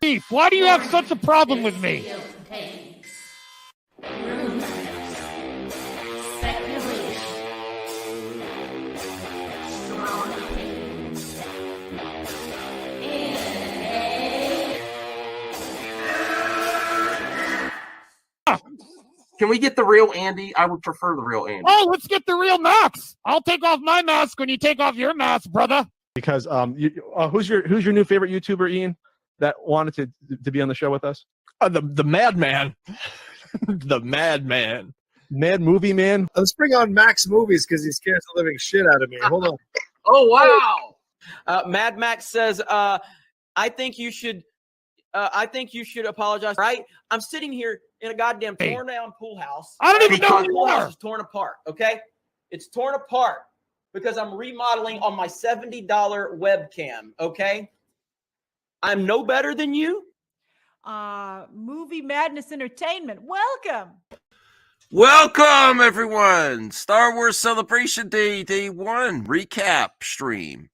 Beef, why do you have such a problem with me? Can we get the real Andy? I would prefer the real Andy. Oh, let's get the real Max. I'll take off my mask when you take off your mask, brother. Because who's your new favorite YouTuber, Ian, that wanted to be on the show with us? The Madman. The Madman. Mad Movie Man. Let's bring on Max Movies because he scares the living shit out of me. Hold on. Oh, wow. Mad Max says, I think you should apologize. Right? I'm sitting here in a goddamn torn down pool house. I don't even know who the you pool house are. is torn apart. Okay, it's torn apart because I'm remodeling on my $70 webcam. Okay, I'm no better than you. Movie Madness Entertainment. Welcome, everyone. Star Wars Celebration Day, Day 1 recap stream.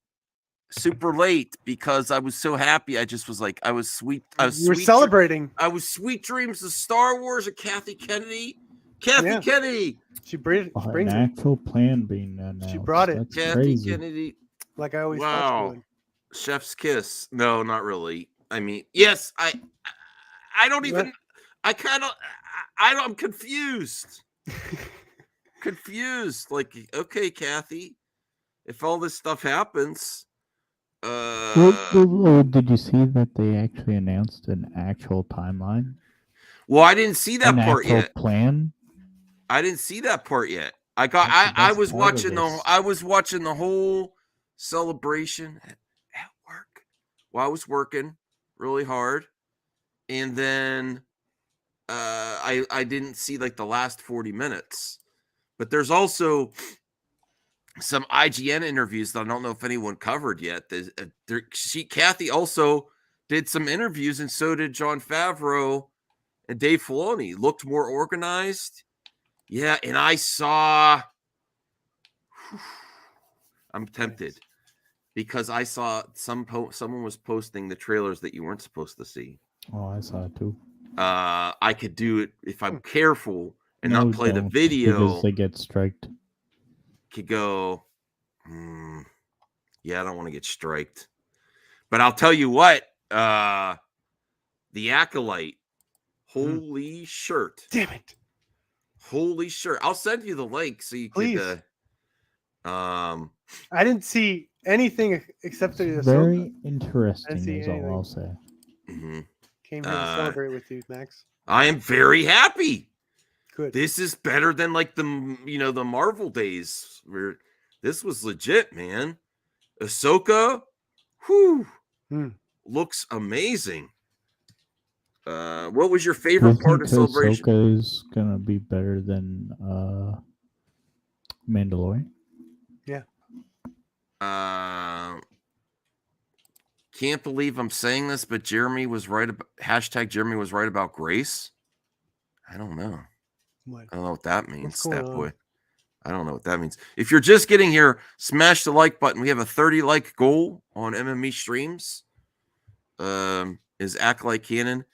Super late because I was so happy. I just was like, I was sweet. You were celebrating. I was sweet dreams of Star Wars and Kathy Kennedy. Kennedy. She brings an it. actual plan being announced. She brought it. That's Kathy crazy. Kennedy. Like I always Wow. thought. Chef's kiss. No, not really. I mean, yes, I don't even, I'm confused. Confused. Like, okay, Kathy, if all this stuff happens, Did you see that they actually announced an actual timeline? well, I didn't see that part actual yet. Plan? I didn't see that part yet. I was watching the whole celebration at work while I was working really hard, and then I didn't see like the last 40 minutes. But there's also some IGN interviews that I don't know if anyone covered yet. Kathy also did some interviews, and so did Jon Favreau and Dave Filoni. Looked more organized. Yeah, and I saw. I'm tempted because I saw someone was posting the trailers that you weren't supposed to see. Oh, I saw it too. I could do it if I'm careful and No, not play the don't, video. because they get striked. Could go, yeah, I don't want to get striked. But I'll tell you what, the Acolyte, holy shirt. Damn it. Holy shirt. I'll send you the link so you Please. could. I didn't see anything except for the Very interesting see is all anything. I'll say. Mhm. Came here to celebrate with you, Max. I am very happy. Good. This is better than like the Marvel days where this was legit, man. Ahsoka, looks amazing. What was your favorite part of Celebration? Ahsoka is gonna be better than Mandalorian. Yeah. Can't believe I'm saying this, but Jeremy was right about Jeremy was right about Grace. I don't know. What? I don't know what that means, What's going Stat on? Boy. I don't know what that means. If you're just getting here, smash the like button. We have a 30 like goal on MME streams. Is Acolyte Canon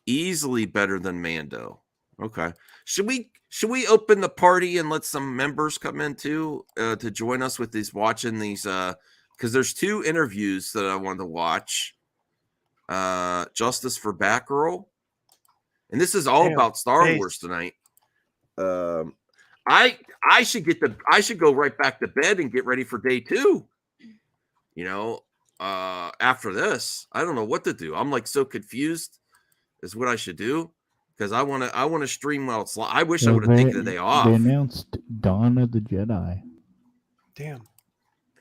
easily better than Mando? Okay. Should we open the party and let some members come in too to join us with these watching these because there's two interviews that I wanted to watch. Justice for Batgirl. And this is all about Star Wars tonight. I should go right back to bed and get ready for day 2. After this, I don't know what to do. I'm like so confused is what I should do because I want to stream while it's live. I wish I would have taken the day off. They announced Dawn of the Jedi. Damn.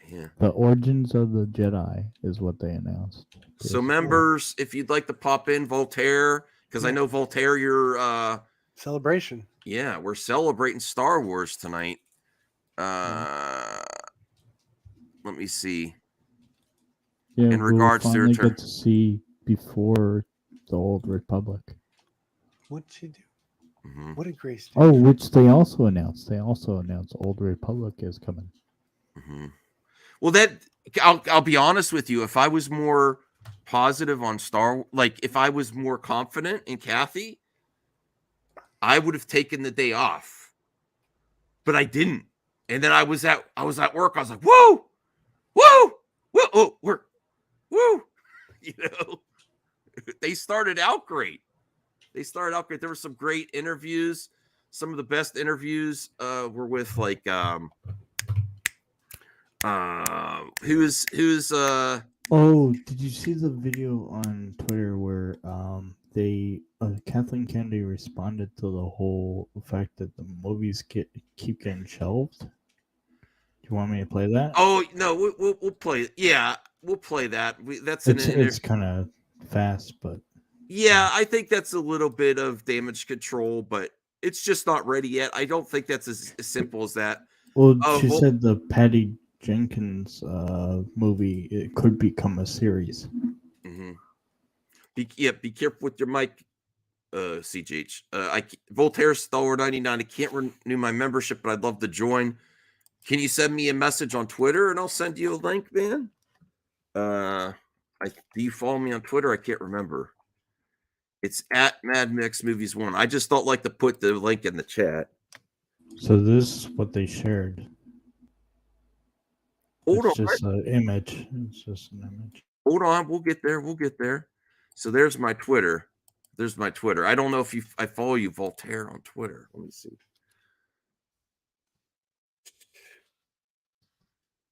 Yeah. The Origins of the Jedi is what they announced. So members, if you'd like to pop in, Voltaire, because I know Voltaire, you're Celebration. Yeah, we're celebrating Star Wars tonight. Let me see. Yeah, in regards to finally return. get to see before the Old Republic. What'd she do? Mm-hmm. What did Grace do? Oh, which they also announced. They also announced Old Republic is coming. Mm-hmm. Well, I'll be honest with you. If I was more positive on like if I was more confident in Kathy, I would have taken the day off. But I didn't. And then I was at work. I was like, whoa, whoa, whoa, oh, work, woo. You know, they started out great. There were some great interviews. Some of the best interviews were with like who's Oh, did you see the video on Twitter where they Kathleen Kennedy responded to the whole fact that the movies keep getting shelved? Do you want me to play that? Oh no, we'll play. Yeah, we'll play that. It's kind of fast, but yeah, I think that's a little bit of damage control, but it's just not ready yet. I don't think that's as simple as that. Well, she said the Patty Jenkins movie, it could become a series. Mm-hmm. Be careful with your mic, CGH. Voltaire Star 99. I can't renew my membership, but I'd love to join. Can you send me a message on Twitter and I'll send you a link, man? Do you follow me on Twitter? I can't remember. It's at Mad Mix Movies 1. I just don't like to put the link in the chat. So this is what they shared. It's just an image. It's just an image. Hold on, we'll get there. So there's my Twitter. I don't know if I follow you, Voltaire, on Twitter. Let me see.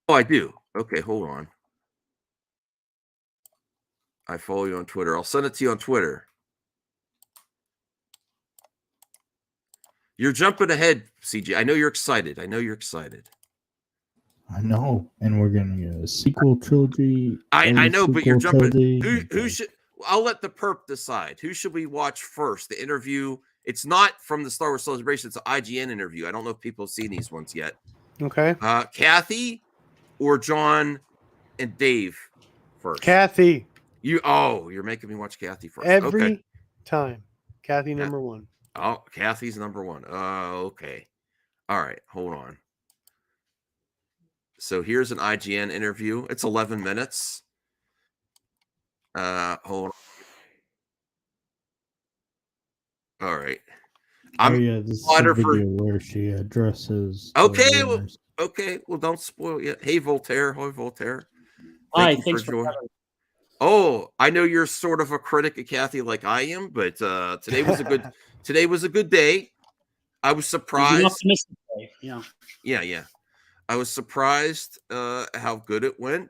Oh, I do. Okay, hold on. I follow you on Twitter. I'll send it to you on Twitter. You're jumping ahead, CJ. I know you're excited. I know, and we're gonna get a sequel trilogy. I know, but you're jumping. Who should? I'll let the perp decide. Who should we watch first? The interview. It's not from the Star Wars Celebration. It's an IGN interview. I don't know if people have seen these ones yet. Okay. Kathy or John and Dave first. Kathy. You're making me watch Kathy first. Every time. Kathy number one. Oh, Kathy's number one. Okay. All right. Hold on. So here's an IGN interview. It's 11 minutes. Hold on. All right. This is a video where she addresses. Okay. Well, don't spoil it yet. Hey, Voltaire. Hi, Voltaire. Hi. Thanks for having me. Oh, I know you're sort of a critic of Kathy like I am, but today was a good. Today was a good day. I was surprised. An optimistic day. Yeah. I was surprised how good it went,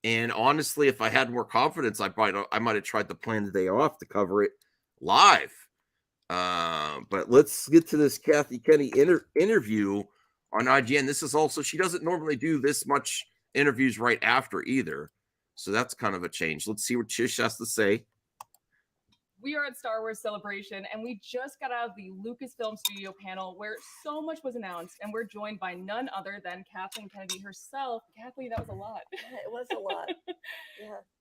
and honestly, if I had more confidence, I might have tried to plan the day off to cover it live. But let's get to this Kathy Kenny interview on IGN. This is also, she doesn't normally do this much interviews right after either, so that's kind of a change. Let's see what Chish has to say. We are at Star Wars Celebration, and we just got out of the Lucasfilm Studio panel where so much was announced, and we're joined by none other than Kathleen Kennedy herself. Kathleen, that was a lot. It was a lot.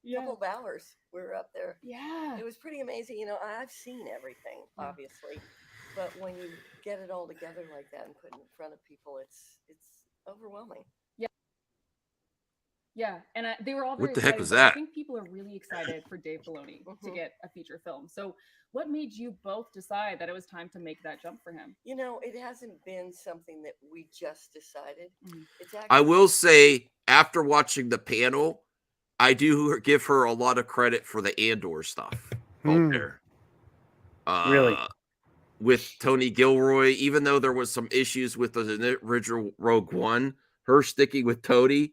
Yeah. Couple of hours we were up there. Yeah. It was pretty amazing. You know, I've seen everything, obviously, but when you get it all together like that and put it in front of people, it's overwhelming. Yeah, and they were all very What the heck excited, was but that? I think people are really excited for Dave Filoni to get a feature film. So what made you both decide that it was time to make that jump for him? You know, it hasn't been something that we just decided. It's actually, I will say, after watching the panel, I do give her a lot of credit for the Andor stuff out there. Really? With Tony Gilroy, even though there was some issues with the original Rogue One, her sticking with Tony.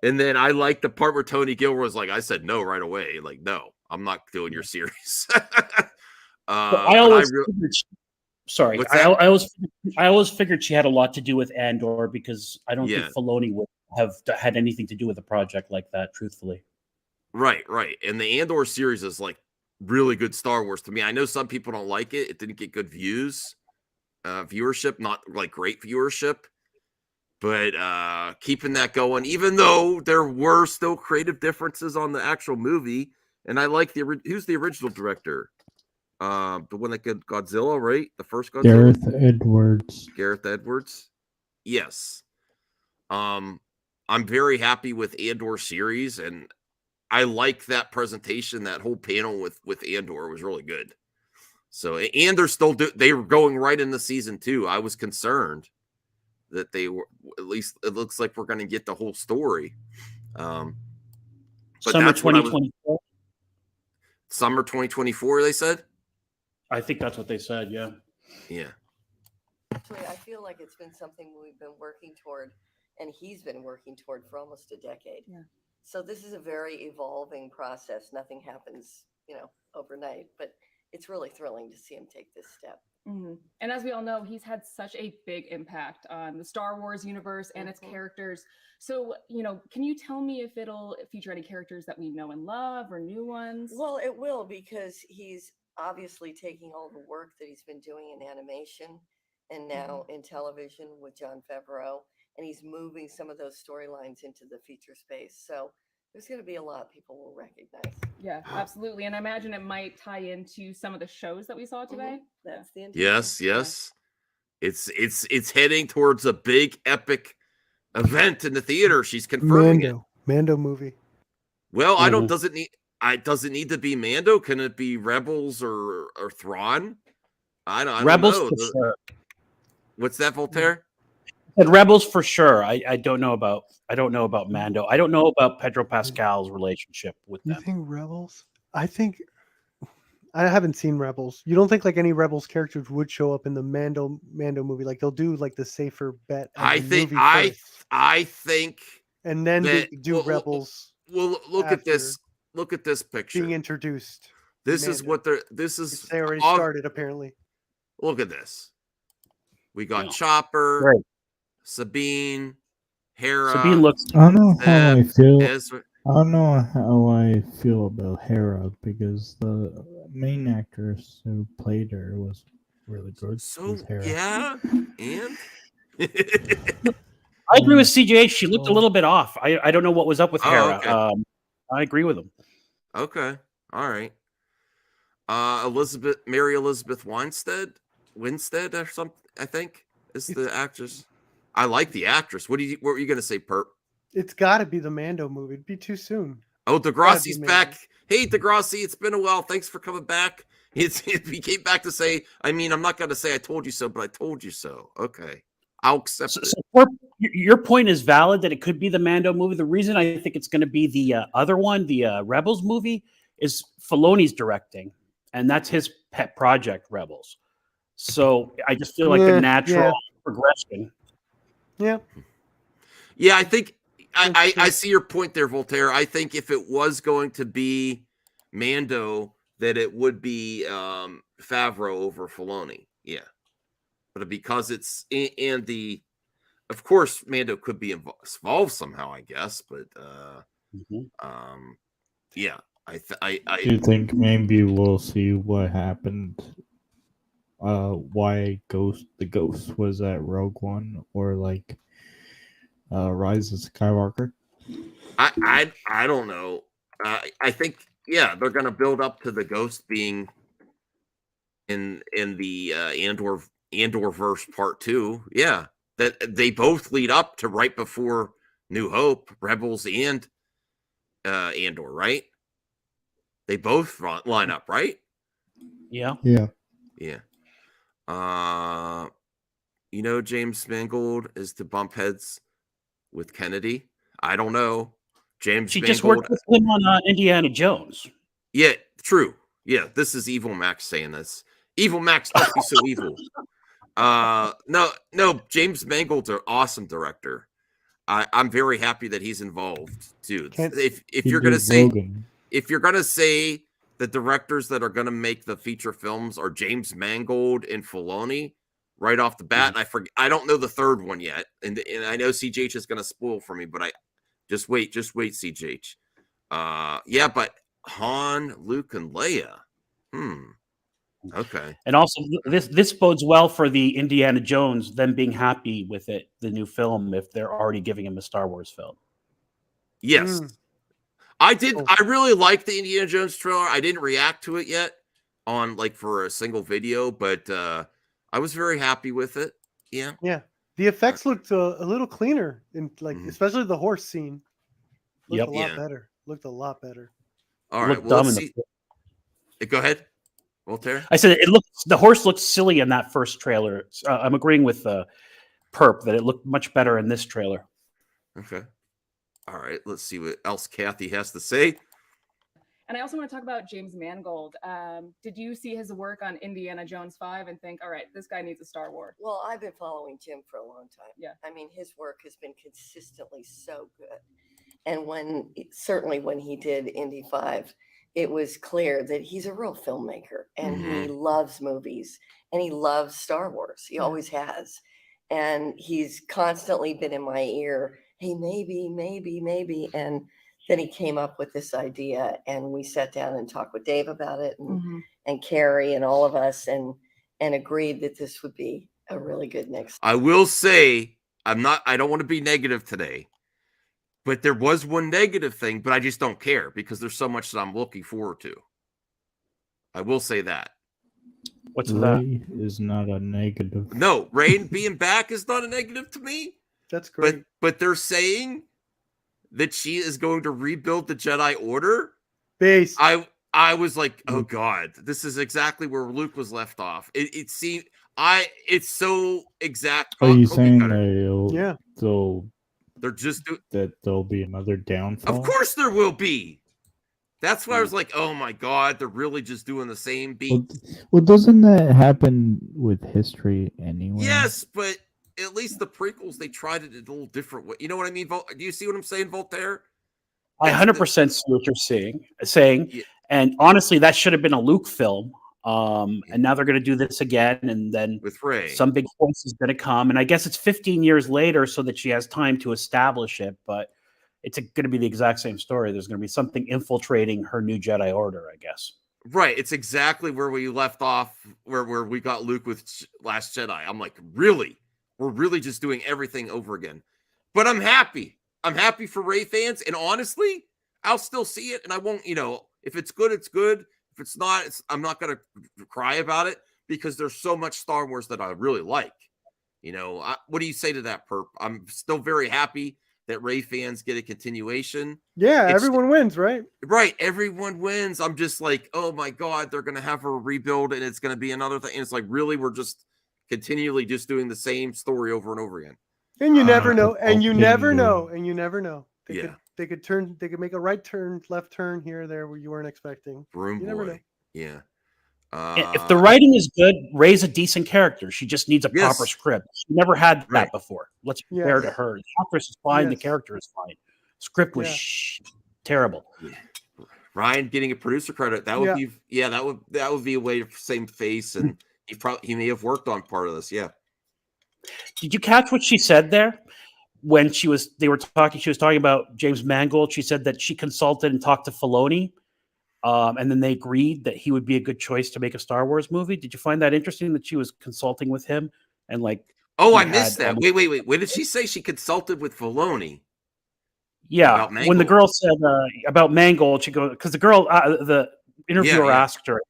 And then I like the part where Tony Gilroy was like, I said no right away. Like, no, I'm not doing your series. I always figured she had a lot to do with Andor because I don't think Filoni would have had anything to do with a project like that, truthfully. Right. And the Andor series is like really good Star Wars to me. I know some people don't like it. It didn't get good viewership, not like great viewership. But keeping that going, even though there were still creative differences on the actual movie, and I like who's the original director? The one that did Godzilla, right? The first Godzilla. Gareth Edwards. Yes. I'm very happy with Andor series, and I like that presentation. That whole panel with Andor was really good. So, and they were going right into season 2. I was concerned that they were, at least it looks like we're going to get the whole story. But Summer 2024. Summer 2024, they said. I think that's what they said. Yeah. Yeah. Actually, I feel like it's been something we've been working toward, and he's been working toward for almost a decade. Yeah. So this is a very evolving process. Nothing happens, overnight, but it's really thrilling to see him take this step. Mm-hmm. And as we all know, he's had such a big impact on the Star Wars universe and its characters. So, can you tell me if it'll feature any characters that we know and love or new ones? Well, it will, because he's obviously taking all the work that he's been doing in animation and now in television with Jon Favreau, and he's moving some of those storylines into the feature space. So there's going to be a lot people will recognize. Yeah, absolutely. And I imagine it might tie into some of the shows that we saw today. That's the intention. Yes. It's heading towards a big epic event in the theater. She's confirming it. Mando movie. Well, does it need to be Mando? Can it be Rebels or Thrawn? I don't Rebels know. for sure. What's that, Voltaire? And Rebels for sure. I don't know about Mando. I don't know about Pedro Pascal's relationship with them. You think Rebels? I haven't seen Rebels. You don't think like any Rebels characters would show up in the Mando movie? Like they'll do like the safer bet. I think, and then they do Rebels. Well, look at this. Look at this picture. Being introduced. This is what they're. This is. They already started apparently. Look at this. We got Chopper, Right. Sabine, Hera. Sabine looks. I don't know how I feel. Ezra. I don't know how I feel about Hera because the main actress who played her was really good. So Hera. yeah, and I agree with CJ. She looked a little bit off. I don't know what was up with Hera. Okay. I agree with him. Okay, all right. Mary Elizabeth Winstead or something. I think is the actress. I like the actress. What were you gonna say, Perp? It's got to be the Mando movie. It'd be too soon. Oh, Degrassi's back. Hey, Degrassi, it's been a while. Thanks for coming back. He came back to say, I'm not going to say I told you so, but I told you so. Okay. I'll accept it. So your point is valid that it could be the Mando movie. The reason I think it's going to be the other one, the Rebels movie, is Filoni's directing, and that's his pet project, Rebels. So I just feel like the natural progression. Yeah. Yeah, I think I see your point there, Voltaire. I think if it was going to be Mando, that it would be Favreau over Filoni. Yeah. But because it's of course Mando could be involved somehow, I guess. But yeah, Do you think maybe we'll see what happened? Why the ghost was at Rogue One or like Rise of Skywalker? I don't know. I think they're going to build up to the ghost being in the Andor verse part 2. Yeah, that they both lead up to right before New Hope, Rebels, and Andor, right? They both line up, right? Yeah. Yeah. Yeah. James Mangold is to bump heads with Kennedy. I don't know. She just worked with him on Indiana Jones. Yeah, true. Yeah, this is Evil Max saying this. Evil Max, don't be so evil. No, James Mangold's an awesome director. I'm very happy that he's involved too. If you're gonna say the directors that are gonna make the feature films are James Mangold and Filoni right off the bat, and I don't know the third one yet, and I know CJH is gonna spoil for me, but just wait, CJH. Yeah, but Han, Luke, and Leia. Okay. And also, this bodes well for the Indiana Jones, them being happy with it, the new film, if they're already giving him a Star Wars film. Yes. I really liked the Indiana Jones trailer. I didn't react to it yet for a single video, but I was very happy with it. Yeah. Yeah. The effects looked a little cleaner, especially the horse scene. Looked a lot better. Looked a lot better. All It right. looked Well, dumb let's in see. Go ahead, Voltaire. I said the horse looked silly in that first trailer. I'm agreeing with Perp that it looked much better in this trailer. Okay. All right. Let's see what else Kathy has to say. And I also want to talk about James Mangold. Did you see his work on Indiana Jones 5 and think, all right, this guy needs a Star Wars? Well, I've been following Jim for a long time. Yeah. I mean, his work has been consistently so good. And certainly when he did Indy 5, it was clear that he's a real filmmaker and he loves movies and he loves Star Wars. He always has. And he's constantly been in my ear, hey, maybe. And then he came up with this idea and we sat down and talked with Dave about it and Carrie and all of us and agreed that this would be a really good next. I will say, I don't want to be negative today, but there was one negative thing, but I just don't care because there's so much that I'm looking forward to. I will say that. What's Ray is not a negative. No, Ray being back is not a negative to me. That's great. But they're saying that she is going to rebuild the Jedi Order. Base. I was like, oh God, this is exactly where Luke was left off. It seemed it's so exact. Are you cookie saying cutter. they're just that there'll be another downfall? Of course there will be. That's why I was like, oh my God, they're really just doing the same beat. Well, doesn't that happen with history anyway? Yes, but at least the prequels, they tried it a little different way. You know what I mean? Do you see what I'm saying, Voltaire? I 100% see what you're saying. Yeah. And honestly, that should have been a Luke film. And now they're going to do this again. And then with Ray, some big force is going to come. And I guess it's 15 years later so that she has time to establish it. But it's going to be the exact same story. There's going to be something infiltrating her new Jedi Order, I guess. Right. It's exactly where we left off, where we got Luke with Last Jedi. I'm like, really? We're really just doing everything over again. But I'm happy. I'm happy for Ray fans. And honestly, I'll still see it. And I won't, if it's good, it's good. If it's not, I'm not going to cry about it because there's so much Star Wars that I really like. What do you say to that, Perp? I'm still very happy that Ray fans get a continuation. Yeah, everyone wins, right? Right. Everyone wins. I'm just like, oh my God, they're going to have her rebuild and it's going to be another thing. And it's like, really, we're just continually just doing the same story over and over again. And you never know. And you never know. And you never know. They could make a right turn, left turn here or there where you weren't expecting. Broom you never boy. know. Yeah. If the writing is good, Ray's a decent character. She just needs a proper script. She never had that before. Let's be fair to her. The actress is fine. The character is fine. Script was terrible. Yeah. Ryan getting a producer credit. That would be that would be a way of same face, and he may have worked on part of this. Yeah. Did you catch what she said there? When she was talking about James Mangold. She said that she consulted and talked to Filoni. And then they agreed that he would be a good choice to make a Star Wars movie. Did you find that interesting that she was consulting with him and like? Oh, I missed that. Wait. What did she say? She consulted with Filoni. Yeah, when the girl said about Mangold, she goes because the girl, the interviewer asked her,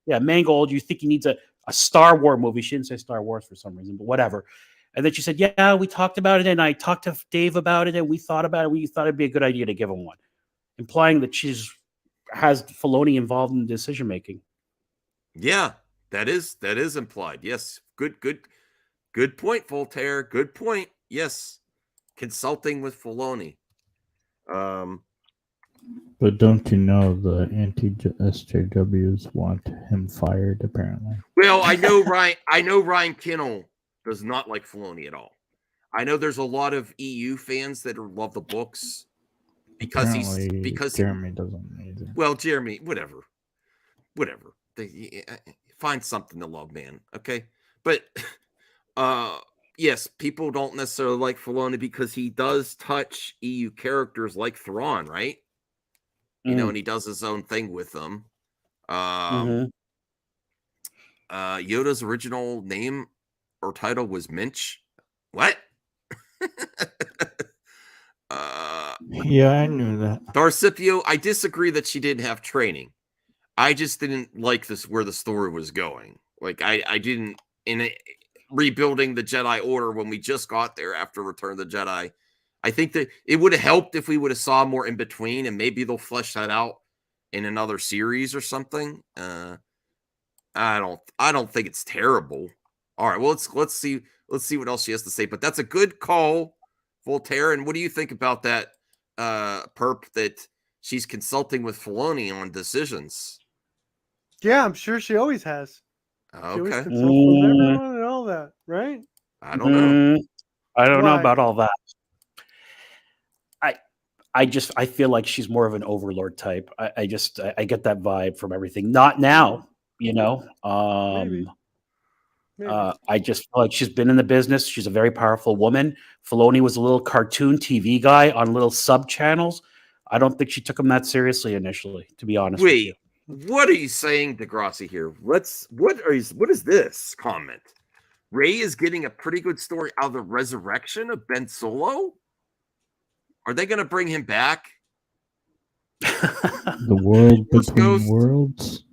"Yeah, Mangold, you think he needs a Star Wars movie?" She didn't say Star Wars for some reason, but whatever. And then she said, "Yeah, we talked about it, and I talked to Dave about it, and we thought about it. We thought it'd be a good idea to give him one," implying that has Filoni involved in decision making. Yeah, that is implied. Yes, good point, Voltaire. Good point. Yes, consulting with Filoni. But don't you know the anti-SJWs want him fired? Apparently. Well, I know Ryan Kinnell does not like Filoni at all. I know there's a lot of EU fans that love the books. Because Jeremy doesn't either. Well, Jeremy, whatever. Find something to love, man. Okay, but yes, people don't necessarily like Filoni because he does touch EU characters like Thrawn, right? And he does his own thing with them. Yoda's original name or title was Minch. What? Yeah, I knew that. Darcipio, I disagree that she didn't have training. I just didn't like where the story was going. Like I didn't rebuilding the Jedi Order when we just got there after Return of the Jedi. I think that it would have helped if we would have saw more in between, and maybe they'll flesh that out in another series or something. I don't think it's terrible. All right, well let's see what else she has to say. But that's a good call, Voltaire. And what do you think about that, Perp, that she's consulting with Filoni on decisions? Yeah, I'm sure she always has. She always Okay, consults with everyone and all that, right? I don't know. I don't know Why? about all that. I feel like she's more of an overlord type. I get that vibe from everything. Not now, you know. Maybe. I just feel like she's been in the business. She's a very powerful woman. Filoni was a little cartoon TV guy on little sub channels. I don't think she took him that seriously initially, to be honest with you. What are you saying, Degrassi here? What is this comment? Ray is getting a pretty good story out of the resurrection of Ben Solo? Are they going to bring him back? The world between worlds.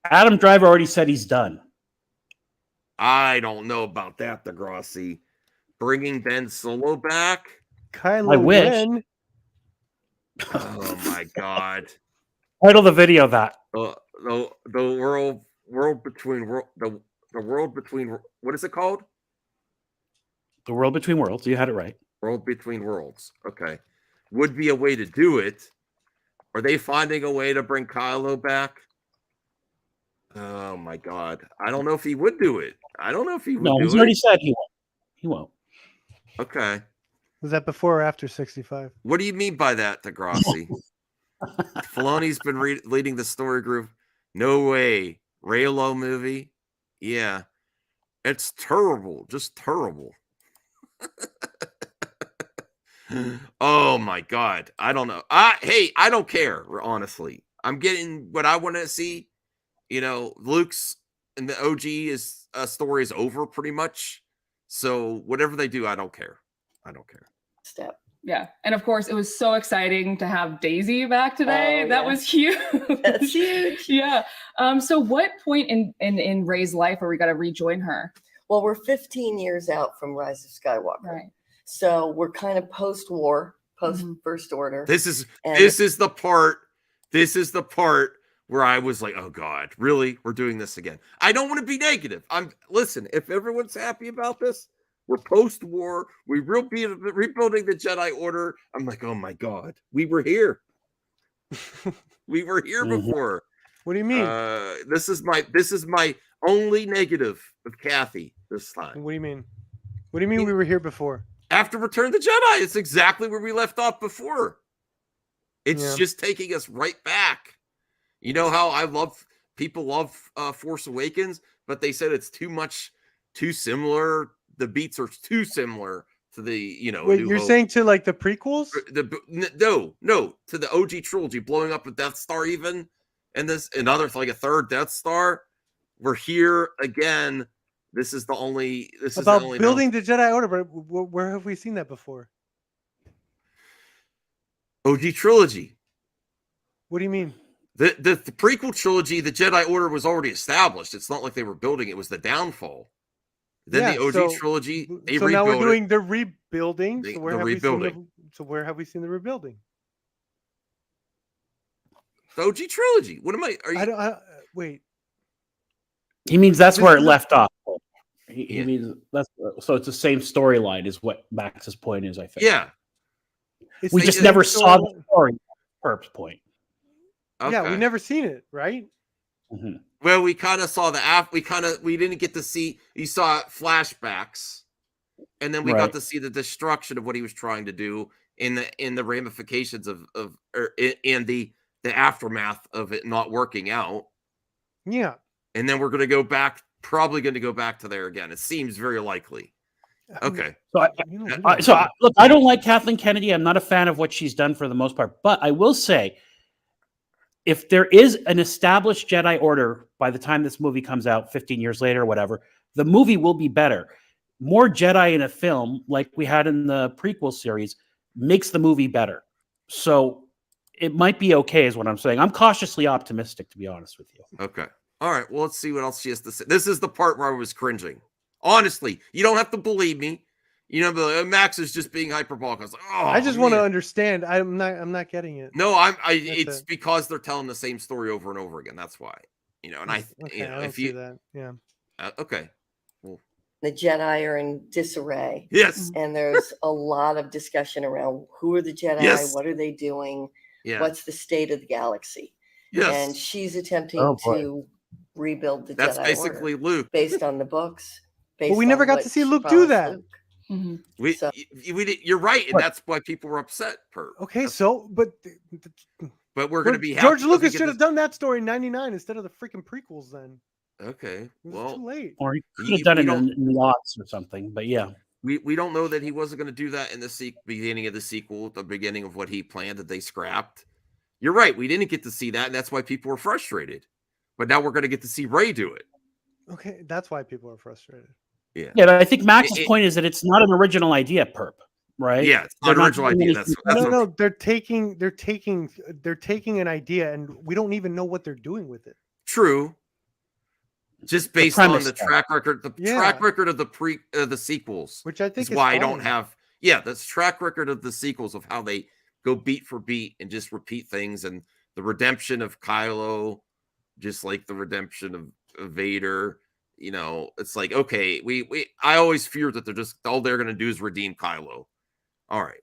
Adam Driver already said he's done. I don't know about that, Degrassi. Bringing Ben Solo back? Kylo I wish. Ren. Oh my God! Title the video that. The world between the world between, what is it called? The World Between Worlds. You had it right. World Between Worlds. Okay, would be a way to do it. Are they finding a way to bring Kylo back? Oh my God! I don't know if he would do it. I don't know if he would. No, do he's it. already said he won't. He won't. Okay. Was that before or after 65? What do you mean by that, Degrassi? Filoni's been leading the story group. No way. Raylo movie? Yeah. It's terrible. Just terrible. Oh my God. I don't know. Hey, I don't care, honestly. I'm getting what I want to see. You know, Luke's and the OG story is over pretty much. So whatever they do, I don't care. I don't care. Step. Yeah. And of course, it was so exciting to have Daisy back today. Oh, that yeah. was huge. That's huge. Yeah. So what point in Ray's life are we going to rejoin her? Well, we're 15 years out from Rise of Skywalker. Right. So we're kind of post-war, post-First Order. This is the part where I was like, oh God, really? We're doing this again. I don't want to be negative. Listen, if everyone's happy about this, we're post-war. We're rebuilding the Jedi Order. I'm like, oh my God, we were here. We were here before. What do you mean? This is my only negative with Kathy this time. What do you mean? What do you mean we wwere here before? After Return of the Jedi, it's exactly where we left off before. It's just taking us right back. You know how people love Force Awakens, but they said it's too similar. The beats are too similar to the, Wait, you're saying to like the prequels? No, to the OG trilogy, blowing up a Death Star even, and another like a third Death Star. We're here again. This is the only building the Jedi Order, but where have we seen that before? OG trilogy. What do you mean? The prequel trilogy, the Jedi Order was already established. It's not like they were building; it was the downfall. Then the OG trilogy, so now we're doing the rebuilding. So where have we seen the rebuilding? The OG trilogy. What am I? Wait. He means that's where it left off. He means so it's the same storyline is what Max's point is, I think. Yeah. We just never saw the story. Perp's point. Okay. Yeah, we never seen it, right? Mm-hmm. Well, we kind of saw we didn't get to see. You saw flashbacks, and then we got to see the destruction of what he was trying to do in the ramifications in the aftermath of it not working out. Yeah. And then we're probably going to go back to there again. It seems very likely. Okay. So look, I don't like Kathleen Kennedy. I'm not a fan of what she's done for the most part, but I will say, if there is an established Jedi Order by the time this movie comes out 15 years later or whatever, the movie will be better. More Jedi in a film, like we had in the prequel series, makes the movie better. So it might be okay, is what I'm saying. I'm cautiously optimistic, to be honest with you. Okay. All right. Well, let's see what else she has to say. This is the part where I was cringing. Honestly, you don't have to believe me. You know, but Max is just being hyperbolic. I was like, oh, I just want to man. understand. I'm not getting it. No, That's it's it. because they're telling the same story over and over again. That's why. You know, and Okay, you know, I don't if see you that. Yeah. Okay. Well, The Jedi are in disarray. yes. And there's a lot of discussion around who are the Jedi, Yes. what are they doing, Yeah. what's the state of the galaxy. Yes. And she's attempting Oh, boy. to rebuild the That's Jedi basically Order Luke. based on the books. But we never got to see Luke do that. We you're right, and that's why people were upset. Okay, so but we're going to be happy George because we Lucas get should this- have done that story in '99 instead of the freaking prequels. Then Okay, it was well, too late. Or he could have done it in the aughts or something. But yeah, we don't know that he wasn't going to do that in the beginning of the sequel, the beginning of what he planned that they scrapped. You're right. We didn't get to see that, and that's why people were frustrated. But now we're going to get to see Rey do it. Okay, that's why people are frustrated. Yeah. yeah. But I think Max's point is that it's not an original idea, Perp. Right? Yeah, it's not an original idea. That's No. They're taking an idea, and we don't even know what they're doing with it. True. Just based on premise the stuff. track record, track record of the sequels, which I think is is why I fine. don't have. Yeah, that's track record of the sequels of how they go beat for beat and just repeat things, and the redemption of Kylo, just like the redemption of Vader. You know, it's like, okay, I always feared that they're just all they're gonna do is redeem Kylo. All right,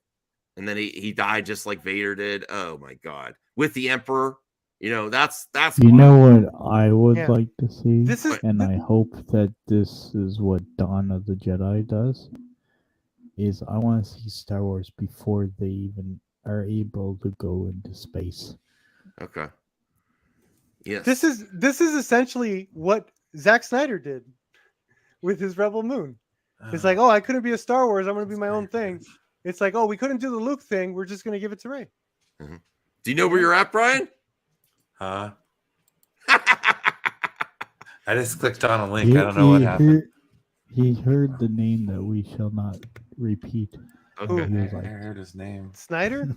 and then he died just like Vader did. Oh my God, with the Emperor. You know, that's You know what I would Yeah. like to see, This is- and I hope that this is what Dawn of the Jedi does. Is I want to see Star Wars before they even are able to go into space. Okay. Yes. This is essentially what Zack Snyder did with his Rebel Moon. It's like, oh, I couldn't be a Star Wars. I'm going to be my own thing. It's like, oh, we couldn't do the Luke thing. We're just going to give it to Rey. Do you know where you're at, Brian? Huh? I just clicked on a link. I don't know what happened. He heard the name that we shall not repeat. Okay. He was I like, heard his name. Snyder?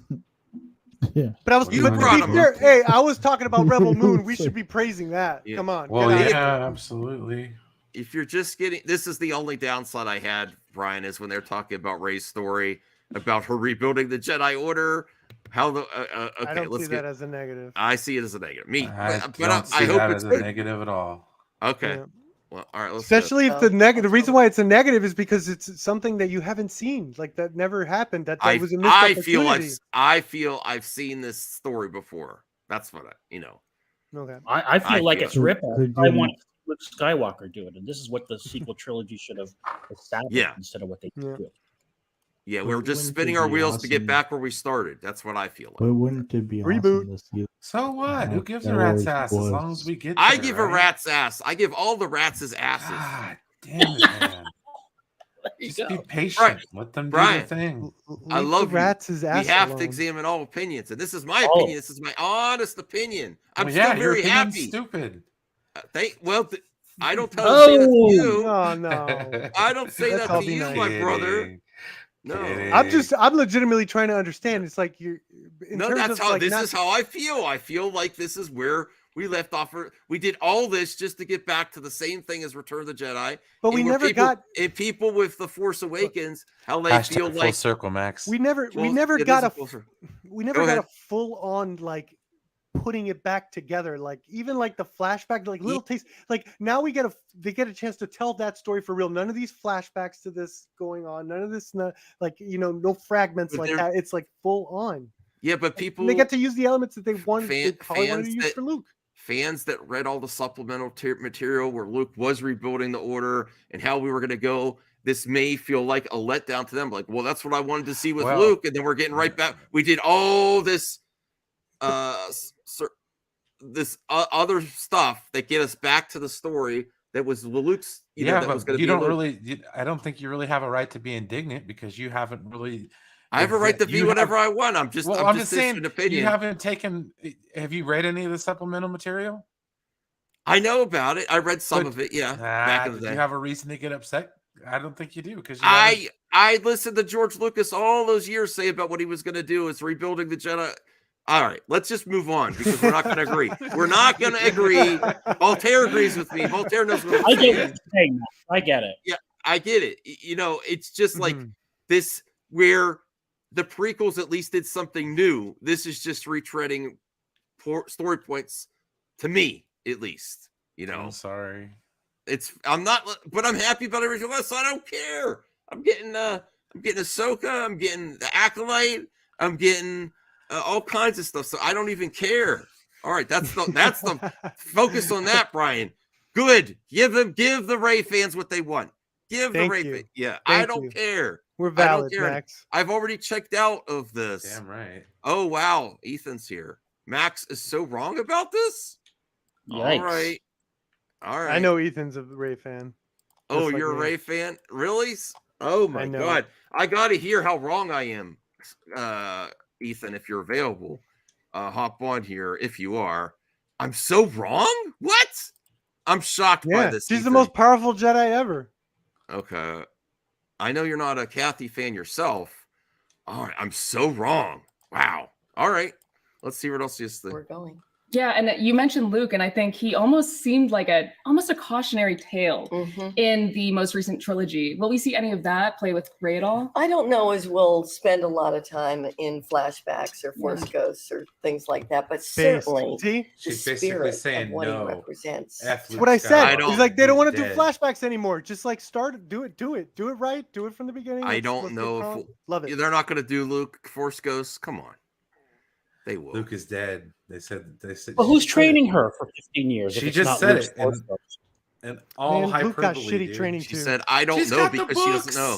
yeah. But I was, You but to brought be him fair, up. hey, I was talking about Rebel Moon. We should be praising that. Yeah. Come on. Well, get out. yeah, absolutely. If you're just getting, this is the only downside I had, Brian, is when they're talking about Rey's story about her rebuilding the Jedi Order. How the okay, I don't let's see get. that as a negative. I see it as a negative. Me, I but don't see I hope that it's as a negative at all. okay. Yeah. Well, all right. Let's Especially go. if the reason why it's a negative is because it's something that you haven't seen, like that never happened. That was a missed I feel opportunity. I feel I've seen this story before. That's what Okay. I feel like it's rip off. Could I you- want Luke Skywalker do it, and this is what the sequel trilogy should have established Yeah. instead of what they Yeah. did. Yeah, we were just Wouldn't it spinning our be wheels to get awesome- back where we started. That's what I feel like. But wouldn't it be Reboot. awesome to see? So what? Who how gives a Star rat's Wars ass as long was? as we get I there, give a right? rat's ass. I give all the rats' asses. God damn it, man. Just be patient. Brian, Let them do Brian, their thing. I Leave love the rats his you. ass We have alone. to examine all opinions, and this is my Oh. opinion. This is my honest opinion. I'm Well, yeah, still your very opinion's happy. stupid. I don't say that to Oh. you. No, no. I don't say Let's that all to be you, nice. my brother. Kidding. No, Kidding. I'm legitimately trying to understand. It's like you're. In no, terms that's of how. like This not- is how I feel. I feel like this is where we left off. We did all this just to get back to the same thing as Return of the Jedi. But and we where never people, got. and people with the Force Awakens, how they Hashtag feel full like circle, Max. We never it got is a full circle. we never Go got ahead. a full on like putting it back together, like even like the flashback, like little taste, like now they get a chance to tell that story for real. None of these flashbacks to this going on, none of this like no fragments But like they're- that. It's like full on. Yeah, but people And they get to use the elements that they wanted they Fan- probably wanted to fans use that- for Luke. fans that read all the supplemental material where Luke was rebuilding the order and how we were going to go, this may feel like a letdown to them. Like, well, that's what I wanted to see with Well, Luke, and then we're getting right back. We did all this, other stuff that get us back to the story that was Luke's. That was but going to you be don't Luke. really. I don't think you really have a right to be indignant because you haven't really. I have a right to be you whatever have- I want. I'm just saying. an opinion. You haven't taken. Have you read any of the supplemental material? I know about it. I read some But- of it. Yeah, back in the Did day. you have a reason to get upset? I don't think you do because I listened to George Lucas all those years say about what he was going to do is rebuilding the Jedi. All right, let's just move on because we're not going to agree. We're not going to agree. Voltaire agrees with me. Voltaire knows what I'm I get what saying. you're saying. Matt. I get it. Yeah, I get it. It's just like This where the prequels at least did something new. This is just retreading story points to me, at least. You know, I'm sorry. I'm not, but I'm happy about everything else. So I don't care. I'm getting Ahsoka. I'm getting the Acolyte. I'm getting all kinds of stuff. So I don't even care. All right, that's the focus on that, Brian. Good. Give the Rey fans what they want. Give the Rey fans. Yeah, I don't care. We're valid, Max. I've already checked out of this. Damn right. Oh wow, Ethan's here. Max is so wrong about this. Yikes. All right. I know Ethan's a Rey fan. Oh, like you're a me. Rey fan? Really? Oh my God. I got to hear how wrong I am. Ethan, if you're available, hop on here if you are. I'm so wrong? What? I'm shocked by this. She's Ethan. the most powerful Jedi ever. Okay. I know you're not a Kathy fan yourself. All right. I'm so wrong. Wow. All right. Let's see what else is the. We're going. Yeah, and you mentioned Luke, and I think he almost seemed like almost a cautionary tale in the most recent trilogy. Will we see any of that play with Rey at all? I don't know as we'll spend a lot of time in flashbacks or Force Ghosts or things like that, but certainly the She's basically spirit saying of what no. he represents. That's what I said. He's like, they don't want to do dead. flashbacks anymore. Just like do it right. Do it from the beginning. I Let's don't know get if Carl. Love it. they're not going to do Luke Force Ghosts. Come on. They will. Luke is dead. They said. Well, who's training her for 15 years? She if it's just not said Luke's it. Force Ghost? And all Man, hyperbole. Luke got shitty dude. training She too. said, I don't She's know got the because she doesn't books. know.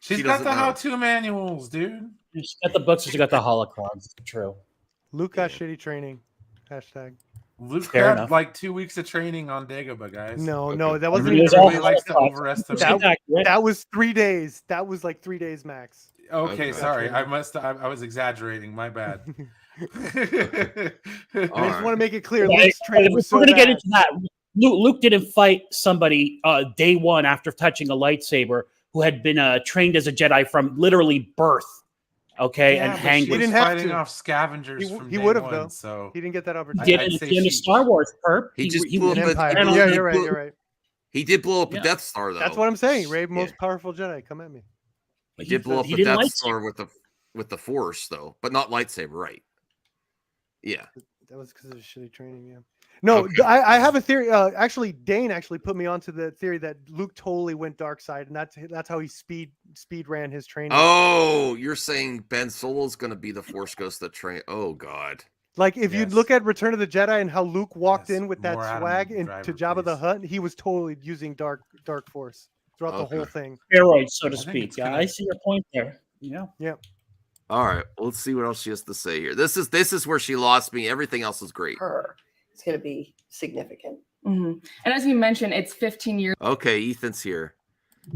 She's She got doesn't the know. how-to manuals, dude. She's got the books. She's got the holocrons. It's true. Luke got shitty training. Hashtag. Luke Fair had enough. like 2 weeks of training on Dagobah, guys. No, that It wasn't was even all Everybody likes to holocrons. overestimate. That's accurate. That was 3 days. That was like 3 days max. Okay, sorry. I I was exaggerating. My bad. I just right. want to make it clear. Yeah, Luke's training was we're so gonna get bad. into that. Luke didn't fight somebody day one after touching a lightsaber who had been trained as a Jedi from literally birth. Okay, Yeah, and but hanged. she was didn't have fighting to. off scavengers He from would day have one, though. so He didn't get that He opportunity. did I'd it say at the end of she- Star Wars, Perp. He just he blew up was- a- Empire. and Yeah, he you're right. blew- You're right. He did blow up Yeah. a Death Star, though. That's what I'm saying. Ray, most powerful Jedi. Come at me. He did blow up he a didn't Death lightsaber. Star with the Force, though, but not lightsaber, right? Yeah. That was because of his shitty training. Yeah. No, Okay. I have a theory. Actually, Dane actually put me onto the theory that Luke totally went dark side, and that's how he speed ran his training. Oh, you're saying Ben Solo's going to be the Force Ghost that train? Oh God. Like if you Yes. look at Return of the Jedi and how Luke walked Yes, in with that more Adam swag into Driver, Jabba the please. Hutt, he was totally using dark Force throughout the Okay. whole thing. Steroids, so to I think speak. it's Yeah, gonna- I see your point there. Yeah. All right, let's see what else she has to say here. This is where she lost me. Everything else is great. Her. It's going to be significant. And as you mentioned, it's 15 years. Okay, Ethan's here.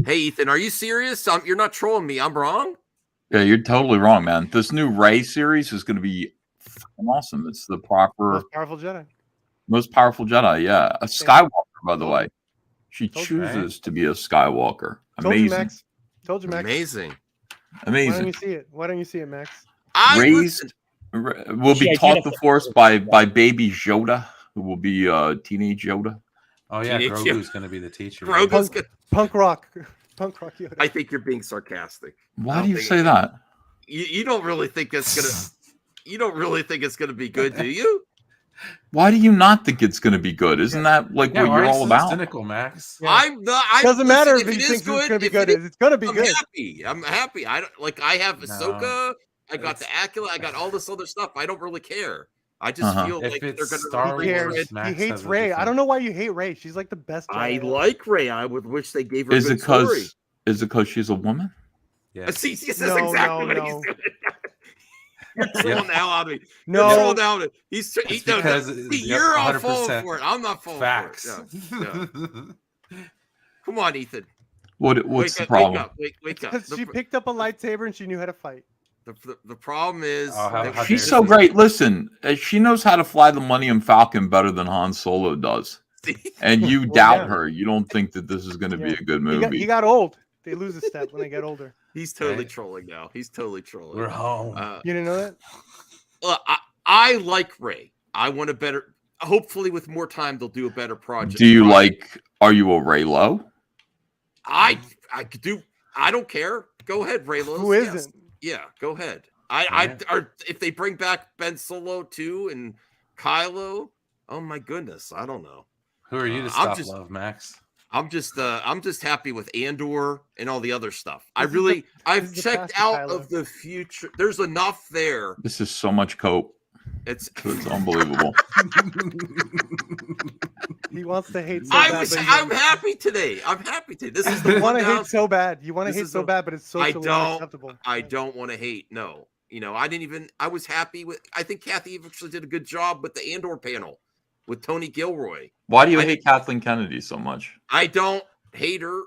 Hey, Ethan, are you serious? You're not trolling me. I'm wrong. Yeah, you're totally wrong, man. This new Rey series is going to be fucking awesome. It's the proper Most powerful Jedi. most powerful Jedi. Yeah, a Skywalker, by the way. She Told you, right? chooses to be a Skywalker. Told you, Amazing, Max. Told you, Max. Amazing. Why don't amazing. you see it? Why don't you see it, Max? Raised will She be taught the identifies Force as by Jedi. baby Yoda, who will be teenage Yoda. Oh yeah, Teenage Grogu's going to be the teacher. Grogu's good. Punk rock Yoda. I think you're being sarcastic. Why I do you don't say think- that? You don't really think it's gonna. You don't really think it's gonna be good, do you? Why do you not think it's going to be good? Isn't that like Yeah, what why you're are you all so about? cynical, Max. I'm not. Doesn't matter if it he is thinks it's going to be if good. it is- It's going to be I'm good. happy. I'm happy. I don't like. I have No. Ahsoka. I got It's- the Acolyte. I got all this other stuff. I don't really care. I just Uh-huh. feel If like they're it's going Star He cares. Wars, Max He hates has a Ray. I different- don't know why you hate Ray. She's like the best. I Jedi. like Ray. I would wish they gave her Is a it good story. because she's a woman? Yes. See, this is No, exactly no, what he's no. doing. You're trolling the hell out of me. No. You're trolling out of it. He's It's no, because see, yep, you're all 100% falling for it. I'm not falling Facts. for it. Yeah. Come on, Ethan. What's Wake the up, problem? Wake up. Wake up. Because she picked up a lightsaber and she knew how to fight. The problem is Oh, how that dare She's you. so great. Listen, she knows how to fly the Millennium Falcon better than Han Solo does. And you doubt yeah. her. You don't think that this is going to be Yeah. a good He movie. got old. They lose a step when they get older. he's totally Right. trolling now. He's totally trolling. We're home. You didn't know that? I like Ray. I want a better. Hopefully, with more time, they'll do a better project. Do you like? Are you a Raylo? I do. I don't care. Go ahead, Raylos. Who isn't? Yeah, go ahead. If they bring back Ben Solo too and Kylo, oh my goodness, I don't know. Who are you to stop love, Max? I'm just happy with Andor and all the other stuff. I've checked out of the future. There's enough there. This is so much cope. It's unbelievable. He wants to hate so bad. I'm happy today. This is the you want to one hate so bad. You want to hate so bad, but it's socially unacceptable. I don't want to hate. No. I was happy with. I think Kathy actually did a good job with the Andor panel with Tony Gilroy. Why do you hate Kathleen Kennedy so much? I don't hate her.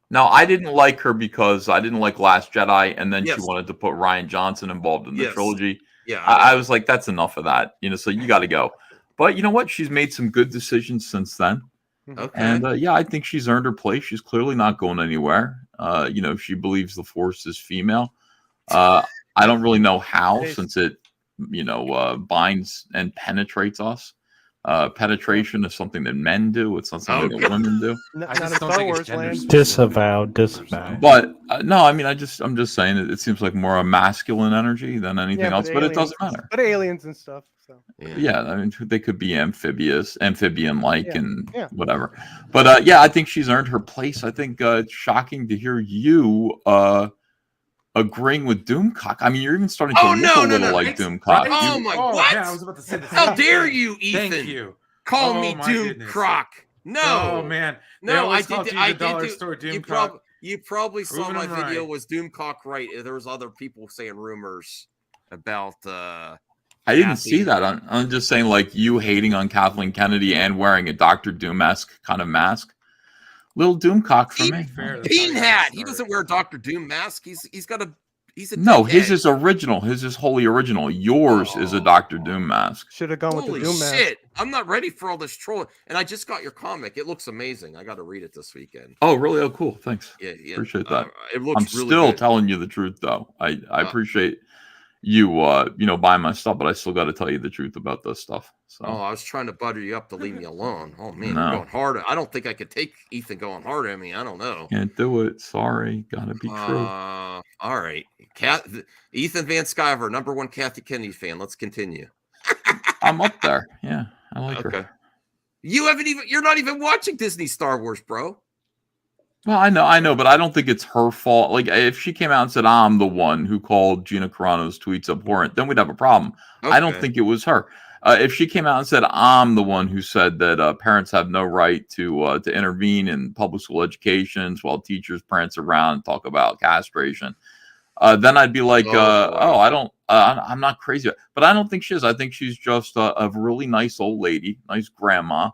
No, I didn't like her because I didn't like Last Jedi, and then she wanted to put Ryan Johnson involved in the trilogy. Yeah, I was like, that's enough of that. So you got to go. But you know what? She's made some good decisions since then. Okay. And I think she's earned her place. She's clearly not going anywhere. She believes the Force is female. I don't really know how, since it, binds and penetrates us. Penetration is something that men do. It's not something that women do. Not in Star Wars land. Disavow. But no, I'm just saying it seems like more a masculine energy than anything else. But it doesn't matter. But aliens and stuff. So. Yeah, I mean, they could be amphibian-like, and whatever. But I think she's earned her place. I think it's shocking to hear you agreeing with Doomcock. I mean, you're even starting to look a little like Doomcock. Oh my! What? Yeah, I was about to say this. How dare you, Ethan? Thank you. Call me Doomcock. No. Oh man. No, I did. You probably saw Proving my them video right. was Doomcock right. There was other people saying rumors about. I didn't see that. I'm just saying, like, you hating on Kathleen Kennedy and wearing a Dr. Doom-esque kind of mask. Little Doomcock for me. Bean hat. He doesn't wear a Dr. Doom mask. He's a No, his is original. His is wholly original. Yours is a Dr. Doom mask. Should have gone with the Doom mask. Shit. I'm not ready for all this trolling. And I just got your comic. It looks amazing. I got to read it this weekend. Oh, really? Oh, cool. Thanks. Yeah. Appreciate that. It looks I'm really still good. telling you the truth, though. I appreciate you, buying my stuff, but I still got to tell you the truth about this stuff. So. Oh, I was trying to butter you up to leave me alone. Oh man, No. you're going hard. I don't think I could take Ethan going hard at me. I don't know. Can't do it. Sorry. Gotta be true. All right. Ethan Van Sciver, #1 Kathy Kennedy fan. Let's continue. I'm up there. Yeah, I like her. You're not even watching Disney Star Wars, bro. Well, I know, but I don't think it's her fault. Like, if she came out and said, I'm the one who called Gina Carano's tweets abhorrent, then we'd have a problem. Okay. I don't think it was her. If she came out and said, I'm the one who said that parents have no right to intervene in public school educations while teachers prance around and talk about castration, then I'd be like, I'm not crazy. But I don't think she is. I think she's just a really nice old lady, nice grandma.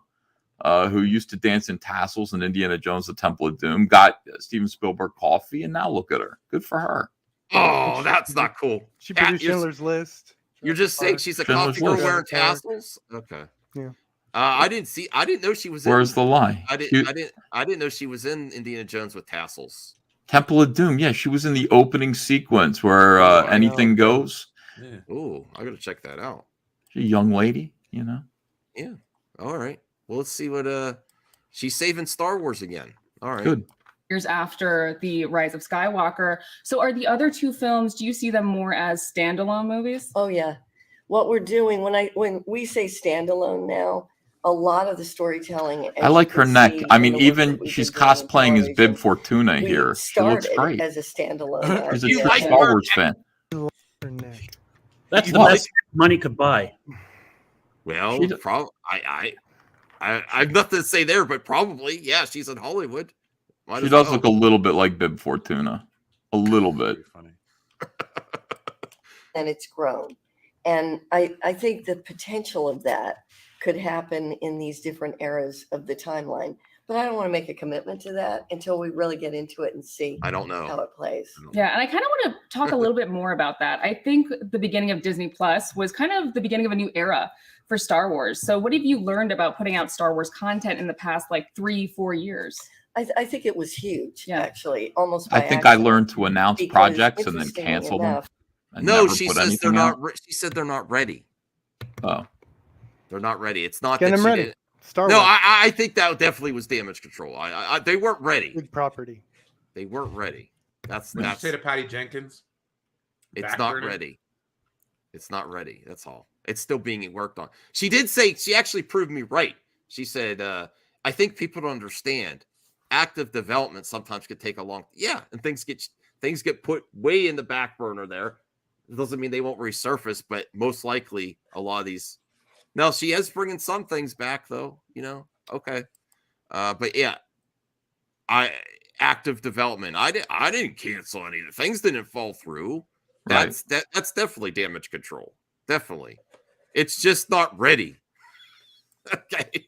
Who used to dance in tassels in Indiana Jones, The Temple of Doom, got Steven Spielberg coffee, and now look at her. Good for her. Oh, that's not cool. She produced Schindler's List. You're just saying she's a coffee girl wearing tassels? Okay. Yeah. I didn't know she was. Where's the lie? I didn't know she was in Indiana Jones with tassels. Temple of Doom. Yeah, she was in the opening sequence where anything goes. Yeah. Ooh, I gotta check that out. She's a young lady, Yeah. All right. Well, let's see what she's saving Star Wars again. All right. Good. Years after the Rise of Skywalker. So are the other two films, do you see them more as standalone movies? Oh yeah. What we're doing when we say standalone now, a lot of the storytelling. I like her neck. I mean, even she's cosplaying as Bib Fortuna here. She looks great. As a standalone. She's a true Star Wars fan. That's the best money could buy. Well, I have nothing to say there, but probably, yeah, she's in Hollywood. She does look a little bit like Bib Fortuna. A little bit. Funny. And it's grown. And I think the potential of that could happen in these different eras of the timeline. But I don't want to make a commitment to that until we really get into it and see I don't know how it plays. Yeah, and I kind of want to talk a little bit more about that. I think the beginning of Disney Plus was kind of the beginning of a new era for Star Wars. So what have you learned about putting out Star Wars content in the past 3-4 years? I think it was huge, actually, almost. I think I learned to announce projects and then cancel them. No, she says they're not. She said they're not ready. Oh, they're not ready. It's not Get that them she ready. didn't. Star No, Wars. I think that definitely was damage control. They weren't ready. Big property. They weren't ready. That's What did you say to Patty Jenkins? It's not ready. It's not ready. That's all. It's still being worked on. She did say, she actually proved me right. She said, I think people don't understand. Active development sometimes could take a long, and things get put way in the back burner there. It doesn't mean they won't resurface, but most likely a lot of these. Now she is bringing some things back though, Okay, but yeah, active development. I didn't cancel anything. Things didn't fall through. That's definitely damage control. Definitely, it's just not ready. Okay,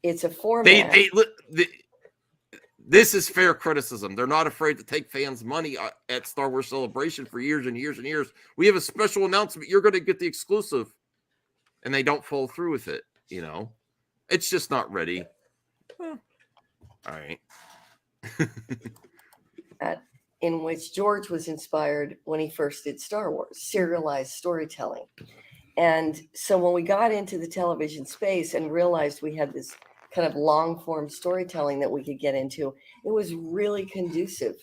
it's a format. This is fair criticism. They're not afraid to take fans' money at Star Wars Celebration for years and years and years. We have a special announcement. You're going to get the exclusive, and they don't follow through with it. It's just not ready. All right. In which George was inspired when he first did Star Wars, serialized storytelling. And so when we got into the television space and realized we had this kind of long form storytelling that we could get into, it was really conducive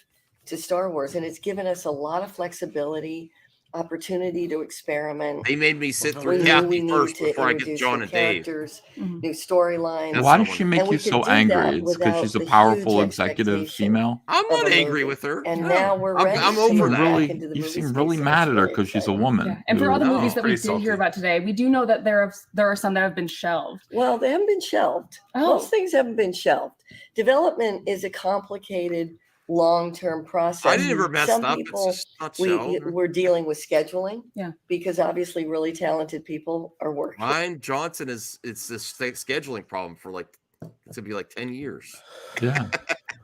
to Star Wars. And it's given us a lot of flexibility, opportunity to experiment. They made me sit through Kathy first before I get John and Dave. New storylines. Why does she make you so angry? It's because she's a powerful executive female. I'm not angry with her. And now we're ready. I'm over that. You seem really mad at her because she's a woman. Yeah. And for all the movies that we did hear about today, we do know that there are some that have been shelved. Well, they haven't been shelved. Most things haven't been shelved. Development is a complicated, long-term process. I never messed Some up. people, It's just not shelved. we're dealing with scheduling. Yeah. Because obviously really talented people are working. Ryan Johnson it's this scheduling problem for it's gonna be like 10 years. Yeah.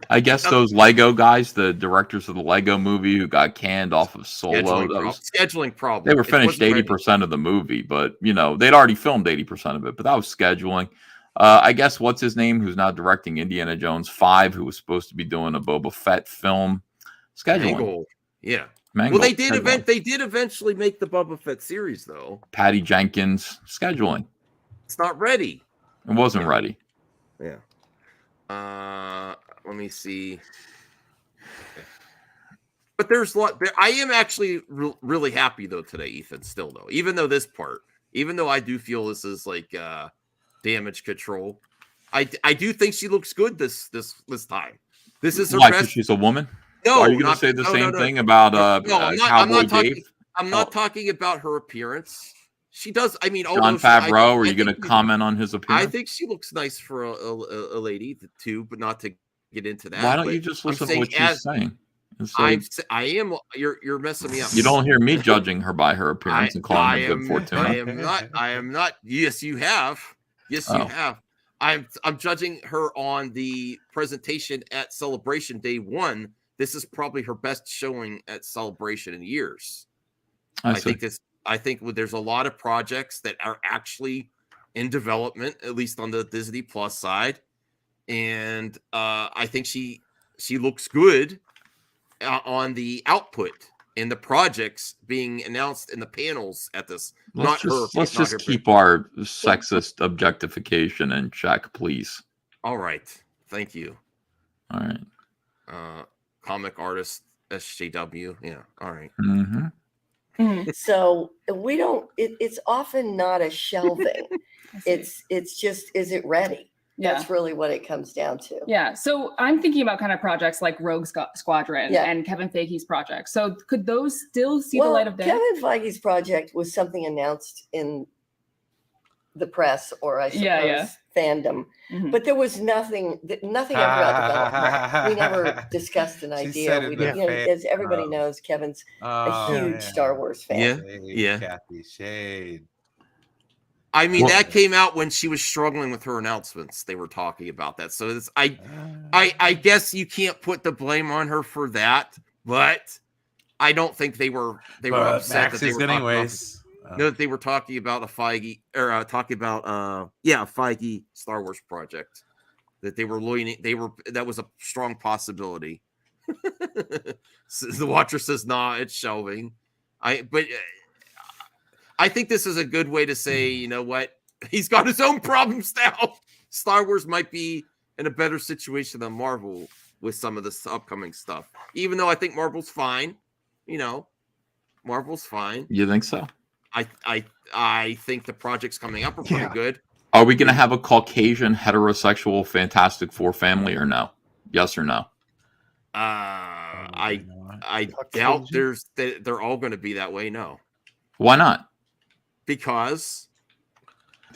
I guess those Lego guys, the directors of the Lego movie who got canned off of Solo, scheduling problem. They were finished 80% of the movie, but they'd already filmed 80% of it, but that was scheduling. I guess what's his name, who's now directing Indiana Jones 5, who was supposed to be doing a Boba Fett film, scheduling. Mangold. Yeah. Mangold, Well, they did eventually make the Boba Fett series though. Patty Jenkins, scheduling. It's not ready. It wasn't ready. Yeah. Let me see. But there's a lot. I am actually really happy though today, Ethan. Still though, even though I do feel this is damage control, I do think she looks good this time. This is her Why? best. Because she's a woman. No, are you going to say the same thing about Cowboy Dave? I'm not talking about her appearance. She does. I mean, Jon Favreau. Are you going to comment on his appearance? I think she looks nice for a lady too, but not to get into that. Why don't you just listen to what she's saying? I am. You're messing me up. You don't hear me judging her by her appearance and calling her good fortune. I am not. Yes, you have. Yes, you have. I'm judging her on the presentation at Celebration Day 1. This is probably her best showing at Celebration in years. I think there's a lot of projects that are actually in development, at least on the Disney Plus side, and I think she looks good on the output and the projects being announced in the panels at this. Let's just keep our sexist objectification in check, please. All right. Thank you. All right. Comic artist SJW. Yeah. All right. Mm-hmm. So we don't. It's often not a shelving. it's just, is it ready? That's really what it comes down to. Yeah. So I'm thinking about kind of projects like Rogue Squadron and Kevin Feige's project. So could those still see the light of day? Kevin Feige's project was something announced in the press, or I suppose fandom, but there was nothing ever about development. We never discussed an idea. We did, as everybody knows, Kevin's a huge Star Wars fan. Yeah. Kathy Shade. I mean, that came out when she was struggling with her announcements. They were talking about that. So I guess you can't put the blame on her for that, but I don't think they were upset that they were anyways. No, they were talking about a Feige or talking about Feige Star Wars project that they were that was a strong possibility. So the Watcher says, "Nah, it's shelving." I think this is a good way to say, you know what? He's got his own problems now. Star Wars might be in a better situation than Marvel with some of this upcoming stuff. Even though I think Marvel's fine, Marvel's fine. You think so? I think the projects coming up are pretty good. Are we going to have a Caucasian heterosexual Fantastic Four family or no? Yes or no? I doubt they're all going to be that way. No. Why not? Because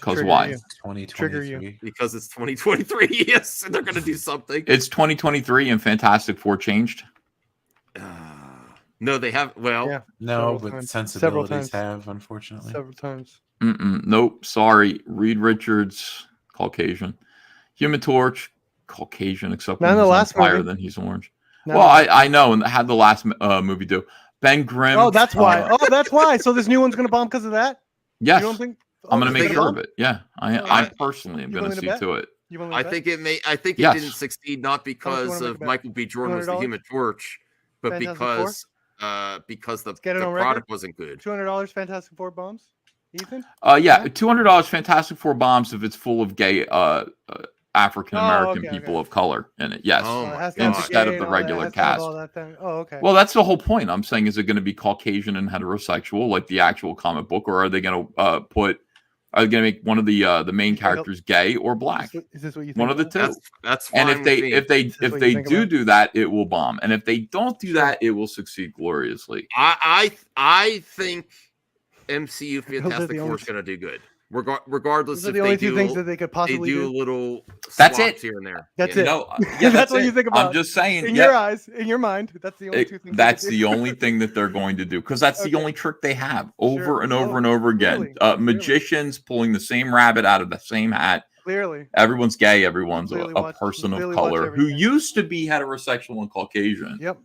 why? 2023. Because it's 2023. Yes, they're going to do something. It's 2023 and Fantastic Four changed. No, they have. Well, no, but sensibilities have, unfortunately. Several times. Nope. Sorry. Reed Richards, Caucasian. Human Torch, Caucasian, except when he's on fire, then he's orange. Well, I know, and had the last movie do. Ben Grimm. Oh, that's why. That's why. So this new one's going to bomb because of that? Yes. You don't think? I'm going to make sure of it. Yeah, I personally am going to see to it. I think it didn't succeed not because of Michael B. Jordan was the Human Torch, but because the product wasn't good. $200 Fantastic Four bombs, Ethan? Yeah, $200 Fantastic Four bombs if it's full of gay African American people of color in it. Yes, instead of the regular cast. Okay. Well, that's the whole point. I'm saying, is it going to be Caucasian and heterosexual like the actual comic book, or are they going to Are they going to make one of the main characters gay or black? Is this what you think? One of the two. That's fine. And if they do that, it will bomb. And if they don't do that, it will succeed gloriously. I think MCU Fantastic Four is going to do good, regardless if the only two things that they could possibly do. Little that's swaps it here and there. That's it. No, that's what you think about. I'm just saying. In your eyes, in your mind, that's the only two things. That's the only thing that they're going to do, because that's the only trick they have over and over and over again. Magicians pulling the same rabbit out of the same hat. Clearly, everyone's gay. Everyone's a person of color who used to be heterosexual and Caucasian. Yep.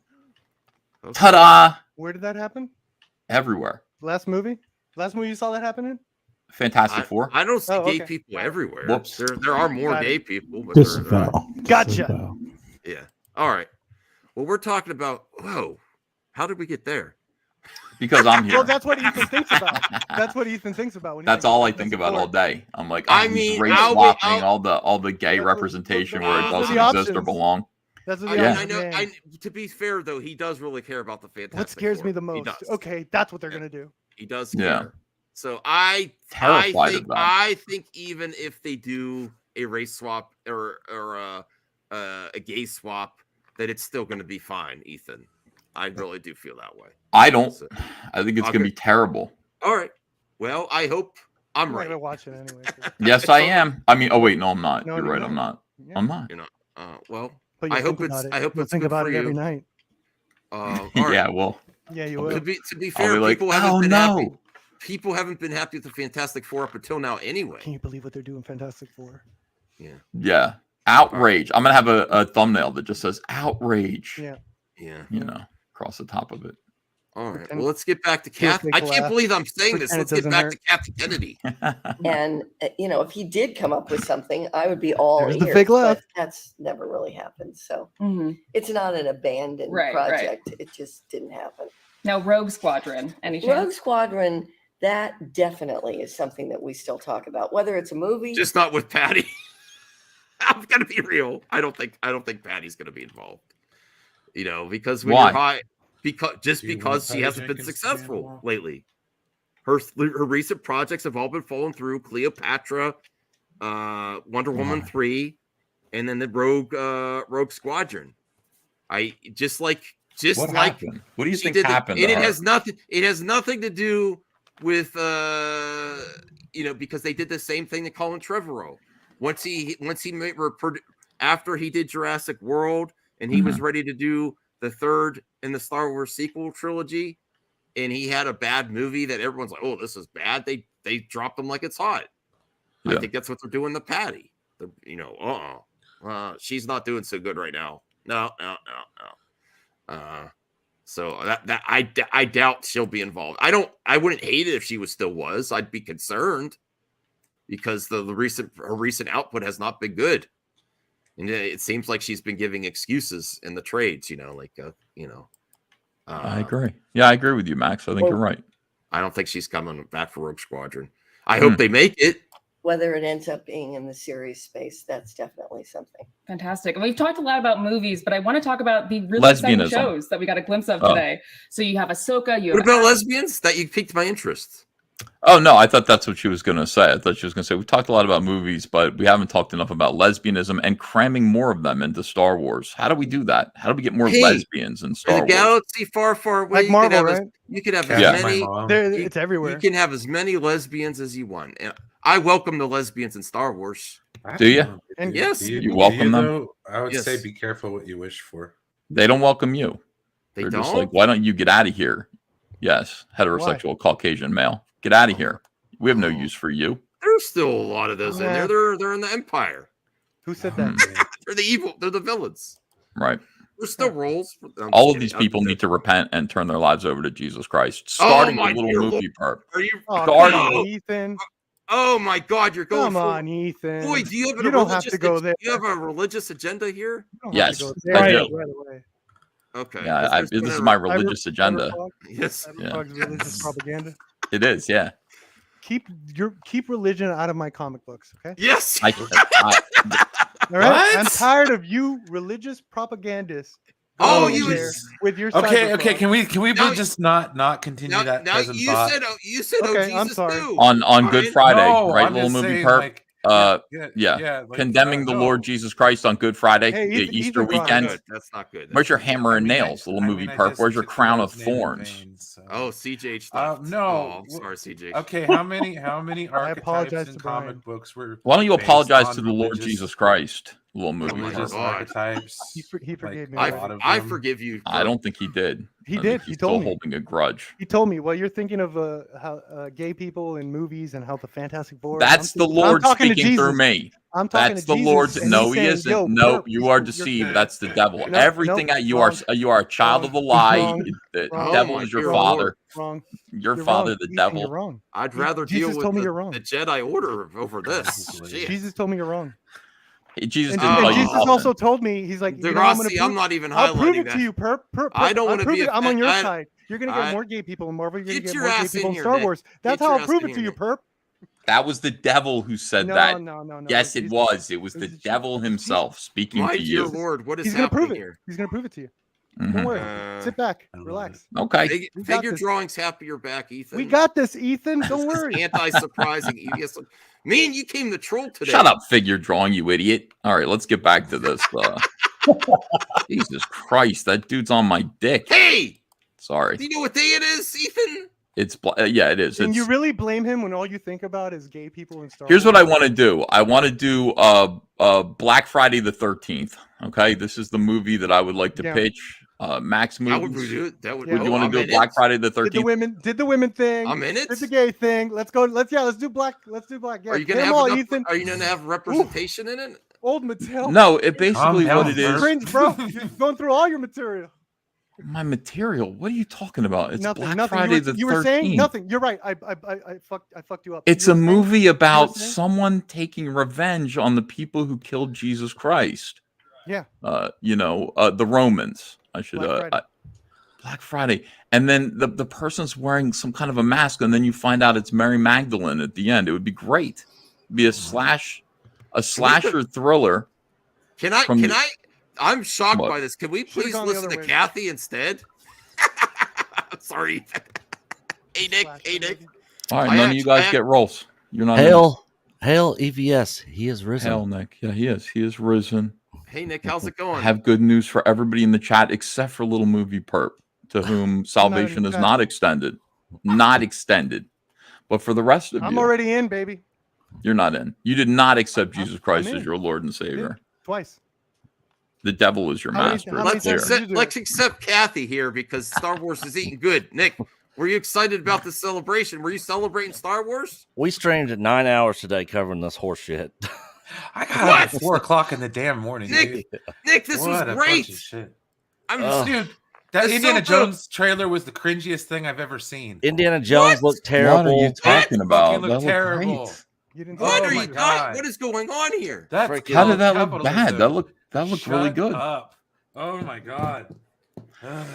Ta-da! Where did that happen? Everywhere. Last movie you saw that happen in? Fantastic Four. I don't see gay people everywhere. Whoops. There are more gay people. But Gotcha. Yeah. All right. Well, we're talking about. Whoa. How did we get there? Because I'm here. Well, that's what Ethan thinks about. That's what Ethan thinks about. When that's all I think about all day. I'm like, race swapping, all the gay representation where it doesn't exist or belong. That's what I know. To be fair, though, he does really care about the Fantastic Four. What scares me the most? Okay, that's what they're gonna do. He does care. Yeah. So I think even if they do a race swap or a gay swap, that it's still going to be fine, Ethan. I really do feel that way. I don't. So, I think it's going to be terrible. All right. Well, I hope I'm right. I'm going to watch it anyway. Yes, I am. I mean, oh wait, no, I'm not. You're right. I'm not. Yeah. I'm not. Well, I hope it's. I hope it's think about it every night. Yeah. Well. Yeah, you will. To be fair, people haven't been happy. People haven't been happy with the Fantastic Four up until now anyway. Can you believe what they're doing Fantastic Four? Yeah. Yeah. Outrage. I'm going to have a thumbnail that just says outrage. Yeah. Yeah. Across the top of it. All right. Well, let's get back to Kathy. I can't believe I'm saying this. Let's get back to Kathy Kennedy. And, if he did come up with something, I would be all ears. The fake laugh. That's never really happened. So it's not an abandoned project. Right. It just didn't happen. Now, Rogue Squadron. Any chance? Rogue Squadron. That definitely is something that we still talk about, whether it's a movie. Just not with Patty. I'm gonna be real. I don't think Patty's gonna be involved. Because when you're high, because she hasn't been successful lately. Her recent projects have all been falling through. Cleopatra, Wonder Woman 3, and then the Rogue Squadron. What happened? What do you think happened? And it has nothing to do with because they did the same thing to Colin Trevorrow. After he did Jurassic World and he was ready to do the third in the Star Wars sequel trilogy, and he had a bad movie that everyone's like, oh, this is bad. They dropped him like it's hot. Yeah. I think that's what they're doing to Patty. She's not doing so good right now. No. So that I doubt she'll be involved. I wouldn't hate it if she still was. I'd be concerned because her recent output has not been good, and it seems like she's been giving excuses in the trades. I agree. Yeah, I agree with you, Max. I think you're right. I don't think she's coming back for Rogue Squadron. I hope they make it. whether it ends up being in the series space, that's definitely something. Fantastic. And we've talked a lot about movies, but I want to talk about the really exciting Lesbianism. shows that we got a glimpse of Oh. today. So you have Ahsoka, you What have about lesbians? That you piqued my interest. Oh no, I thought that's what she was going to say. I thought she was going to say we talked a lot about movies, but we haven't talked enough about lesbianism and cramming more of them into Star Wars. How do we do that? How do we get more lesbians in Star In a Wars? galaxy far, far away, Like Marvel, you could have as Yeah. many. It's everywhere. You can have as many lesbians as you want. And I welcome the lesbians in Star Wars. Do you? And Yes. You welcome them? Though, I would Yes. say be careful what you wish for. They don't welcome you. They They're don't. just like, why don't you get out of here? Yes, heterosexual Caucasian male, get out of here. We have no use for you. There's still a lot of those in there. They're in the Empire. Who said that? They're the evil. They're the villains. Right. There's still roles. I'm All just of these kidding. people need to repent and turn their lives over to Jesus Christ. Starting my with little dear movie perp. Are you? Oh, Starting come on, with Ethan. Oh my God, you're going. Come on, Ethan. Boy, do you have You don't have to go there. You have a religious agenda here? Yes, There I you do. go, right away. Okay. Yeah, this is my religious agenda. Yes. Yeah. Religious propaganda. It is, yeah. Keep religion out of my comic books, okay? Yes. I, All right. What? I'm tired of you religious propagandists. Oh, going you there with your Okay, cyberpunk. okay. Can we Now- just not continue that Now present you thought? said oh Okay, I'm Jesus sorry. too. on Good Right? Friday, No, right? I'm Little just movie saying, perp. like, Yeah. like, Condemning the no. Lord Jesus Christ on Good Friday, Hey, the Ethan- Easter Ethan brought it weekend. up. That's not good. Where's your hammer and nails, little movie perp? Where's your crown of thorns? Oh, CJ stuff. No. Oh, I'm sorry, CJ. Okay, how many apologize archetypes in to comic Brian. books were? Why don't you based apologize on to the Lord religious- Jesus Christ, little movie Religious perp? archetypes. He forgave me. a lot of I them. forgive you. I don't think he did. He I did. think He he's told still me. holding a grudge. He told me, well, you're thinking of how gay people in movies and how the Fantastic Four. That's the I'm Lord talking to speaking through Jesus. me. I'm talking That's to the Jesus, Lord. and No, he's he saying, isn't. "Yo, No, perp, you you're- are you're deceived. gay." That's the devil. No, Everything nope, that you wrong. are, you are a child of the lie. Wrong. The Wrong. devil Oh, is your my dear father. Lord. Wrong. Your You're father, wrong. the Ethan, devil. You're wrong. I'd rather Jesus deal told me with you're wrong. the Jedi Order over this. Shit. Jesus told me you're wrong. Jesus And, didn't and tell you Jesus nothing. also told me, he's like, you know, I'm, Degrassi, I'm not even I'll prove highlighting it that. to you, perp. I don't I'll want to prove be. it. I'm on your I- side. You're gonna get more gay people in Marvel. You're gonna Get get your more gay ass in people in here, Star Nick. Wars. That's Get how your I'll ass prove in it to here, you, Nick. perp. That was the devil who said that. No. Yes, it was. It was the devil himself speaking My to dear you. Lord, what is He's gonna happening prove it. here? He's gonna prove it to you. Mhm. Don't worry. Sit back. Relax. Okay. We got Figure this. drawings happier back, Ethan. We got this, Ethan. Don't This is worry. anti-surprising. Yes. Me and you came the troll today. Shut up, figure drawing, you idiot. All right, let's get back to this. Jesus Christ, that dude's on my dick. Hey, Sorry. do you know what day it is, Ethan? It's yeah, it is. And It's, you really blame him when all you think about is gay people in Star here's Wars? what I want to do. I want to do Black Friday the 13th. Okay, this is the movie that I would like to Yeah. pitch. Max That would movies. do it. That would. Would you want I'm to do in Black it. Friday the Did the 13th? women thing. I'm in it. Did the gay thing. Let's go. Let's do black. Yeah. Are you Get gonna them have all, enough, Ethan. Are you gonna have representation in it? Old Mattel. No, it basically Calm what down, it is. Cringe, bro. You're going through all your material. My material. What are you talking about? It's Nothing. Black Nothing. Friday the You were 13th. saying nothing. You're right. I fucked you up. It's You a were saying- movie you were about saying- someone taking revenge on the people who killed Jesus Christ. Yeah. The Romans. I should. Black Friday. Black Friday, and then the person's wearing some kind of a mask, and then you find out it's Mary Magdalene at the end. It would be great. It'd be a slasher thriller. Can I? From Can the- I? I'm shocked What? by this. Can we Should've please gone the listen other to way. Kathy instead? Sorry. Hey Nick. Hey Nick. All right, I none of act- you guys I get roles. You're not. Hail, hail, EVS. He is risen. Hell, Nick. Yeah, he is. He is risen. Hey Nick, how's it I going? have good news for everybody in the chat except for Little Movie Perp, to whom salvation is chat. not extended. Not extended. But for the rest of I'm you, already in, baby. you're not in. You did not accept I'm- Jesus Christ I'm as in. your Lord and Savior. Twice. The devil is your How many- master. how many Let's times accept, did you do let's accept Kathy here because Star Wars is eating good. Nick, were you excited about the celebration? Were you celebrating Star Wars? We streamed at 9 hours today covering this horse shit. I got up at 4 o'clock in the damn morning. Nick, dude. Nick, this What was a bunch great. of shit. I'm Dude, that It's Indiana so good. Jones trailer was the cringiest thing I've ever seen. Indiana Jones looked terrible. What are you talking about? Fucking That looked looked terrible. great. You didn't What Oh are my you? God. What is going on here? That's Freaking- How did that look capitalism. bad? That looked really Shut good. Up. Oh my God. Ugh.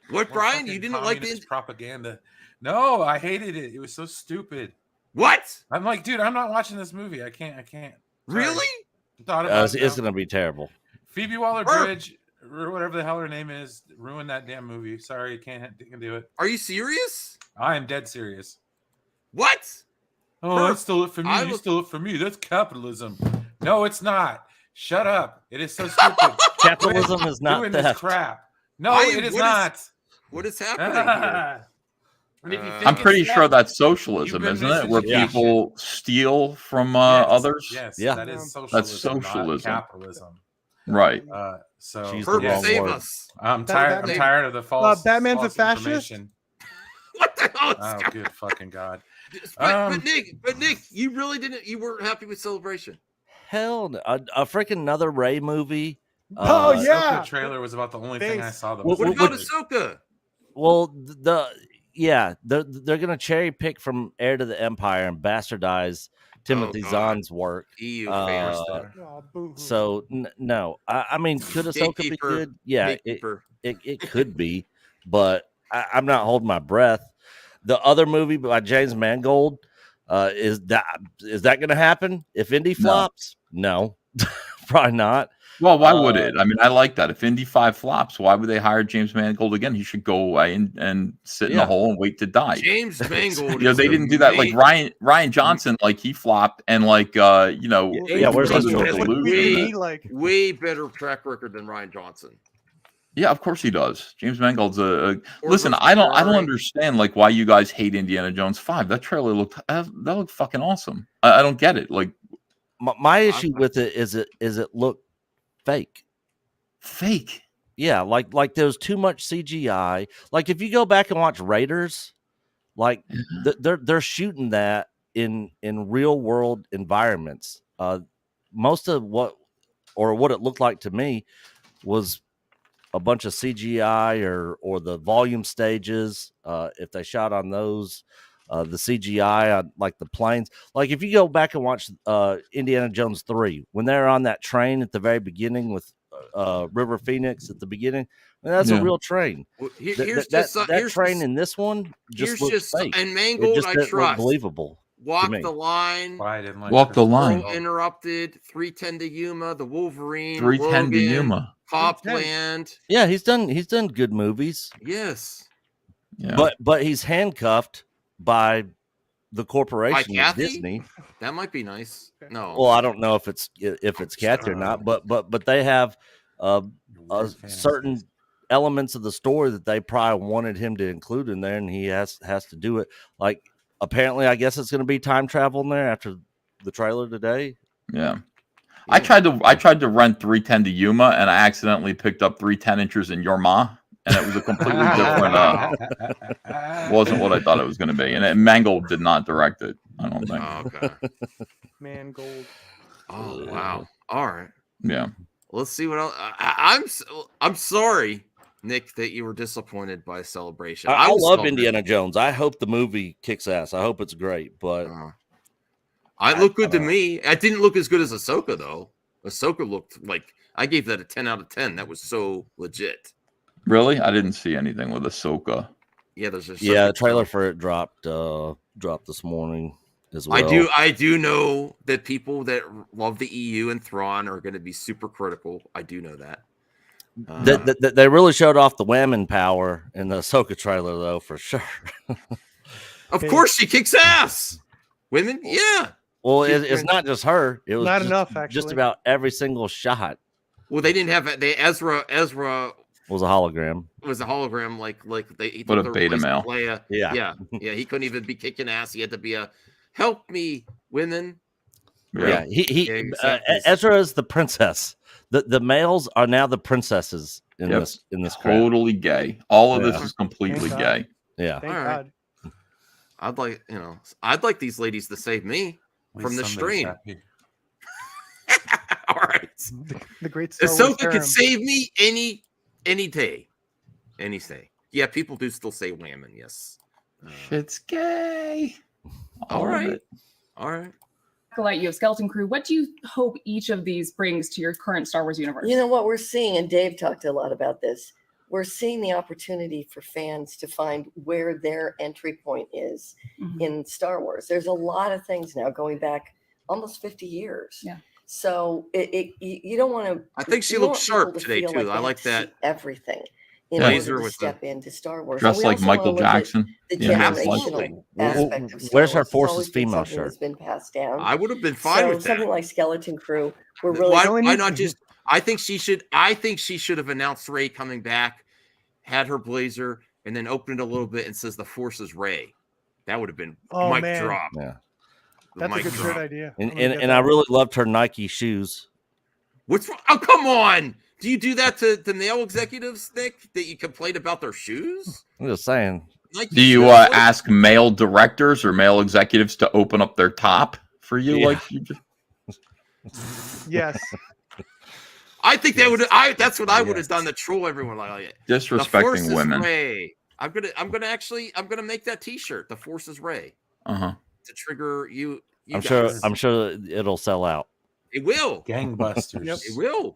What, More Brian? fucking You didn't like the? communist propaganda? No, I hated it. It was so stupid. What? I'm like, dude, I'm not watching this movie. I can't. Sorry. Really? Thought about It's going to be terrible. Phoebe Waller-Bridge, or whatever the hell her name is, ruined that damn movie. Sorry, can't do it. Are you serious? I am dead serious. What? Oh, I stole it from you. You stole it from me. That's capitalism. No, it's not. Shut up. It is so stupid. Capitalism is not doing theft. this crap. No, it is not. What is happening here? I'm pretty sure that's socialism, isn't it? Where people steal from others. Yes, Yeah. that is socialism. That's socialism. Not capitalism. Right. So She's Herb, the wrong save word. us. I'm tired. I'm tired of the false. Batman's false a fascist? information. What the hell is Oh, going good fucking god! but Nick, you really didn't. You weren't happy with Celebration. Hell, no. A freaking another Ray movie. Oh, yeah. The trailer was about the only thing I saw that What- was. What about Ahsoka? Well, they're gonna cherry pick from Heir to the Empire and bastardize Timothy God. Zahn's work. EU fans. Oh, boo-hoo. So no, I mean, could Ahsoka be Gatekeeper. good? Yeah, Gatekeeper. it could be, but I'm not holding my breath. The other movie by James Mangold, is that going to happen if Indy flops? No, probably not. Well, why would it? I mean, I like that. If Indy 5 flops, why would they hire James Mangold again? He should go away and sit in a hole and wait to die. James Mangold. You know, they didn't do that. Like Ryan Johnson, like he flopped, and like where's has the way better track record than Ryan Johnson. Yeah, of course he does. James Mangold's Or listen. I don't understand like why you guys hate Indiana Jones 5. That trailer looked fucking awesome. I don't get it. Like my issue with it is it looked fake. Yeah, like there was too much CGI. Like if you go back and watch Raiders, like they're shooting that in real world environments. Most of what it looked like to me was a bunch of CGI or the volume stages. If they shot on those, the CGI on like the planes. Like if you go back and watch Indiana Jones 3, when they're on that train at the very beginning with River Phoenix at the beginning, that's a real train. Well, that train in this one just looks fake. And Mangold, it just I didn't look trust. believable. Walk the line. Walk the line. Interrupted. 310 to Yuma. The Wolverine. 310 to Logan, Yuma. Copland. Yeah, he's done good movies. Yes. Yeah. But he's handcuffed by the corporation of Disney. That might be nice. No. Well, I don't know if it's Kathy or not, but they have certain elements of the story that they probably wanted him to include in there, and he has to do it. Like apparently, I guess it's going to be time travel in there after the trailer today. Yeah. I tried to rent 310 to Yuma, and I accidentally picked up 310 inches in Your Ma, and it was a completely different. Wasn't what I thought it was going to be, and Mangold did not direct it. I don't think. Oh, okay. Mangold. Oh wow. All right. Yeah. Let's see what else. I'm sorry, Nick, that you were disappointed by Celebration. I was love so Indiana Jones. I hope the movie kicks ass. I hope it's great, but it looked good to me. It didn't look as good as Ahsoka though. Ahsoka looked like I gave that a 10 out of 10. That was so legit. Really, I didn't see anything with Ahsoka. Yeah, there's the trailer for it dropped this morning as well. I do know that people that love the EU and Thrawn are going to be super critical. I do know that. They really showed off the women power in the Ahsoka trailer, though, for sure. Of course, she kicks ass. Women, yeah. Well, it's not just her. It was not just, enough, actually. Just about every single shot. Well, they didn't have it. Ezra was a hologram. It was a hologram, like they. What a beta male. Yeah. He couldn't even be kicking ass. He had to be a help me, women. Yeah, Ezra is the princess. The males are now the princesses in this crap. Totally gay. All of this is completely gay. Yeah. Thank God. I'd like these ladies to save me from the stream. All right. The great Star Wars Ahsoka could save me any day. Yeah, people do still say whammon, yes. Shit's gay. All right. Acolyte, you have Skeleton Crew. What do you hope each of these brings to your current Star Wars universe? You know what we're seeing, and Dave talked a lot about this. we're seeing the opportunity for fans to find where their entry point is in Star Wars. There's a lot of things now going back almost 50 years. Yeah. So you don't want to. I think she looks sharp today too. I like that. Everything in blazer order to with step into Star Wars. Dressed like Michael Jackson. The Yeah, generational aspect of Star Where's her Wars. It's Forces always been female something shirt? that's been passed down. I would have been fine with that. Something like Skeleton Crew. We're really Why not just? I think she should have announced Rey coming back, had her blazer, and then opened it a little bit and says the Force is Rey. That would have been mic drop. Yeah. That's a good shirt idea. And I really loved her Nike shoes. What's wrong? Oh, come on. Do you do that to male executives, Nick, that you complain about their shoes? I'm just saying. Nike Do you shoes? ask male directors or male executives to open up their top for you? Yeah. Like you just... Yes. I think they would. That's what I would have done to troll everyone. Like Disrespecting the Force is women. Rey. I'm gonna make that T-shirt. The Force is Rey. To trigger you. I'm guys. sure it'll sell out. It will. Gangbusters. It will.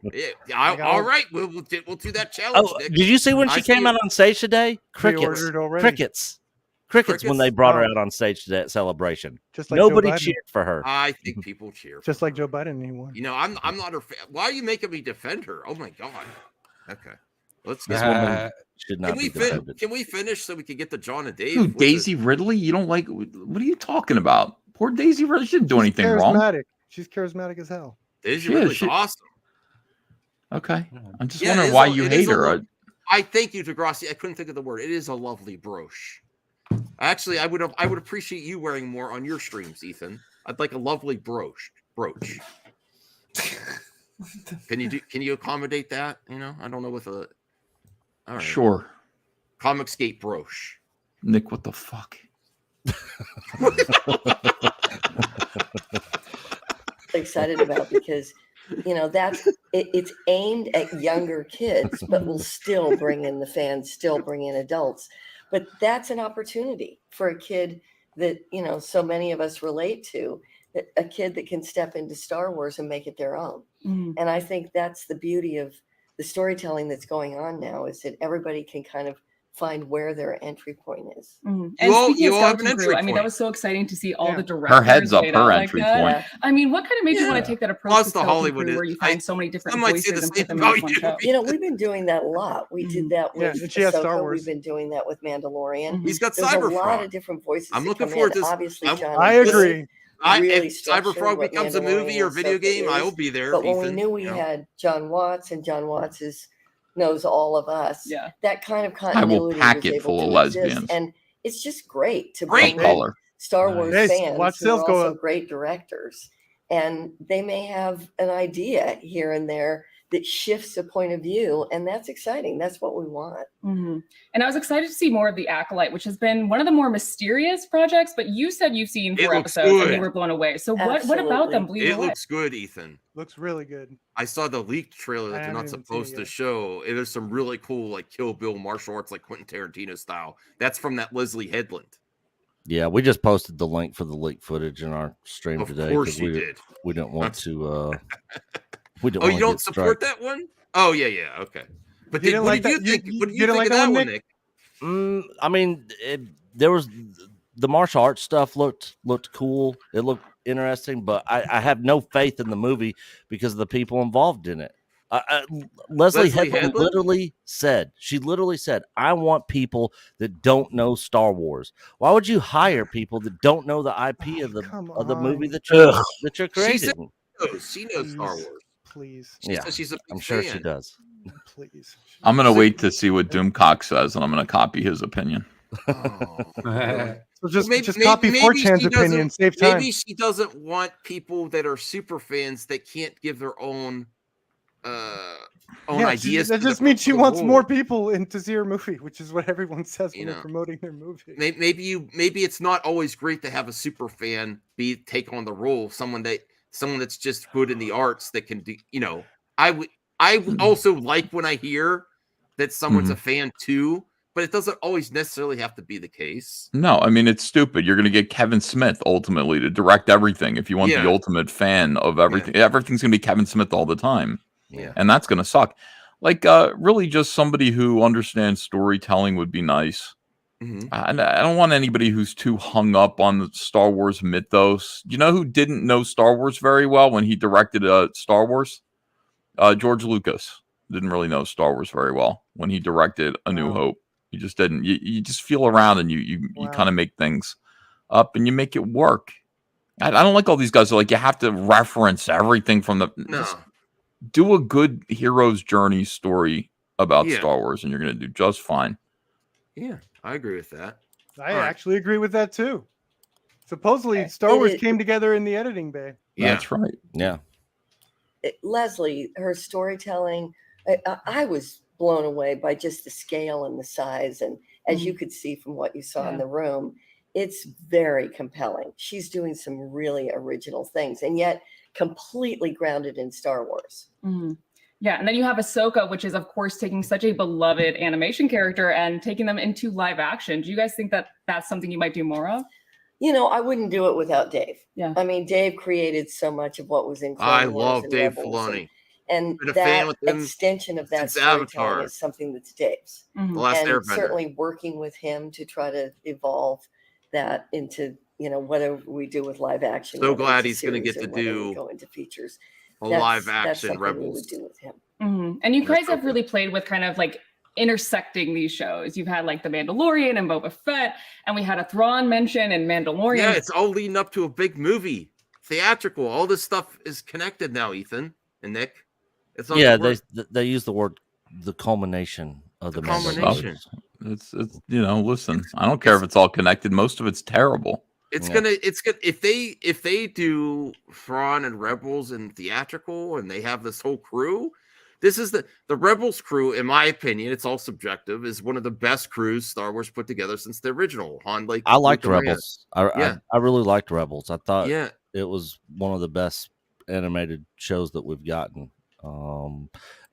All right. We'll do that challenge. Oh, Nick. did you see when she came see out on stage today? Crickets. Pre-ordered already. Crickets when they brought her Oh. out on stage to that celebration. Just like Joe Nobody Biden. cheered for her. I think people cheer. Just like Joe Biden, he won. You know, I'm not her fan. Why are you making me defend her? Oh my god. Okay. Let's This get woman should not be defended. Can we finish so we can get to John and Dave? Dude, Daisy Ridley? You don't like? What are you talking about? Poor Daisy Ridley. She didn't do anything wrong. Charismatic. She's charismatic as hell. Daisy She is, Ridley's she- awesome. Okay. I'm just Yeah, wondering it is why a- you it is hate a her. lo- I thank you, Degrassi. I couldn't think of the word. It is a lovely brooch. Actually, I would appreciate you wearing more on your streams, Ethan. I'd like a lovely brooch. Can you accommodate that? You know, I don't know with a. All right. Sure. Comicscape brooch. Nick, what the fuck? Excited about because it's aimed at younger kids, but will still bring in the fans, still bring in adults. But that's an opportunity for a kid that so many of us relate to, a kid that can step into Star Wars and make it their own. And I think that's the beauty of the storytelling that's going on now, is that everybody can kind of find where their entry point is. And all speaking of have an Skeleton entry Crew, I mean, that point. was so exciting to see all the directors. Her head's up laid her out like entry that. point. I mean, what kind of made you want to take that approach Plus to the Skeleton Hollywood Crew, is- where you find so many different I might say voices the and put same them in about one you. show? We've been doing that a lot. We did that Yeah, with and she has Star Ahsoka. Wars. We've been doing that with Mandalorian. He's got There's a lot Cyberfrog. of different voices. I'm that looking come forward in. to this. Obviously, John. I agree. Really If structured Cyberfrog what becomes a movie Mandalorian or and video Ahsoka game, I is. will be there. But when we Ethan, knew we you know. had John Watts, and John Watts knows all of us, Yeah. that kind of I will continuity pack was it able full to of exist. lesbians. And it's just great to Great bring in color. Star Wars Nice. fans Watch who are sales go also up. great directors. And they may have an idea here and there that shifts a point of view, and that's exciting. That's what we want. And I was excited to see more of The Acolyte, which has been one of the more mysterious projects, but you said you've seen It 4 looks episodes and good. you were blown away. So what about them blew you It away? looks good, Ethan. Looks really good. I saw the leaked trailer I that they're not haven't even seen supposed it to yet. show. There's some really cool, like Kill Bill martial arts, like Quentin Tarantino style. That's from that Leslie Headland. Yeah, we just posted the link for the leaked footage in our stream Of today. course 'cause you we did. We didn't want to. We didn't. Oh, wanna you don't get support striked. that one? Oh yeah, okay. But You didn't what like did you that- you- think? you- What did you you didn't think like of that that one, one, Nick? Nick? I mean, there was the martial arts stuff looked cool. It looked interesting, but I have no faith in the movie because of the people involved in it. Leslie Headland literally said, I want people that don't know Star Wars. Why would you hire people that don't know the IP of the movie that you're creating? She knows Star Wars. Please. She says she's a big I'm sure she fan. does. Please. I'm gonna wait to see what Doomcock says, and I'm gonna copy his opinion. So just Maybe- copy maybe 4chan's she opinion. doesn't- Save time. Maybe she doesn't want people that are super fans that can't give their own ideas. That to just the- means to she the wants world. more people in to see her movie, which is what everyone says when You they're know. promoting their movie. Maybe it's not always great to have a super fan take on the role. Someone that's just good in the arts that can do. You know, I also like when I hear that someone's a fan too, but it doesn't always necessarily have to be the case. No, I mean it's stupid. You're going to get Kevin Smith ultimately to direct everything. If you want Yeah. the ultimate fan of everything, everything's going to be Kevin Smith all the time. Yeah. And that's going to suck. Like, really just somebody who understands storytelling would be nice. Mhm. And I don't want anybody who's too hung up on the Star Wars mythos. You know who didn't know Star Wars very well when he directed Star Wars? George Lucas didn't really know Star Wars very well when he directed A New Hope. He just didn't. You just feel around and you kind of make things up and you make it work. I don't like all these guys who are like, you have to reference everything from the. No. Just do a good hero's journey story about Yeah. Star Wars and you're going to do just fine. Yeah, I agree with that. I actually agree with that too. Supposedly, Star Wars came together in the editing bay. That's right. Yeah. Leslie, her storytelling, I was blown away by just the scale and the size. And as you could see from what you saw in the room, it's very compelling. She's doing some really original things and yet completely grounded in Star Wars. Mm-hmm. Yeah, and then you have Ahsoka, which is, of course, taking such a beloved animation character and taking them into live action. Do you guys think that that's something you might do more of? You know, I wouldn't do it without Dave. Yeah. I mean, Dave created so much of what was in Clone I Wars love and Dave Rebels Filoni. And Been a fan that with him extension of that since Avatar. storytelling is something that's Dave's. Mhm. The Last And Airbender. certainly working with him to try to evolve that into, you know, whatever we do with live action. So whether glad it's a he's gonna series get or to whether we do go into features. a That's- live that's action something we Rebels. would do with him. Mhm. And you guys have really played with kind of like intersecting these shows. You've had like The Mandalorian and Boba Fett, and we had a Thrawn mention and Mandalorian. Yeah, it's all leading up to a big movie, theatrical. All this stuff is connected now, Ethan and Nick. It's all Yeah, work. they use the word the culmination of the culmination. Mandalorian. It's listen, I don't care if it's all connected. Most of it's terrible. It's gonna if they do Thrawn and Rebels and theatrical and they have this whole crew. This is the Rebels crew, in my opinion. It's all subjective. Is one of the best crews Star Wars put together since the original. I liked Luke and Leia. Rebels. I really liked Rebels. I thought it was one of the best animated shows that we've gotten.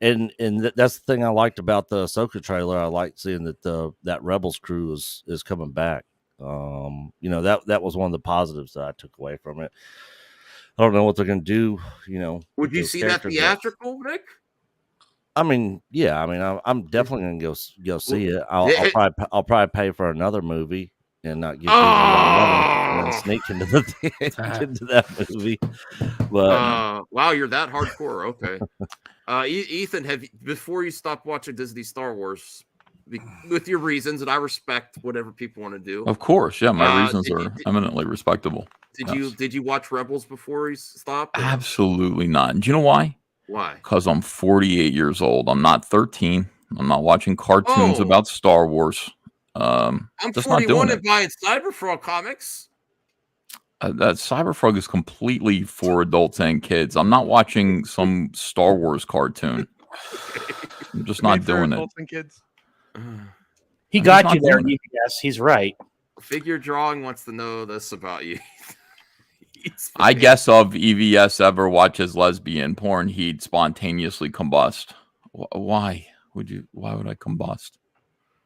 And that's the thing I liked about the Ahsoka trailer. I liked seeing that that Rebels crew is coming back. You know, that was one of the positives that I took away from it. I don't know what they're gonna do. You know, Would with you those see that characters, but- theatrical, Nick? I mean, yeah. I mean, I'm definitely gonna go see it. yeah. I'll probably pay for another movie and not give people and then sneak into into that movie. But Wow, you're that hardcore. Okay, Ethan, before you stopped watching Disney Star Wars, with your reasons, and I respect whatever people want to do. Of course, yeah, my reasons did are eminently respectable. Did you watch Rebels before you stopped? Absolutely not. Do you know why? Why? Because I'm 48 years old. I'm not 13. I'm not watching cartoons about Star Wars. I'm just not 41 doing and it. buying Cyberfrog comics. That Cyberfrog is completely for adults and kids. I'm not watching some Star Wars cartoon. I'm just not doing it. Adults and kids. He I'm got just you not there. doing it. Yes, he's right. Figure Drawing wants to know this about you. I guess if EVS ever watches lesbian porn, he'd spontaneously combust. Why would you? Why would I combust?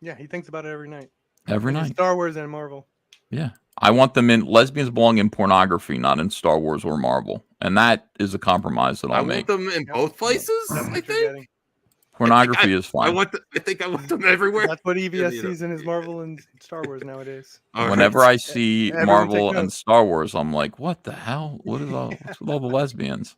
Yeah, he thinks about it every night. Every It's night. Star Wars and Marvel. Yeah. I want them in lesbians belong in pornography, not in Star Wars or Marvel. And that is a compromise that I I'll want make. them in both places. I think. Pornography is fine. I think I want them everywhere. That's what EVS You know. sees in his Marvel and Star Wars nowadays. Whenever I see Everyone Marvel take and notes. Star Wars, I'm like, what the hell? What's with all the lesbians?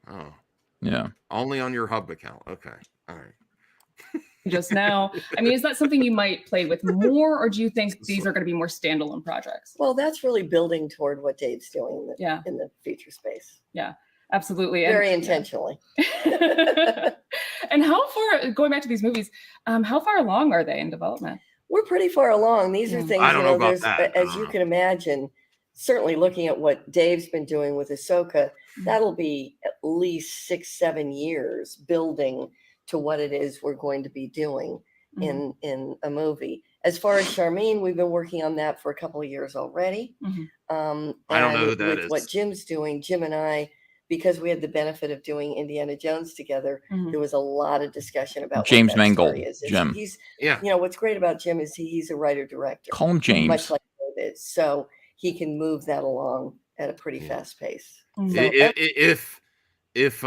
Oh, Yeah. only on your Hub account. Okay, all right. Just now. I mean, is that something you might play with more, or do you think these are going to be more standalone projects? Well, that's really building toward what Dave's doing in the feature space. Yeah, absolutely. Very intentionally. And how far, going back to these movies, how far along are they in development? We're pretty far along. These are things, I don't know about there's, that. as you can imagine, certainly looking at what Dave's been doing with Ahsoka, that'll be at least 6-7 years building to what it is we're going to be doing in a movie. As far as Charmene, we've been working on that for a couple of years already. I don't know who that with is. what Jim's doing, Jim and I, because we had the benefit of doing Indiana Jones together, there was a lot of discussion about James what that Mangold, story is. Jim. He's, Yeah. you know, what's great about Jim is he's a writer director. Call him James. Much like Dave is. So he can move that along at a pretty fast pace. So If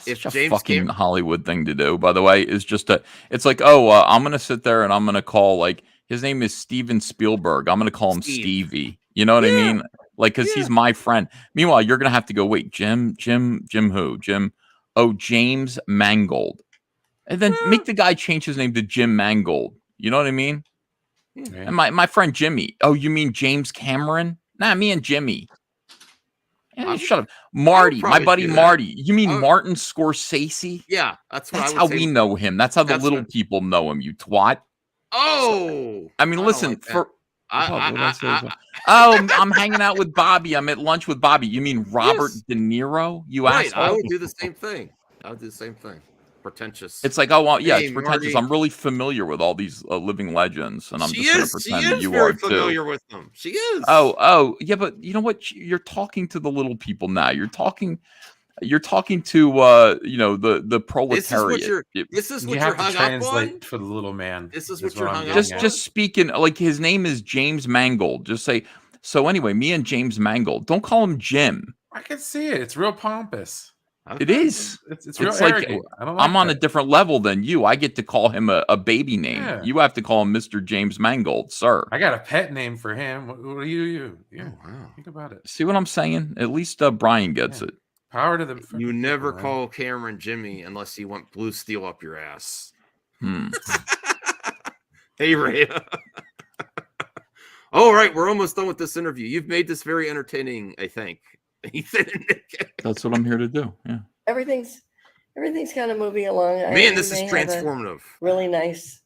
if Such a James fucking Cameron, Hollywood thing to do, by the way, is just it's like, oh, I'm gonna sit there and I'm gonna call, like, his name is Steven Spielberg. I'm gonna call him Steve. Stevie. You know what I mean? Like, because he's my friend. Meanwhile, you're gonna have to go, wait, Jim who? James Mangold. And then make the guy change his name to Jim Mangold. You know what I mean? Yeah. And my friend Jimmy. Oh, you mean James Cameron? Nah, me and Jimmy. Shut up. Marty, my buddy Marty. You mean Martin Scorsese? Yeah, that's what That's I would how say. we know him. That's how the little people know him, you twat. Oh, I mean, listen, like that. for I'm hanging out with Bobby. I'm at lunch with Bobby. You mean Robert De Niro? You Right, asshole. I would do the same thing. Pretentious. It's like, oh well, yeah, Hey, it's pretentious. Marty. I'm really familiar with all these living legends, and I'm just going to pretend that you very are familiar too. with them. She is. Oh, yeah, but you know what? You're talking to the little people now. You're talking to the proletariat. This is what You you're have to hung up translate on. for the little man. This is That's what you're I'm hung up getting on. Just speaking, like, his name is James Mangold. Just say, so anyway, me and James Mangold. Don't call him Jim. I can see it. It's real pompous. It is. It's real like arrogant. I don't like I'm on that. a different level than you. I get to call him a baby name. Yeah. You have to call him Mr. James Mangold, sir. I got a pet name for him. What are you? Yeah, wow. Think about it. See what I'm saying? At least Brian gets it. Power to the. You never call Cameron Jimmy unless you want blue steel up your ass. Hey, Ray. All right, we're almost done with this interview. You've made this very entertaining, I think. That's what I'm here to do. Yeah. Everything's kind of moving along. Man, this is may have a transformative. Really nice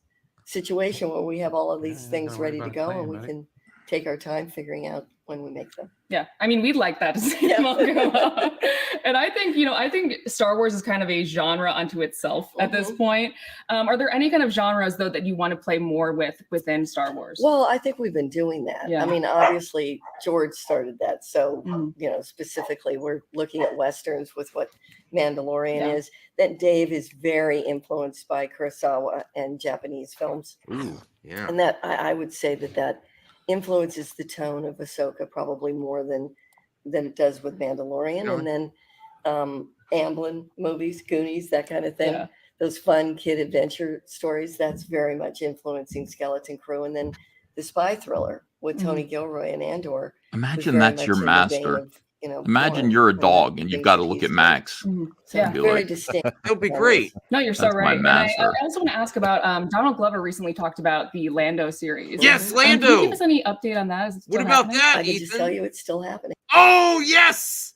situation where we have all of these things ready to go, and we can take our time figuring out when we make them. Yeah, I mean, we'd like that to see them all go up. And I think Star Wars is kind of a genre unto itself at this point. Are there any kind of genres though that you want to play more within Star Wars? Well, I think we've been doing that. Yeah. I mean, obviously George started that, so specifically we're looking at westerns with what Mandalorian is. That Dave is very influenced by Kurosawa and Japanese films. Ooh, yeah. And that I would say that influences the tone of Ahsoka probably more than it does with Mandalorian. Yeah. And then Amblin movies, Goonies, that kind of thing. Yeah. Those fun kid adventure stories, that's very much influencing Skeleton Crew. And then the spy thriller with Tony Gilroy and Andor. Imagine that's your master. Imagine you're a dog and you've got to look at Max. Yeah, Be very like, distinct. That would be great. No, you're so That's my right. And I master. also want to ask about Donald Glover recently talked about the Lando series. Yes, Can you Lando. give us any update on that? Is it What still about happening? that, I can just Ethan? tell you it's still happening. Oh, yes.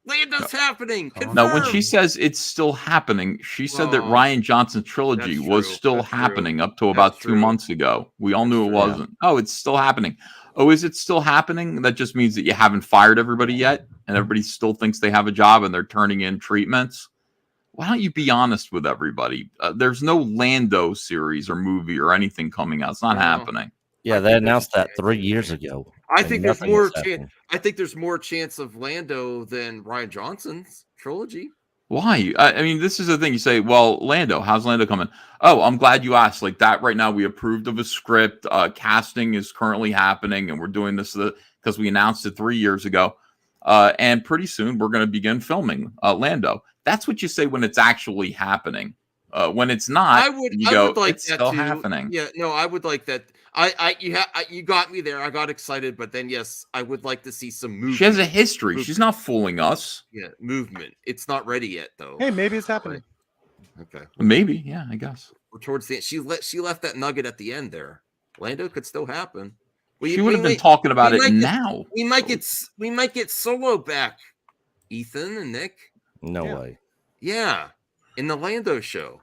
Lando's happening. No, when she Confirmed. says it's still happening, she said that Oh, Ryan Johnson's trilogy that's was true. still That's true. happening up to about That's 2 true. months ago. We all knew it true. wasn't. Oh, it's still happening. Oh, is it still happening? That just means that you haven't fired everybody yet, and everybody still thinks they have a job and they're turning in treatments. Why don't you be honest with everybody? There's no Lando series or movie or anything coming out. It's not No. happening. Yeah, they announced that 3 years ago. I and think there's nothing more has chance. happened. I think there's more chance of Lando than Ryan Johnson's trilogy. Why? I mean, this is the thing. You say, well, Lando, how's Lando coming? Oh, I'm glad you asked. Like that right now, we approved of a script. Casting is currently happening, and we're doing this because we announced it 3 years ago. And pretty soon, we're going to begin filming Lando. That's what you say when it's actually happening. When it's not, I would like it's that still too. happening. Yeah, no, I would like that. You got me there. I got excited, but then yes, I would like to see some movement. She has a history. She's not fooling us. Yeah, movement. It's not ready yet, though. Hey, maybe it's happening. Okay. Maybe, yeah, I guess. We're towards the end. She left that nugget at the end there. Lando could still happen. She would have been talking about it might get- now. We might get Solo back, Ethan and Nick. No way. Yeah, in the Lando show.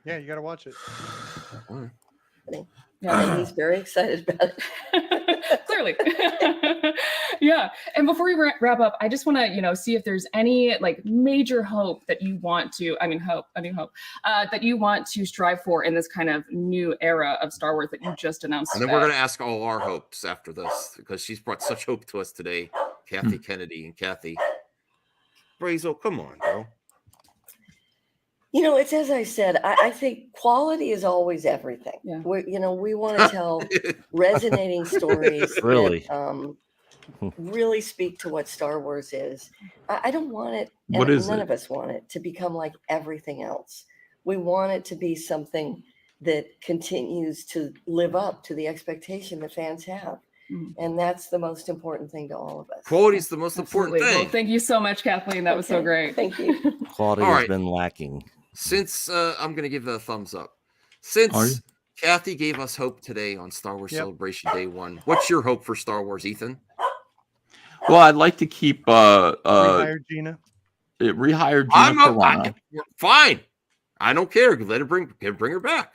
Yeah, you got to watch it. And he's very excited about it. Clearly. Yeah. And before we wrap up, I just want to, see if there's any like major hope that you want to, a new hope, that you want to strive for in this kind of new era of Star Wars that you just announced. And then we're going to ask all our hopes after this because she's brought such hope to us today. Kathy Kennedy and Kathy. Brazel, come on, bro. It's as I said, I think quality is always everything. Yeah. We want to tell resonating stories. Really? really speak to what Star Wars is. I don't want it, and What is none it? of us want it to become like everything else. We want it to be something that continues to live up to the expectation that fans have. And that's the most important thing to all of us. Quality is the most Absolutely. important thing. Well, thank you so much, Kathleen. That was so Okay, great. Thank you. Quality All has right. been lacking. Since I'm going to give that a thumbs up. Are you? Since Kathy gave us hope today on Star Wars Celebration Day 1, what's your hope for Star Wars, Ethan? Well, I'd like to keep Rehire Gina. rehire Gina I'm Carano. fine. I don't care. Let her bring her back.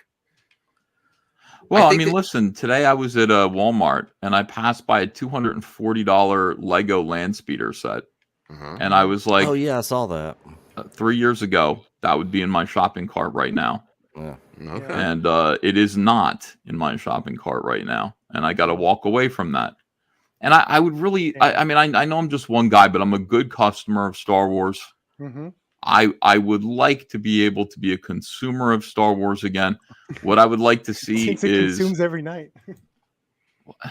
Well, I think mean, that- listen, today I was at Walmart and I passed by a $240 Lego land speeder set. And I was like, oh yeah, I saw that. 3 years ago, that would be in my shopping cart right now. Yeah. Okay. And it is not in my shopping cart right now. And I got to walk away from that. And I would really, I mean, I know I'm just one guy, but I'm a good customer of Star Wars. Mm-hmm. I would like to be able to be a consumer of Star Wars again. What I would like to see Thinks it is, consumes every night. I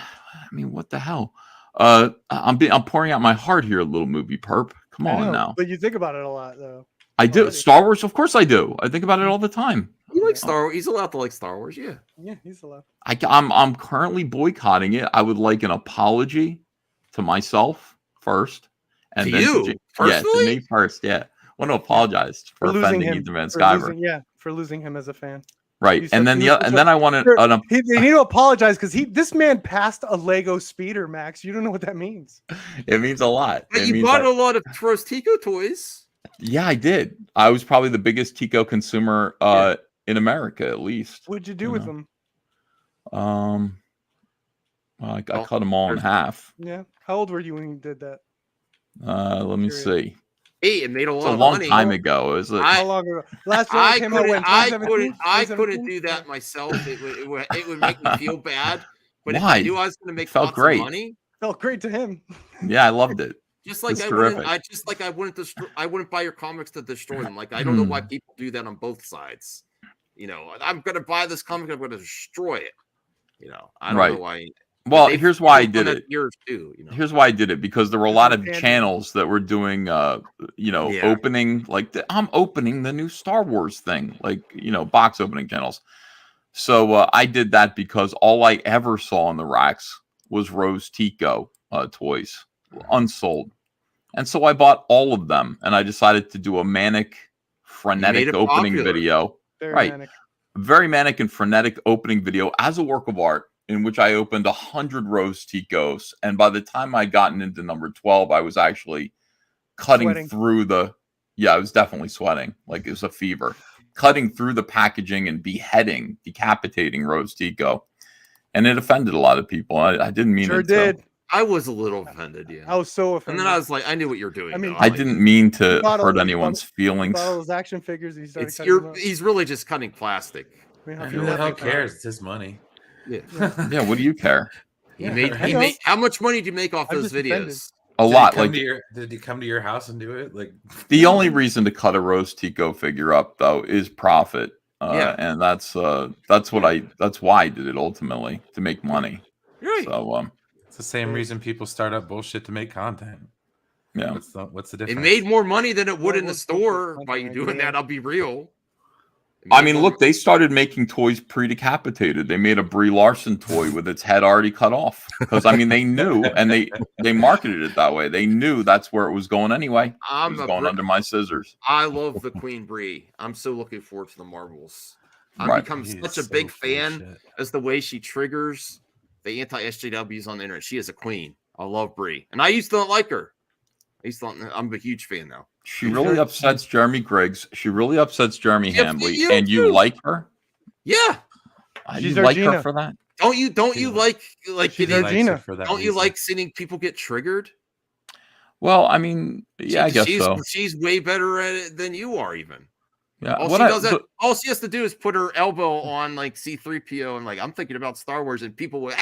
mean, what the hell? I'm pouring out my heart here, little movie perp. Come I on know, now. But you think about it a lot, though. I do. Star Wars, of course I do. I think about it all the time. He likes Star Wars. He's allowed to like Star Wars, yeah. Yeah, he's allowed. I'm currently boycotting it. I would like an apology to myself first, and To then you, yeah, to personally? me first. Yeah, I want to apologize for losing offending him. Ethan Van for Sciver. losing- for losing him as a fan. Right, He's and such- then he was such and a- then I wanted Sure, they need to apologize because this man passed a Lego speeder, Max. You don't know what that means. it means a lot. But It you means bought that- a lot of Tico toys. Yeah, I did. I was probably the biggest Tico consumer in America, at least. What'd you do with know. them? I cut them all in half. Yeah. How old were you when you did that? Let me see. Hey, it made a It's lot a of long money. time ago. It was How long ago? Last one I came out when? I 2017? couldn't do that myself. It would make me feel bad. But if Why? I knew I was going to make Felt lots great. of money, Felt great to him. Yeah, I loved it. just like It's I terrific. wouldn't, I wouldn't buy your comics to destroy them. Like I don't know why Hmm. people do that on both sides. You know, I'm going to buy this comic. I'm going to destroy it. You know, I don't know Right. why. Well, They've here's why I done did that it. Years too. You know, Here's why I did it, because there were a lot of Fandom. channels that were doing, Yeah. opening, like I'm opening the new Star Wars thing, like, box opening channels. So I did that because all I ever saw in the racks was Rose Tico toys, unsold. And so I bought all of them, and I decided to do a manic, frenetic it opening popular. video. Very Right. manic. Very manic and frenetic opening video as a work of art, in which I opened 100 Rose Ticos. And by the time I'd gotten into number 12, I was actually cutting Sweating. through I was definitely sweating. Like it was a fever. Cutting through the packaging and decapitating Rose Tico. And it offended a lot of people. I didn't mean Sure it did. I was a little offended. Yeah. I was so And offended. then I was like, I knew what you're doing. I mean, though. I Like, didn't mean to You bought all- hurt you anyone's bought- feelings. Bought all those action figures and he started cutting them up. he's really just cutting plastic. I mean, how Who people the are hell thinking. cares? It's his money. Yeah. Yeah, what do you care? He made. I He know. made. How much money did you make off I'm those just offended. videos? A Did he lot. come Like to did he come to your house and do it? Like the only reason to cut a Rose Tico figure up though is profit. Yeah. And that's why I did it ultimately, to make money. Right. So it's the same reason people start up bullshit to make content. yeah. What's the It difference? made more money than it would Well, in the what's store the by difference? doing that. I'll be real. It I made mean, more- look, they started making toys pre-decapitated. They made a Brie Larson toy with its head already cut off. Because I mean, they knew, and they marketed it that way. They knew that's where it was going anyway. It I'm was a going Brie- under my scissors. I love the Queen Brie. I'm so looking forward to the Marvels. I've Right. become He is such a so big full of fan shit. as the way she triggers the anti-SJWs on the internet. She is a queen. I love Brie, and I used to not like her. I'm a huge fan now. She really upsets Jeremy Griggs. She really upsets Jeremy Yeah, Hambley. you And you too. like her? Yeah. She's You our like her Gina. for that? Don't you like She's getting- our Likes Gina. her for that don't you reason. like seeing people get triggered? Well, I mean, yeah, I guess she's, so. She's way better at it than you are, even. Yeah. All What she I- does but- all she has to do is put her elbow on like C-3PO and like I'm thinking about Star Wars, and people will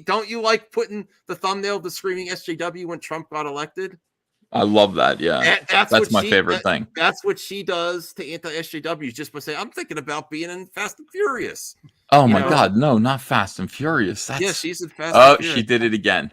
don't you like putting the thumbnail of the screaming SJW when Trump got elected? I love that. Yeah. That's That's what my she- favorite thing. That's what she does to anti-SJWs just by saying, I'm thinking about being in Fast and Furious. Oh my God, no, not Fast and Furious. Yeah, she's in Fast Oh, and Furious. she did it again.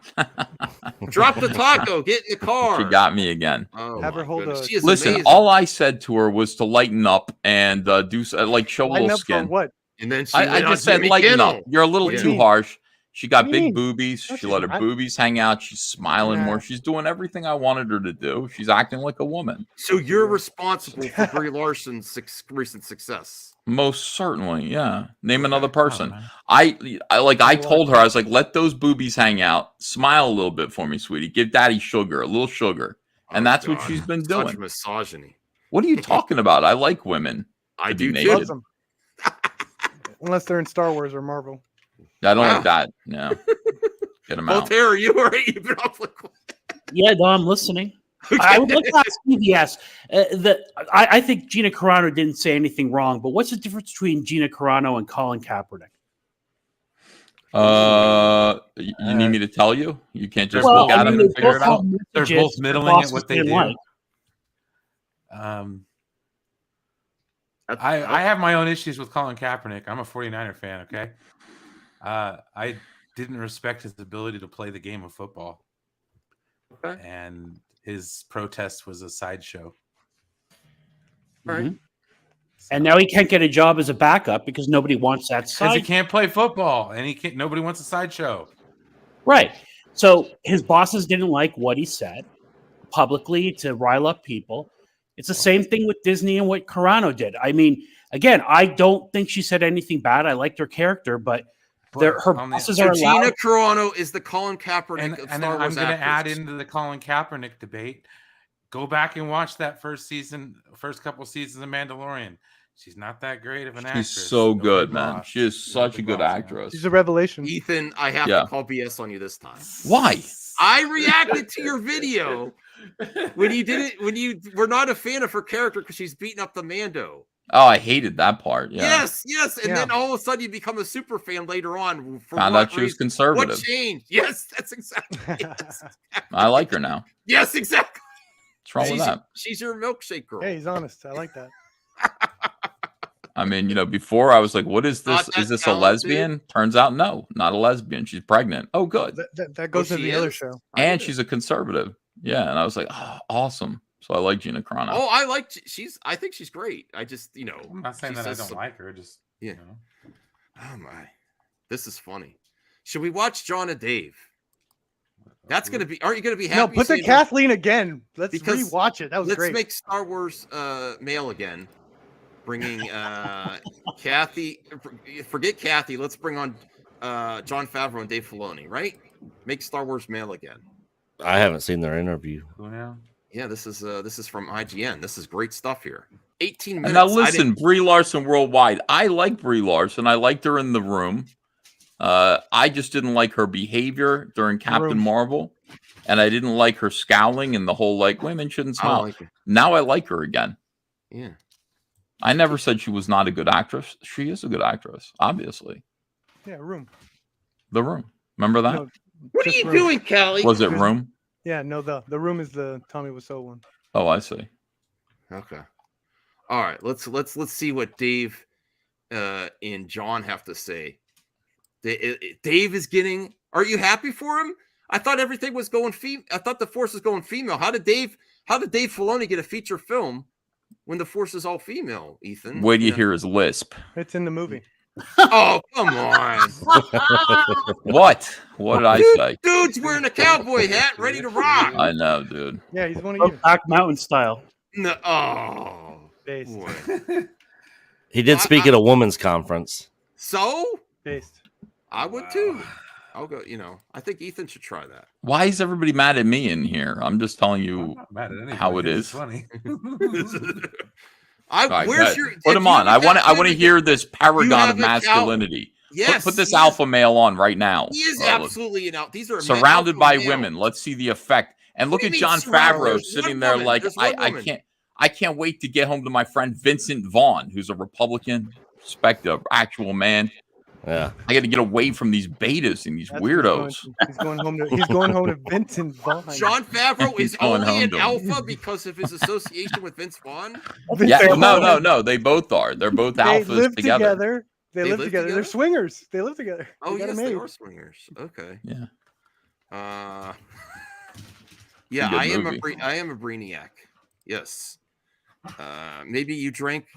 Drop the taco. Get in the car. She got me again. Oh, Have her hold a. she is Listen, amazing. all I said to her was to lighten up and do like show a Lighten little up for skin. what? And then she I went on just said Jimmy lighten Kimmel. up. You're a little What do you too mean? harsh. She got What do you big mean? boobies. No, She she's let her not. boobies hang out. She's smiling more. She's doing everything I wanted her to do. She's acting like a woman. So you're responsible for Brie Larson's recent success. Most certainly, yeah. Name another person. I told her, I was like, let those boobies hang out. Smile a little bit for me, sweetie. Give daddy sugar, a little sugar. And that's what she's been doing. Such misogyny. What are you talking about? I like women. I to be do naked. Loves them. Unless they're in Star Wars or Marvel. I don't like that. No. Get them out. Voltaire, are you already? You've been off like Yeah, no, I'm listening. I would like to ask you, yes. I think Gina Carano didn't say anything wrong, but what's the difference between Gina Carano and Colin Kaepernick? You need me to tell you? You can't just Well, look at them and figure it out. They're both middling at what they do. Like. I have my own issues with Colin Kaepernick. I'm a 49er fan, okay? I didn't respect his ability to play the game of football. Okay. And his protest was a sideshow. All right. And now he can't get a job as a backup because nobody wants that Because side. he can't play football and he can't. Nobody wants a sideshow. Right. So his bosses didn't like what he said publicly to rile up people. It's the same thing with Disney and what Carano did. I mean, again, I don't think she said anything bad. I liked her character, but her bosses are allowed. Gina Carano is the Colin Kaepernick of And Star I'm Wars going to add actors. into the Colin Kaepernick debate. Go back and watch that first couple seasons of Mandalorian. She's not that great of an actress. She's so No good, big man. loss. She is such a good actress. She's a revelation. Ethan, I have Yeah. to call BS on you this time. Why? I reacted to your video when you did it. When you were not a fan of her character because she's beating up the Mando. Oh, I hated that part. Yeah. Yes, and then all of a sudden you become a super fan later on. For Found what out she was reason? conservative. What changed? Yes, that's exactly. Yes, I like her now. yes, exactly. What's wrong with that? She's your milkshake girl. Hey, he's honest. I like that. I mean, before I was like, what is Not this? that Is this a talented. lesbian? Turns out, no, not a lesbian. She's pregnant. Oh, good. That goes to she the other is? show. And she's a conservative. Yeah. And I was like, oh, awesome. So I like Gina Carano. Oh, I like. I think she's great. I just, I'm not saying she that I says don't some- like her. Just Yeah. Oh my, this is funny. Should we watch John and Dave? That's gonna be. Aren't you gonna be happy? No, put the seeing Kathleen again. Let's Because rewatch it. That was Let's great. make Star Wars male again. Bringing Kathy. Forget Kathy. Let's bring on Jon Favreau and Dave Filoni. Right? Make Star Wars male again. I haven't seen their interview. Who now? Yeah, this is from IGN. This is great stuff here. 18 minutes. And now I listen, didn't- Brie Larson worldwide. I like Brie Larson. I liked her in The Room. I just didn't like her behavior during Captain Marvel. And I didn't like her scowling and the whole like women shouldn't I don't smile. like her. Now I like her again. Yeah. I never said she was not a good actress. She is a good actress, obviously. Yeah, Room. The Room. Remember that? No, What are just you Room. doing, Callie? Was it Room? Yeah, no, the Room is the Tommy Wiseau one. Oh, I see. Okay. All right. Let's see what Dave and John have to say. Dave is getting. Are you happy for him? I thought everything was going I thought the Force was going female. How did Dave Filoni get a feature film when the Force is all female? Ethan. Wait till you hear his lisp. It's in the movie. Oh, come on. What? What did I say? Dude's wearing a cowboy hat, ready to rock. I know, dude. Yeah, he's one of you. Back Mountain style. No, oh, Based. boy. He did speak at a women's conference. So Based. I would too. I'll go. I think Ethan should try that. Why is everybody mad at me in here? I'm just telling you Mad at anybody. how it It's is. funny. All right, Where's good. your? Put if him you on. have a I want to Kathleen- hear this paragon have of a cow- masculinity. Yes, put this he is- alpha male on right now. He is Look. absolutely an out. These are Surrounded alpha by males. women. Let's see the effect. And What look do at you Jon mean surrounded? Favreau There's sitting one there woman. like There's one I woman. can't wait to get home to my friend Vincent Vaughn, who's a Republican, respected actual man. Yeah. I got to get away from these betas and these weirdos. He's going home to. He's going home to Vincent Vaughn. John Favreau He's is going only home an to him. alpha because of his association with Vince Vaughn. Yeah, no, they both are. They're both They alphas live together. They live together. They're swingers. They live together. Oh, got yes, it they made. are swingers. Okay. Yeah. Yeah, Good I am movie. I am a Brainiac. Yes. Maybe you drank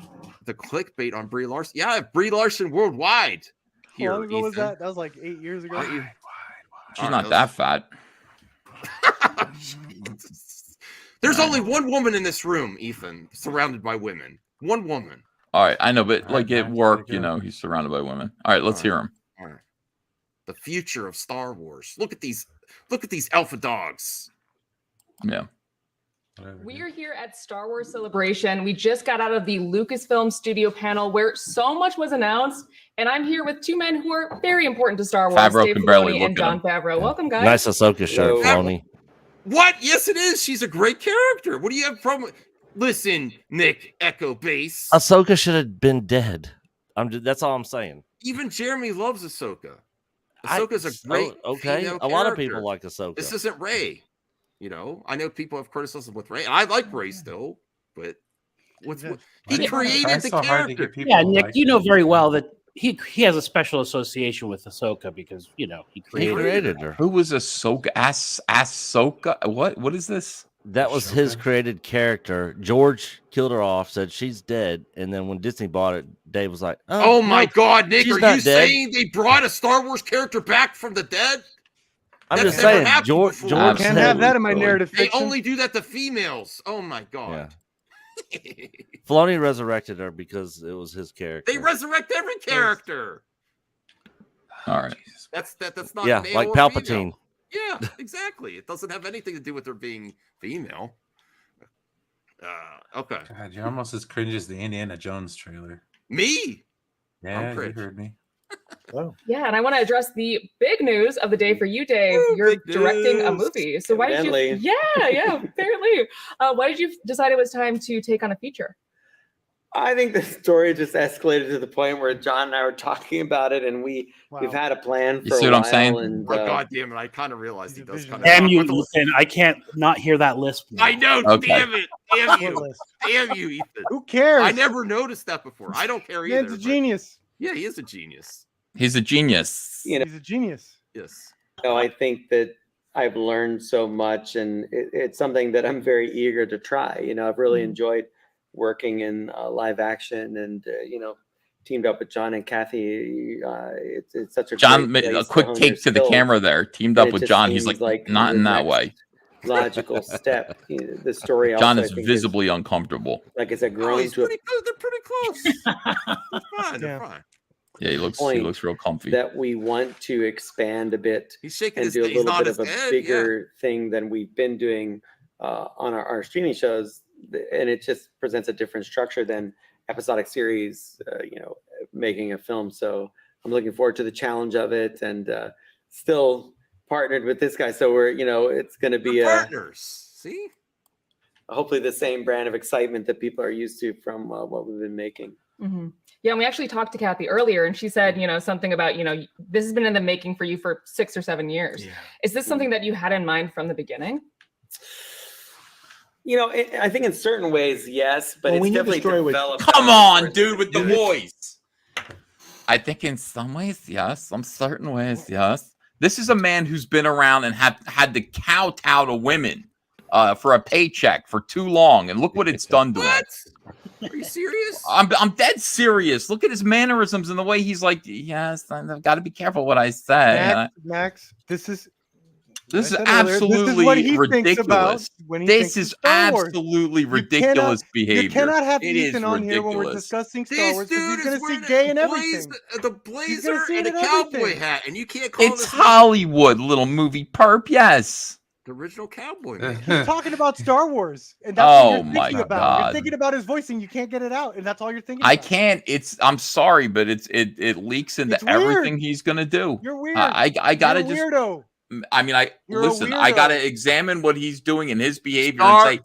the clickbait on Brie Larson. Yeah, Brie Larson worldwide. Here, How long ago was Ethan. that? That was like 8 years ago. Aren't you? She's not that fat. There's only one woman in this room, Ethan, surrounded by women. One woman. All right, I know, but All like right, at man, work, gotta go. you know, he's surrounded by women. All right, let's hear him. All right. The future of Star Wars. Look at these alpha dogs. Yeah. We are here at Star Wars Celebration. We just got out of the Lucasfilm studio panel where so much was announced, and I'm here with two men who are very important to Star Wars, Favreau Dave can barely Filoni look and at Jon him. Favreau. Welcome, guys. Nice Ahsoka shirt, Filoni. What? Yes, it is. She's a great character. What do you have problem? Listen, Nick Echo Base. Ahsoka should have been dead. That's all I'm saying. Even Jeremy loves Ahsoka. Ahsoka's a great. Okay. female A lot of character. people like Ahsoka. This isn't Rey. You know, I know people have criticism with Rey, and I like Rey still, but he created the character. Yeah, Nick, you know very well that he has a special association with Ahsoka because you know he created her. Who was Ahsoka? Ahsoka? What is this? That was his created character. George killed her off, said she's dead, and then when Disney bought it, Dave was like, Oh my no, God, Nick! she's Are not you dead. saying they brought a Star Wars character back from the dead? I'm That's just never saying, happened George before. said- Can't have that in my narrative They fiction. only do that to females. Oh my God! Filoni resurrected her because it was his character. They resurrect every character. All right. That's not Yeah, male like or Palpatine. female. Yeah, exactly. It doesn't have anything to do with her being female. Okay. God, you're almost as cringe as the Indiana Jones trailer. Me? Yeah, I'm you cringe. heard me. Yeah, and I want to address the big news of the day for you, Dave. You're big directing a news. movie. So why did you? Evidently. Yeah, apparently. Why did you decide it was time to take on a feature? I think the story just escalated to the point where John and I were talking about it, and we've had a plan for You see a what I'm while. saying? And Oh, God damn it! I kind of realized he does kind of. Damn you, Ethan! I can't not hear that lisp. now. I know. Okay. Damn it! Damn you! Damn you, Ethan! Who cares? I never noticed that before. I don't care either. Man's a but- genius. Yeah, he is a genius. He's a genius. You know, He's a genius. Yes. I think that I've learned so much, and it's something that I'm very eager to try. You know, I've really enjoyed working in live action, and teamed up with John and Kathy. It's such a John, great a place quick hone take your to the skills. camera there. Teamed And up it with just John. He's seems like, not in the that next way. Logical step. The story. John also, is I think, visibly uncomfortable. like I said, Oh, grown he's to a pretty close. They're pretty close. They're fine. They're fine. Yeah, he looks point real comfy. that we want to expand a bit He's shaking and his do a he's little not bit his of a head, bigger thing than we've been doing on our streaming shows, and it just presents a different structure than episodic series, making a film. So I'm looking forward to the challenge of it, and still partnered with this guy. So we're, it's going to be partners. See, hopefully the same brand of excitement that people are used to from what we've been making. Mm-hmm. Yeah, and we actually talked to Kathy earlier, and she said, something about, this has been in the making for you for 6 or 7 years. Is this something that you had in mind from the beginning? I think in certain ways, yes, but Well, we it's need the definitely story with- developed. Come over on, dude, with the Yeah. voice. I think in some ways, yes. Some certain ways, yes. This is a man who's been around and had to kowtow to women for a paycheck for too long, and look what it's done to him. Are you serious? I'm dead serious. Look at his mannerisms and the way he's like, yes, I've got to be careful what I say. And Max, this is this is I said earlier, absolutely this is what he thinks about ridiculous. when he This thinks of is Star Wars. absolutely You ridiculous behavior. You cannot have It is Ethan on here when we're ridiculous. discussing Star This Wars because dude he's is going to see wearing gay and the everything. the He's gonna blazer see and it a in cowboy everything. hat, and you can't call It's this Hollywood, little movie perp. Yes. the original cowboy. Man. He's talking about Star Wars, and that's Oh what you're my thinking about. God. You're thinking about his voice, and you can't get it out, and that's all you're thinking I about. can't. I'm sorry, but it leaks into It's weird. everything he's gonna do. You're weird. I gotta You're a just. weirdo. I mean, You're a listen. I weirdo. gotta examine what he's doing and his behavior Star- and say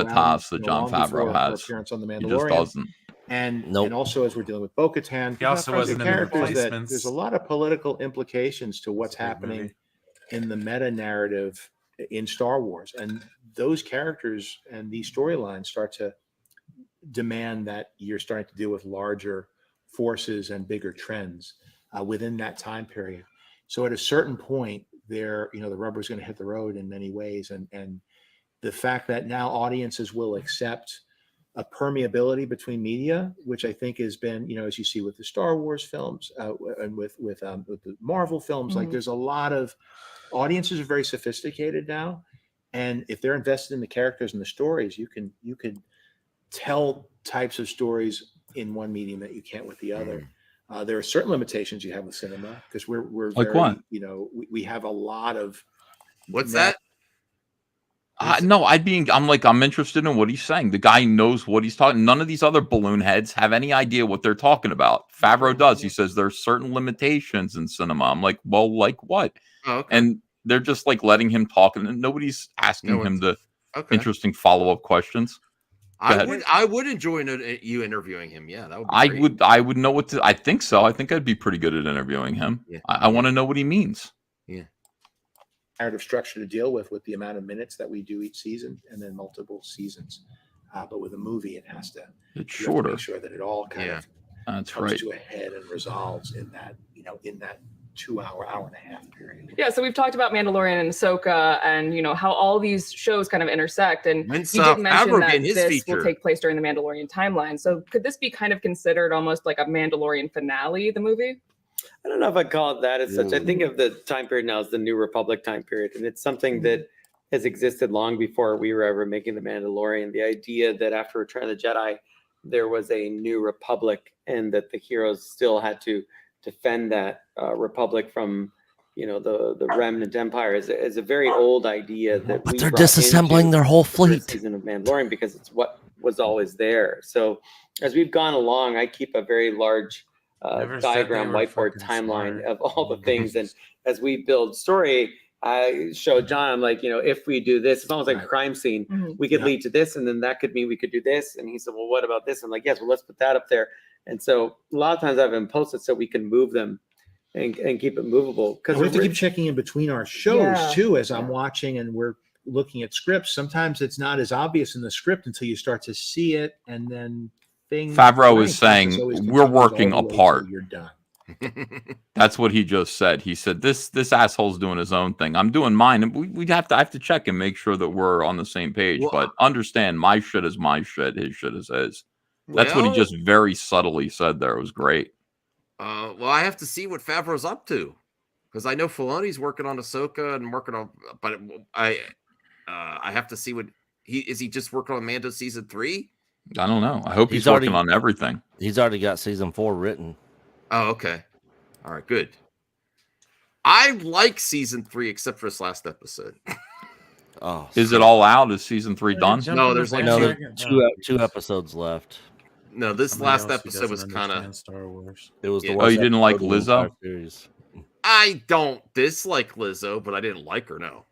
gravitas that you know, Jon long before Favreau her has. appearance on The He just Mandalorian. doesn't. And Nope. and also as we're dealing with Bo-Katan, He also the wasn't in the characters that Replacements. there's a lot of political implications to what's It's a great happening movie. in the meta narrative in Star Wars, and those characters and these storylines start to demand that you're starting to deal with larger forces and bigger trends within that time period. So at a certain point, the rubber is going to hit the road in many ways, and the fact that now audiences will accept a permeability between media, which I think has been, as you see with the Star Wars films and with the Marvel films, like there's a lot of audiences are very sophisticated now, and if they're invested in the characters and the stories, you can tell types of stories in one medium that you can't with the other. There are certain limitations you have with cinema because we're Like very, what? we have a lot of What's that? No, I'm interested in what he's saying. The guy knows what he's talking. None of these other balloon heads have any idea what they're talking about. Favreau does. He says there's certain limitations in cinema. I'm like, well, like what? Oh, okay. And they're just like letting him talk, and nobody's asking him the interesting follow-up questions. I would enjoy you interviewing him. Yeah, that would be great. I would know what to. I think so. I think I'd be pretty good at interviewing him. Yeah. I want to know what he means. Yeah. narrative structure to deal with the amount of minutes that we do each season and then multiple seasons. But with a movie, it has to. It's you have to shorter. make sure that it all kind of That's comes right. to a head and resolves in that 2 hour, hour and a half period. Yeah, so we've talked about Mandalorian and Ahsoka, and how all these shows kind of intersect. And When's, you did mention Favreau that getting his this feature? will take place during the Mandalorian timeline. So could this be kind of considered almost like a Mandalorian finale, the movie? I don't know if I'd call it that as such. I think of the time period now as the New Republic time period, and it's something that has existed long before we were ever making the Mandalorian. The idea that after Return of the Jedi, there was a New Republic, and that the heroes still had to defend that Republic from, the remnant empire is a very old idea that. But they're disassembling their whole fleet. Season of Mandalorian because it's what was always there. So as we've gone along, I keep a very large diagram whiteboard timeline of all the things, and as we build story, I show John, I'm like, if we do this, it's almost like a crime scene. We could lead to this, and then that could mean we could do this. And he said, well, what about this? I'm like, yes, well, let's put that up there. And so a lot of times I've been posted so we can move them and keep it movable. Because we have to keep checking in between our shows Yeah. too, as I'm watching and we're looking at scripts. Sometimes it's not as obvious in the script until you start to see it, and then things. Favreau is saying we're working all the way till apart. You're done. That's what he just said. He said this asshole's doing his own thing. I'm doing mine, and I have to check and make sure that we're on the same page. Well, but understand, my shit is my shit. His shit is his. That's what he Well- just very subtly said there. It was great. Well, I have to see what Favreau's up to, because I know Filoni's working on Ahsoka and working on, but I have to see what is he just working on Mando season 3? I don't know. I hope he's working on everything. He's already got season 4 written. Oh, okay. All right, good. I like season 3 except for this last episode. Oh, Is it all out? Is season 3 done? No, there's like two episodes left. No, this Somebody last else who episode was doesn't kind of. understand Star Wars. It was the Yeah. worst Oh, you didn't like episode in the Lizzo? entire series. I don't dislike Lizzo, but I didn't like her. No.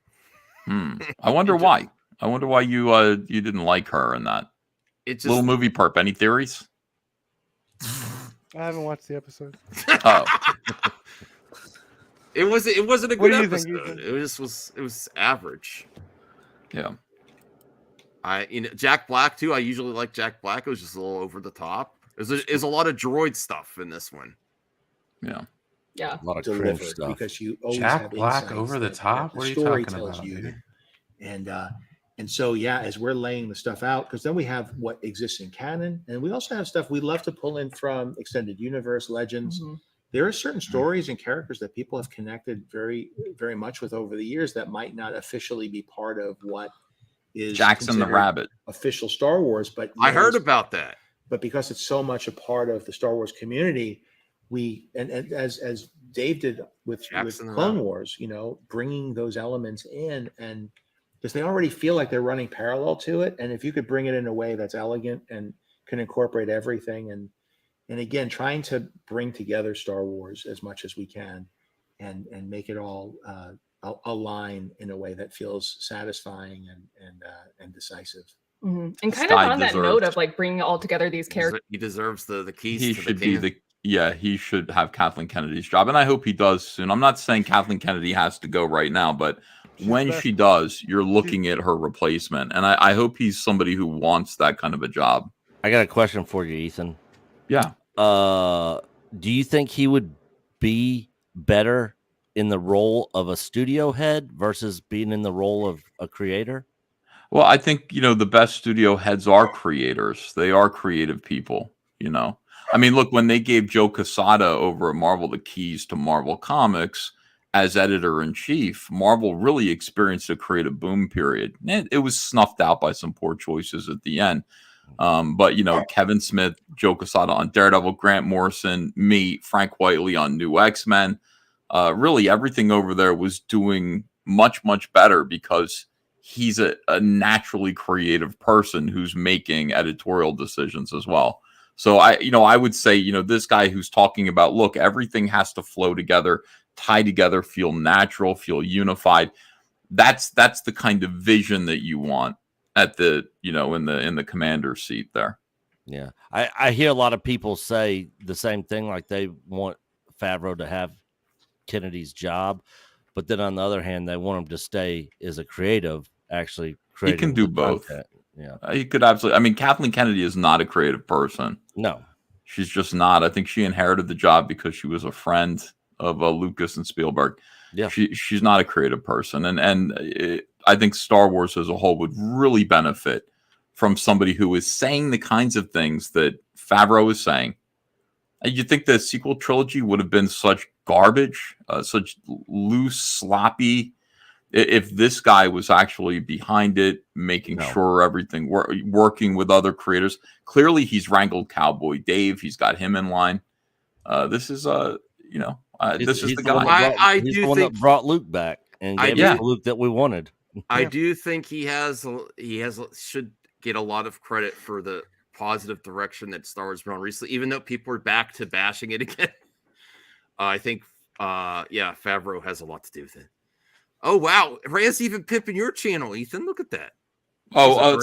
I wonder why. I wonder why you didn't like her in that. It Little movie perp. Any theories? I haven't watched the episode. Oh. It wasn't a What good do you think, episode. It was average. Yeah. Jack Black too. I usually like Jack Black. It was just a little over the top. There's a lot of droid stuff in this one. Yeah. Yeah. A lot of Delivered, cringe stuff. because you always Jack have Black insights over the that top? the What are you story talking tells about, you. dude? And so as we're laying the stuff out, because then we have what exists in canon, and we also have stuff we love to pull in from extended universe legends. There are certain stories and characters that people have connected very, very much with over the years that might not officially be part of what is Jackson the considered Rabbit. official Star Wars, but I heard about that. But because it's so much a part of the Star Wars community, and as Dave did with Jackson the Clone Rabbit. Wars, bringing those elements in, and because they already feel like they're running parallel to it, and if you could bring it in a way that's elegant and can incorporate everything, and again, trying to bring together Star Wars as much as we can, and make it all align in a way that feels satisfying and decisive. And kind of Sky on that deserves- note of like bringing all together these characters. He deserves the keys. He to should the be kingdom. he should have Kathleen Kennedy's job, and I hope he does soon. I'm not saying Kathleen Kennedy has to go right now, but when back. she does, you're looking at her replacement, and I hope he's somebody who wants that kind of a job. I got a question for you, Ethan. Yeah. Do you think he would be better in the role of a studio head versus being in the role of a creator? Well, I think, the best studio heads are creators. They are creative people, I mean, look, when they gave Joe Quesada over at Marvel the keys to Marvel Comics as editor-in-chief, Marvel really experienced a creative boom period. It was snuffed out by some poor choices at the end. But, Kevin Smith, Joe Quesada on Daredevil, Grant Morrison, me, Frank Whiteley on New X-Men, really everything over there was doing much, much better because he's a naturally creative person who's making editorial decisions as well. So I would say, this guy who's talking about, look, everything has to flow together, tie together, feel natural, feel unified. That's the kind of vision that you want at the, in the commander's seat there. Yeah. I hear a lot of people say the same thing, like they want Favreau to have Kennedy's job, but then on the other hand, they want him to stay as a creative, actually He can do the both. content. Yeah. He could absolutely. I mean, Kathleen Kennedy is not a creative person. No. She's just not. I think she inherited the job because she was a friend of Lucas and Spielberg. Yeah. She's not a creative person. I think Star Wars as a whole would really benefit from somebody who is saying the kinds of things that Favreau is saying. You think the sequel trilogy would have been such garbage, such loose, sloppy, if this guy was actually behind it, making sure everything working with other creators. Clearly, he's wrangled Cowboy Dave. He's got him in line. This is this is the guy. He's the one that brought Luke back and gave us the Luke that we wanted. I do think he should get a lot of credit for the positive direction that Star Wars has been on recently, even though people are back to bashing it again. I think Favreau has a lot to do with it. Oh wow, Ray's even pimping your channel, Ethan. Look at that.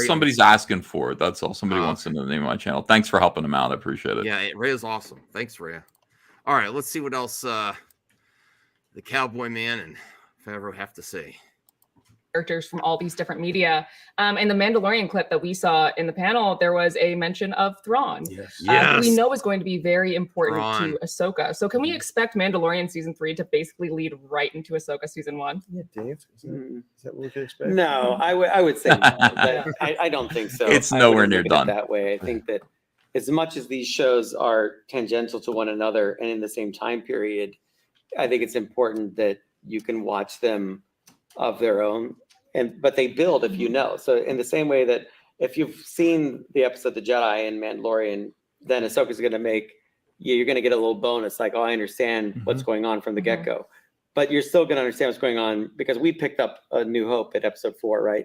Somebody's asking for it. That's all. Somebody wants to know the name of my channel. Thanks for helping him out. I appreciate it. Yeah, Ray is awesome. Thanks, Ray. All right, let's see what else the Cowboy Man and Favreau have to say. Characters from all these different media. In the Mandalorian clip that we saw in the panel, there was a mention of Thrawn. Who we know is going to be very important to Ahsoka. So can we expect Mandalorian season 3 to basically lead right into Ahsoka season 1? Yeah, Dave. Is that what we could expect? No, I would say no. I don't think so. It's nowhere near done that way. I think that as much as these shows are tangential to one another and in the same time period, I think it's important that you can watch them of their own. But they build, if you know. So in the same way that if you've seen the episode The Jedi and Mandalorian, then Ahsoka's going to make, you're going to get a little bonus, like, oh, I understand what's going on from the get-go. But you're still going to understand what's going on because we picked up A New Hope at episode 4, right?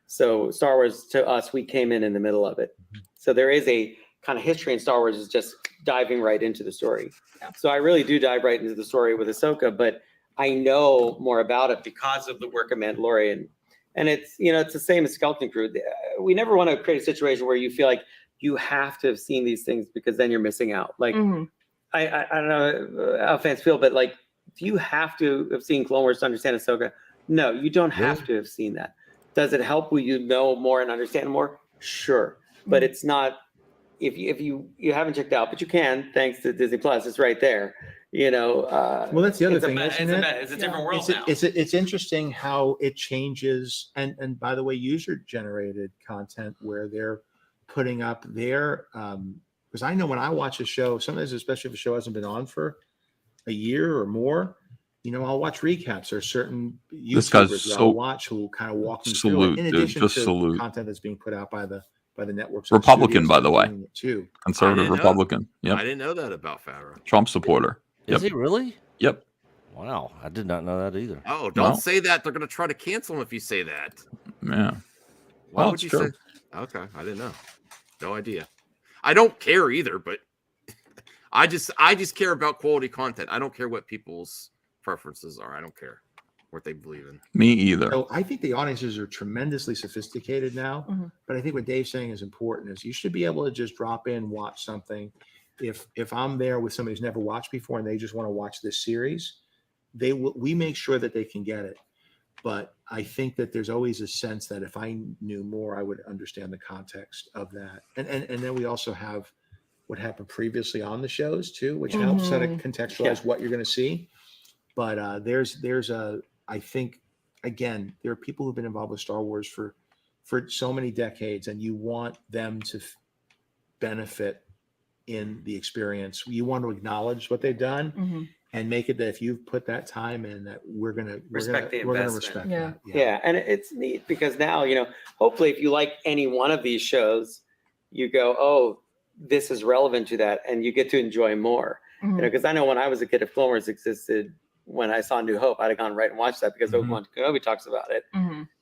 So Star Wars, to us, we came in the middle of it. So there is a kind of history in Star Wars is just diving right into the story. So I really do dive right into the story with Ahsoka, but I know more about it because of the work of Mandalorian. And it's, it's the same as Skeleton Crew. We never want to create a situation where you feel like you have to have seen these things because then you're missing out. Like, I don't know how fans feel, but like, do you have to have seen Clone Wars to understand Ahsoka? No, you don't have to have seen that. Does it help when you know more and understand more? Sure. But it's not, if you haven't checked out, but you can, thanks to Disney Plus, it's right there. Well, that's the other thing. It's a different world now. It's interesting how it changes, and by the way, user generated content where they're putting up their because I know when I watch a show, sometimes especially if a show hasn't been on for a year or more, I'll watch recaps or certain YouTubers that I'll watch who kind of walk them through it, in addition to content that's being put out by the networks. Republican, by the way, too. Conservative Republican. Yeah, I didn't know that about Favreau. Trump supporter. Is he really? Yep. Wow, I did not know that either. Oh, don't say that. They're going to try to cancel him if you say that. Yeah. Why would you say? Okay, I didn't know. No idea. I don't care either, but I just care about quality content. I don't care what people's preferences are. I don't care what they believe in. Me either. So I think the audiences are tremendously sophisticated now, but I think what Dave's saying is important is you should be able to just drop in, watch something. If I'm there with somebody who's never watched before and they just want to watch this series, we make sure that they can get it. but I think that there's always a sense that if I knew more, I would understand the context of that. And then we also have what happened previously on the shows too, which helps kind of contextualize what you're going to see. But I think, again, there are people who've been involved with Star Wars for so many decades, and you want them to benefit in the experience. You want to acknowledge what they've done and make it that if you've put that time in, that we're gonna respect that. Yeah, and it's neat because now, hopefully if you like any one of these shows, you go, oh, this is relevant to that, and you get to enjoy more. Because I know when I was a kid, if Clone Wars existed, when I saw New Hope, I'd have gone right and watched that because Obi-Wan Kenobi talks about it.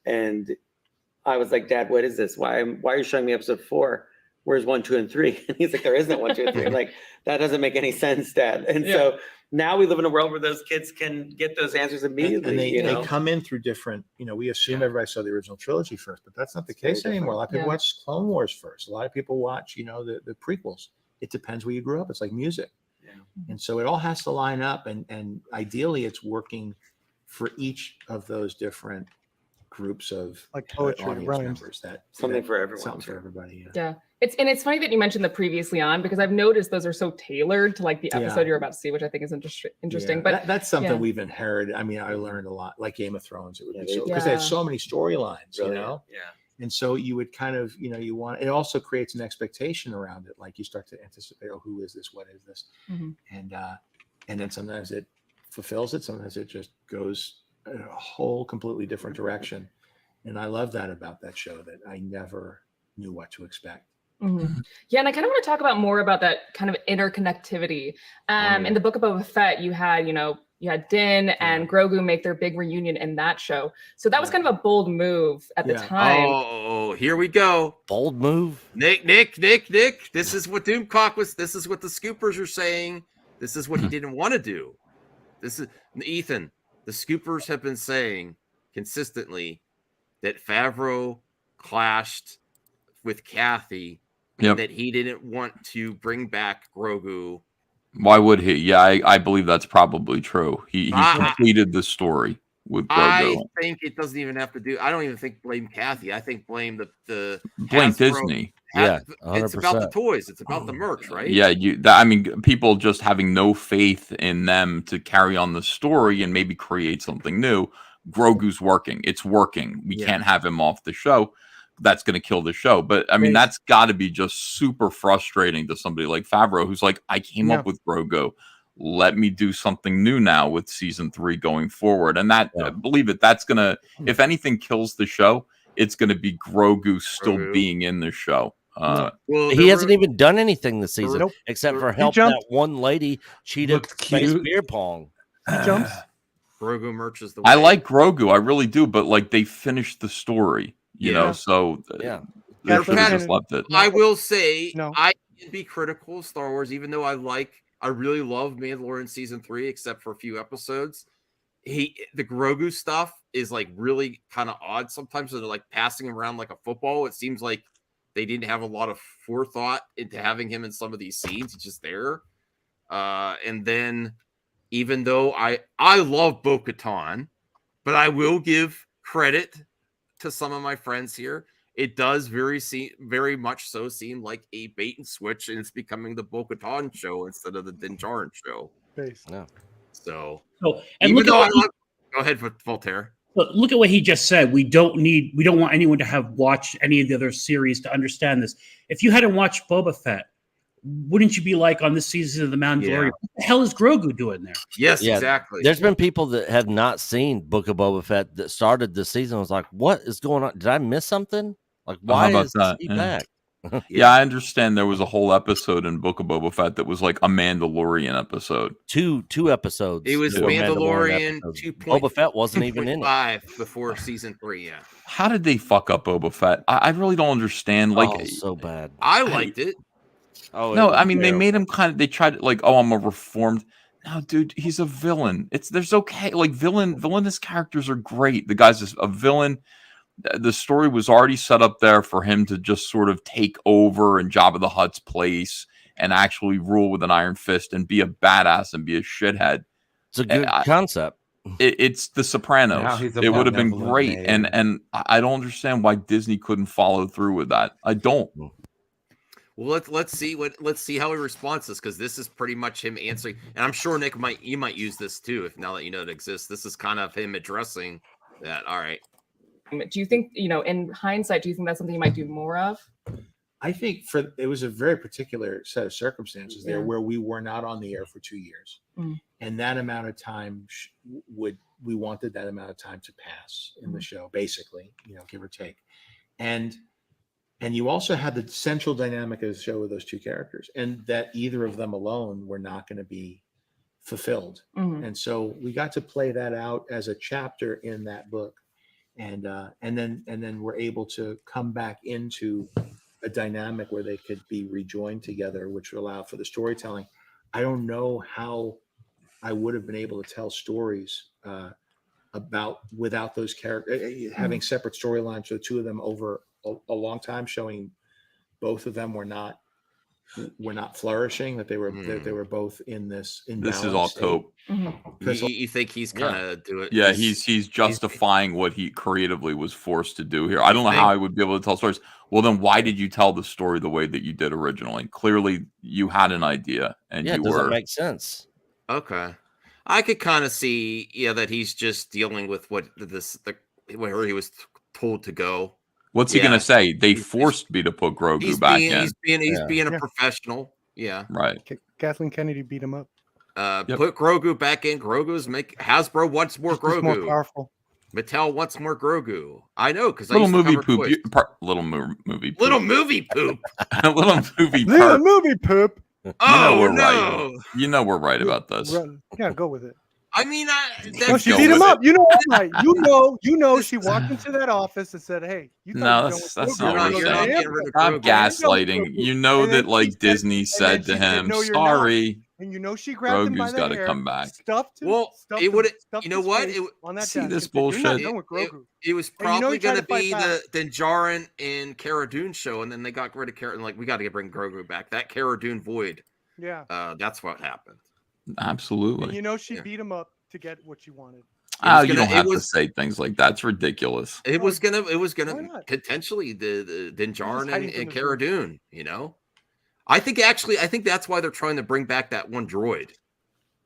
And I was like, Dad, what is this? Why are you showing me episode 4? Where's 1, 2, and 3? And he's like, there isn't 1, 2, and 3. I'm like, that doesn't make any sense, Dad. And so now we live in a world where those kids can get those answers immediately. And they come in through different, we assume everybody saw the original trilogy first, but that's not the case anymore. A lot of people watch Clone Wars first. A lot of people watch, the prequels. It depends where you grew up. It's like music. And so it all has to line up, and ideally it's working for each of those different groups of like poetry audience members. Something for everyone. Something for everybody. Yeah. It's funny that you mentioned the previously on, because I've noticed those are so tailored to like the episode you're about to see, which I think is interesting. But that's something we've inherited. I mean, I learned a lot, like Game of Thrones. It would be so because they had so many storylines, Yeah. And so you would kind of, you want, it also creates an expectation around it. Like you start to anticipate, oh, who is this? What is this? And then sometimes it fulfills it. Sometimes it just goes a whole completely different direction. And I love that about that show, that I never knew what to expect. Yeah, and I kind of want to talk about more about that kind of interconnectivity. In the Book of Boba Fett, you had Din and Grogu make their big reunion in that show. So that was kind of a bold move at the time. Oh, here we go. Bold move. Nick. This is what Doomcock was. This is what the scoopers are saying. This is what he didn't want to do. This is Ethan. The scoopers have been saying consistently that Favreau clashed with Kathy. That he didn't want to bring back Grogu. Why would he? Yeah, I believe that's probably true. He completed the story with Grogu. I think it doesn't even have to do. I don't even think blame Kathy. I think blame the blame Hasbro. Disney. Yeah, 100%. It's about the toys. It's about the merch, right? Yeah, I mean, people just having no faith in them to carry on the story and maybe create something new. Grogu's working. It's working. We can't have him off the show. That's going to kill the show. But I mean, that's got to be just super frustrating to somebody like Favreau, who's like, I came up with Grogu. Let me do something new now with season 3 going forward. And that, believe it, that's going to, if anything kills the show, it's going to be Grogu still being in the show. He hasn't even done anything this season except for help that one lady cheated space beer pong. He jumps. Grogu merch is the way. I like Grogu. I really do. But like, they finished the story. You know, so they should have just left it. I will say, I can be critical of Star Wars, even though I really love Mandalorian season 3, except for a few episodes. The Grogu stuff is like really kind of odd sometimes. So they're like passing him around like a football. It seems like they didn't have a lot of forethought into having him in some of these scenes. He's just there. And then, even though I love Bo-Katan, but I will give credit to some of my friends here, it does very much so seem like a bait and switch, and it's becoming the Bo-Katan show instead of the Din Djarin show. So even though go ahead, Voltaire. But look at what he just said. We don't want anyone to have watched any of the other series to understand this. If you hadn't watched Boba Fett, wouldn't you be like on this season of The Mandalorian? What the hell is Grogu doing there? Yes, exactly. There's been people that have not seen Book of Boba Fett that started the season. Was like, what is going on? Did I miss something? Like, why is he back? Yeah, I understand there was a whole episode in Book of Boba Fett that was like a Mandalorian episode. Two episodes. It was Mandalorian 2. Boba Fett wasn't even in it. Before season 3. Yeah. How did they fuck up Boba Fett? I really don't understand. Like, so bad. I liked it. Oh no, I mean they made him they tried like, oh, I'm a reformed. No, dude, he's a villain. There's okay, like villainous characters are great. The guy's a villain. The story was already set up there for him to just sort of take over in Jabba the Hutt's place and actually rule with an iron fist and be a badass and be a shithead. It's a good concept. it's The Now Sopranos. he's a It would have been benevolent great, mayor. and I don't understand why Disney couldn't follow through with that. I don't. Well, let's see how he responds to this, because this is pretty much him answering. And I'm sure Nick might use this too, if now that you know it exists. This is kind of him addressing that. All right. Do you think, in hindsight, do you think that's something you might do more of? I think it was a very particular set of circumstances there Yeah. where we were not on the air for 2 years. And that amount of time we wanted that amount of time to pass in the show, basically, give or take. And you also had the central dynamic of the show with those two characters, and that either of them alone were not going to be fulfilled. And so we got to play that out as a chapter in that book. And then we're able to come back into a dynamic where they could be rejoined together, which would allow for the storytelling. I don't know how I would have been able to tell stories without those characters, having separate storylines for the two of them over a long time, showing both of them were not flourishing, that they were both in this This is all cope. You think he's kind of doing? Yeah, he's justifying what he creatively was forced to do here. I don't know how I would be able to tell stories. Well, then why did you tell the story the way that you did originally? Clearly, you had an idea, and you doesn't were. make sense. Okay, I could kind of see, that he's just dealing with where he was told to go. What's he gonna say? They forced me to put Grogu back in. He's being a professional. Yeah, right. Kathleen Kennedy beat him up. Put Grogu back in. Hasbro wants more Grogu. More powerful. Mattel wants more Grogu. I know, because Little movie poop. Little movie poop. Little movie poop. Little movie Little poop. movie poop. Oh, no. Right. You know we're right about this. Yeah, go with it. I mean, No, she beat him up. You know, right? You know, she walked into that office and said, "Hey, you No, that's not what you're saying. I'm gaslighting. You know that, like, Disney said to him, "Sorry." And you know she grabbed him by the got to hair, come back. stuffed him. Well, stuffed it would. him, stuffed You know his what? face on that See desk this and said, "You're not bullshit? done with Grogu." It was And you know probably he tried going to to fight be back. the Dinjarin and Cara Dune show, and then they got rid of Cara. And like, we got to bring Grogu back. That Cara Dune void. Yeah. That's what happened. Absolutely. And you know she beat him up to get what she wanted. You don't have to say things like that. It's ridiculous. It was gonna potentially the Dinjarin and Cara Dune. I think that's why they're trying to bring back that one droid.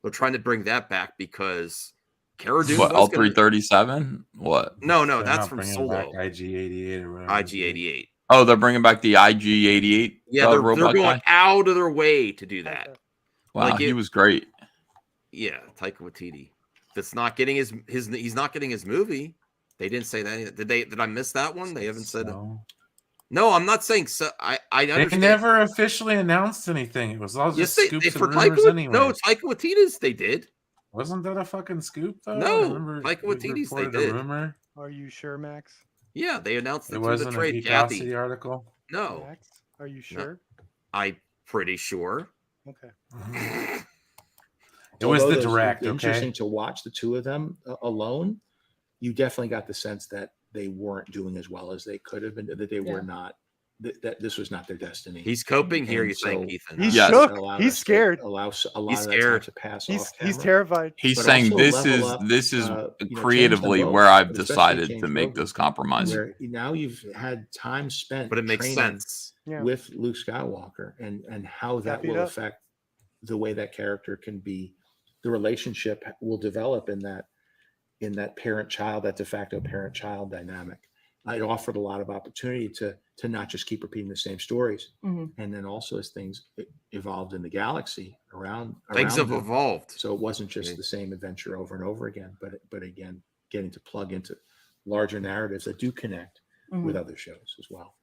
They're trying to bring that back because Cara Dune. What, L337? What? No, They're that's not from bringing Solo. back IG-88 or whatever. IG-88. Oh, they're bringing back the IG-88. Yeah, they're robot going guy? out of their way to do that. Wow, he was great. Yeah, Taika Waititi. That's not getting his. He's not getting his movie. They didn't say that. Did I miss that one? They haven't said it. No, I'm not saying so. I They understand. never officially announced anything. It was all just scoops for and rumors Taika. anyway. No, Taika Waititi's they did. Wasn't that a fucking scoop though? No, I remember Taika we Waititi's they reported did. a rumor. Are you sure, Max? Yeah, they announced it It through the wasn't a trade. Geekosity Kathy. article. No, Max, are you sure? I'm pretty sure. Okay. It was Although the those- direct, okay? Interesting to watch the two of them alone. You definitely got the sense that they weren't doing as well as they could have been. That they were not. That this was not their destiny. He's coping here. And You think, Ethan? He's Yes. shook. Allowed He's us to scared. allow a lot He's of that time scared. to pass He's off camera. terrified. He's But saying also this level up, is change creatively them where both, I've but especially decided change to make Grogu, this compromise. where now you've had time spent, But it makes training sense. Yeah. with Luke Skywalker, and how that beat will up. affect the way that character can be. The relationship will develop in that parent-child, that de facto parent-child dynamic. It offered a lot of opportunity to not just keep repeating the same stories, and then also as things evolved in the galaxy around Things have them. evolved. So it wasn't just the same adventure over and over again, but again, getting to plug into larger narratives that do connect with other shows as well.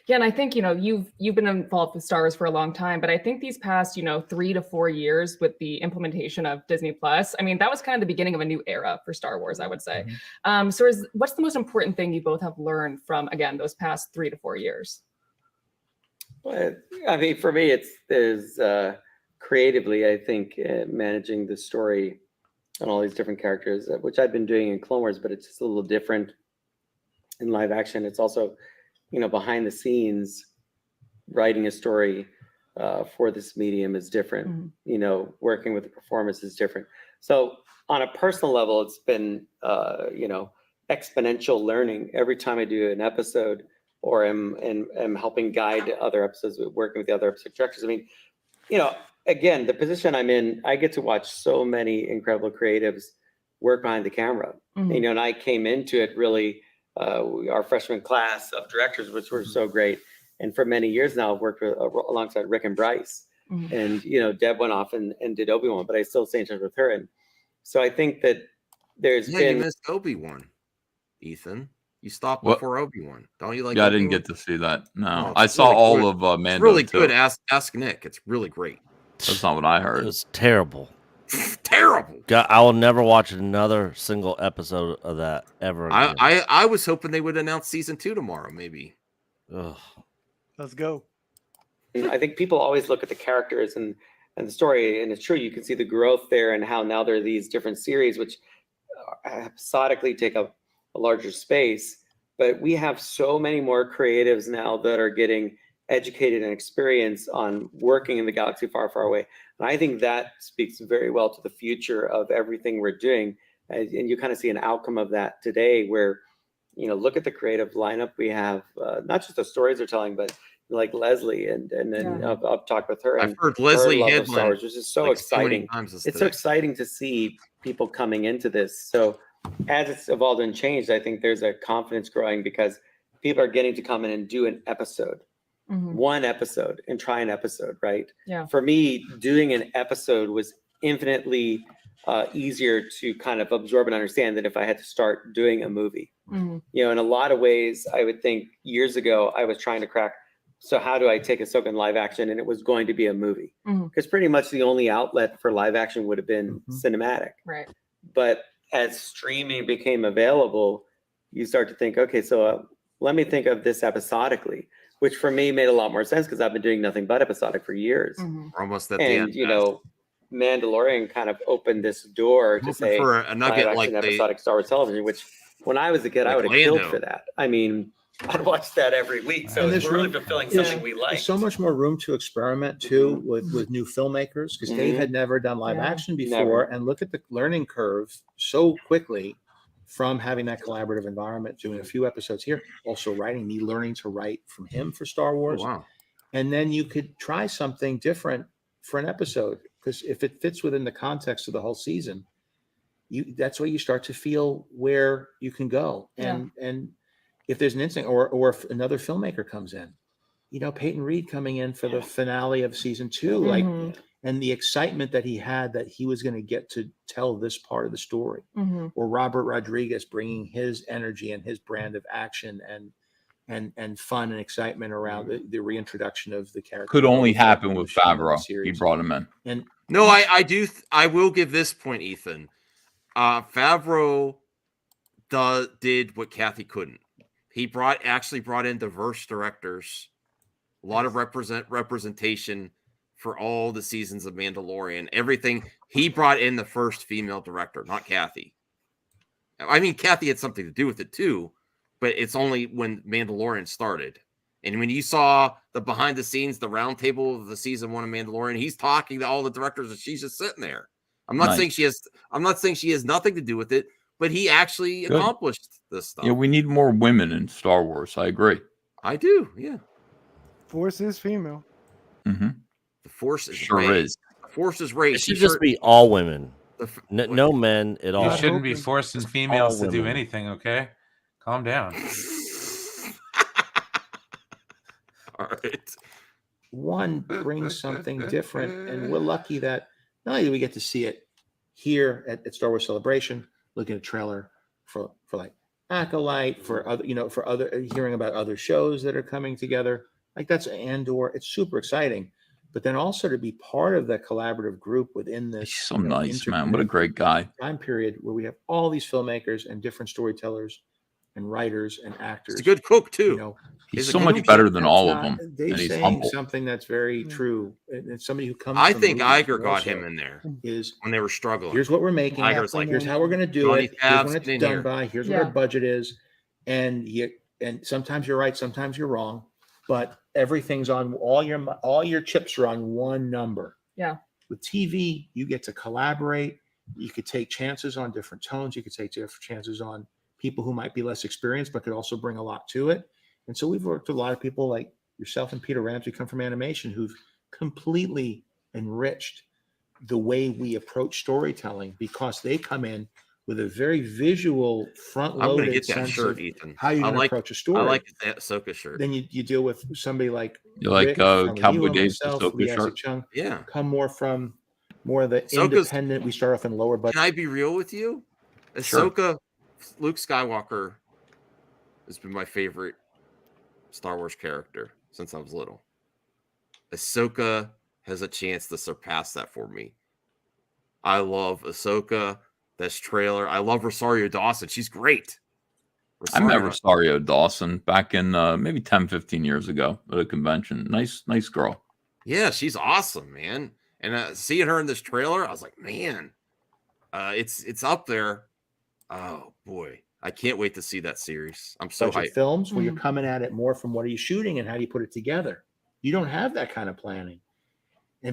Yeah, and I think you've been involved with Star Wars for a long time, but I think these past 3 to 4 years with the implementation of Disney Plus, I mean that was kind of the beginning of a new era for Star Wars, I would say. So what's the most important thing you both have learned from those past 3 to 4 years? Well, I mean, for me, there's creatively, I think, managing the story and all these different characters, which I've been doing in Clone Wars, but it's just a little different in live action. It's also behind the scenes, writing a story for this medium is different. Mhm. You know, working with the performance is different. So on a personal level, it's been you know, exponential learning every time I do an episode or am helping guide other episodes, working with the other episode directors. I mean, you know, again, the position I'm in, I get to watch so many incredible creatives work behind the camera. Mhm. You know, and I came into it really, our freshman class of directors, which were so great. And for many years now, I've worked with, alongside Rick and Bryce. Mhm. And, you know, Deb went off and did Obi-Wan, but I still stay in touch with her. And so I think that there's Yeah, been. you missed Obi-Wan, Ethan. You stopped What? before Obi-Wan. Don't you like Yeah, I didn't Obi-Wan? get to see that. No, Oh, I it's saw really all good. of It's Mando really too. good. Ask Nick. It's really great. That's not what I It heard. was terrible. Terrible. God, I will never watch another single episode of that ever again. I was hoping they would announce season 2 tomorrow, maybe. Ugh. Let's go. I think people always look at the characters and the story, and it's true. You can see the growth there and how now there are these different series which episodically take up a larger space. But we have so many more creatives now that are getting educated and experience on working in the galaxy far, far away. And I think that speaks very well to the future of everything we're doing. And you kind of see an outcome of that today where, you know, look at the creative lineup we have, not just the stories they're telling, but like Leslie and then Yeah. I've talked with her. I've and heard Leslie her love of Star Headland Wars, which is so like so many exciting. times this It's so today. exciting to see people coming into this. So as it's evolved and changed, I think there's a confidence growing because people are getting to come in and do an episode, Mhm. one episode, and try an episode, right? Yeah. For me, doing an episode was infinitely easier to kind of absorb and understand than if I had to start doing a movie. Mhm. You know, in a lot of ways, I would think years ago, I was trying to crack, so how do I take Ahsoka in live action? And it was going to be a movie. Mhm. Because pretty much the only outlet for live action would have been cinematic. Right. But as streaming became available, you start to think, okay, so let me think of this episodically, which for me made a lot more sense because I've been doing nothing but episodic for years. Mhm. We're almost at the And, end. you know, Mandalorian kind of opened this door to Hoping say for a nugget live like action they- episodic Star Wars television, which when I was a kid, I Like would have killed Lando. for that. I mean, I'd watch that every week. So And it's there's really room- fulfilling there's- something we like. There's so much more room to experiment too with new filmmakers because Dave Mhm. had never done live Yeah. action before, Never. and look at the learning curve so quickly from having that collaborative environment, doing a few episodes here, also writing, me learning to write from him for Star Oh, Wars, wow. and then you could try something different for an episode because if it fits within the context of the whole season, that's where you start to feel where you can go. And if there's an instinct or if another filmmaker comes in, you know, Peyton Reed coming in for the finale of season 2, like, Mhm. and the excitement that he had that he was going to get to tell this part of the story, Mhm. or Robert Rodriguez bringing his energy and his brand of action and fun and excitement around the reintroduction of the character. Could only Boba Fett happen in the with show and the Favreau. He series. brought him in. And No, I do. I will give this point, Ethan. Favreau did what Kathy couldn't. He actually brought in diverse directors, a lot of representation for all the seasons of Mandalorian. Everything he brought in the first female director, not Kathy. I mean, Kathy had something to do with it too, but it's only when Mandalorian started. And when you saw the behind the scenes, the round table of the season 1 of Mandalorian, he's talking to all the directors and she's just sitting there. I'm not saying she has nothing to do with it, but he actually Good. accomplished this stuff. Yeah, we need more women in Star Wars. I agree. I do, yeah. Force is female. Mm-hmm. The Force is Sure Rey. is. The Force is It Rey. should just be all women. No men at all. You shouldn't be forcing females to do women. anything, okay? Calm down. All right. one brings something different, and we're lucky that not only do we get to see it here at Star Wars Celebration, looking at a trailer for like Acolyte, for other, you know, for other, hearing about other shows that are coming together, like that's Andor. It's super exciting, but then also to be part of the collaborative group within this. He's so nice, man. What a great guy. Time period where we have all these filmmakers and different storytellers and writers and actors. He's a good cook too. You know, He's Is so it- much better than that's all of not- them, Dave's and he's saying humble. something that's very true, and somebody who comes. I from think movies Iger got also him in there is when they were struggling. here's what we're making. Iger's like, here's how we're going to do Johnny it. Here's Fav's when it's in done here. by. Here's Yeah. what our budget is, and sometimes you're right, sometimes you're wrong, but everything's on all your chips are on one number. Yeah. With TV, you get to collaborate. You could take chances on different tones. You could take different chances on people who might be less experienced, but could also bring a lot to it. And so we've worked with a lot of people like yourself and Peter Ramsey come from animation who've completely enriched the way we approach storytelling because they come in with a very visual I'm gonna front-loaded get that sense shirt, of Ethan. how you're I going to like approach a story. I like that Ahsoka shirt. Then you deal with somebody like You like Rick, from Cowboy you and Dave's myself, Ahsoka Lee shirt? Isaac Chung, Yeah. come more of the Ahsoka's- independent. We start off in lower budget. Can I be real with you? Sure. Ahsoka, Luke Skywalker has been my favorite Star Wars character since I was little. Ahsoka has a chance to surpass that for me. I love Ahsoka. This trailer. I love Rosario Dawson. She's great. I met Rosario Dawson back in maybe 10, 15 years ago at a convention. Nice girl. Yeah, she's awesome, man. And seeing her in this trailer, I was like, man, it's up there. Oh boy, I can't wait to see that series. I'm so budget hyped. films where you're coming at it more from what are you shooting and how do you put it together. You don't have that kind of planning,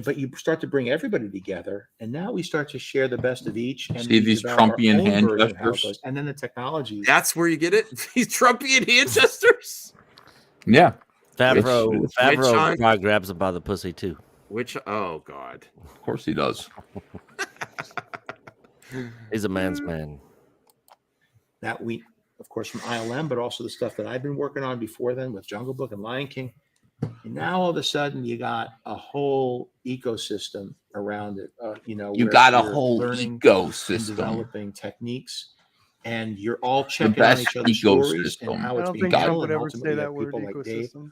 but you start to bring everybody together, and now we start to share the best of each. And See these develop our Trumpian own hand version of how it gestures? goes. And then the technology. That's where you get it. These Trumpian hand gestures. Yeah. Favreau Which on- probably grabs him by the pussy too. Which oh god. Of course he does. He's a man's man. That we, of course, from ILM, but also the stuff that I've been working on before then with Jungle Book and Lion King. And now all of a sudden you got a whole ecosystem around it. You where got a you're whole learning ecosystem. and developing techniques, and you're all The checking on best each other's stories and ecosystem. how I it's don't being think done. Trump would And ever ultimately say you that have word people like Dave ecosystem.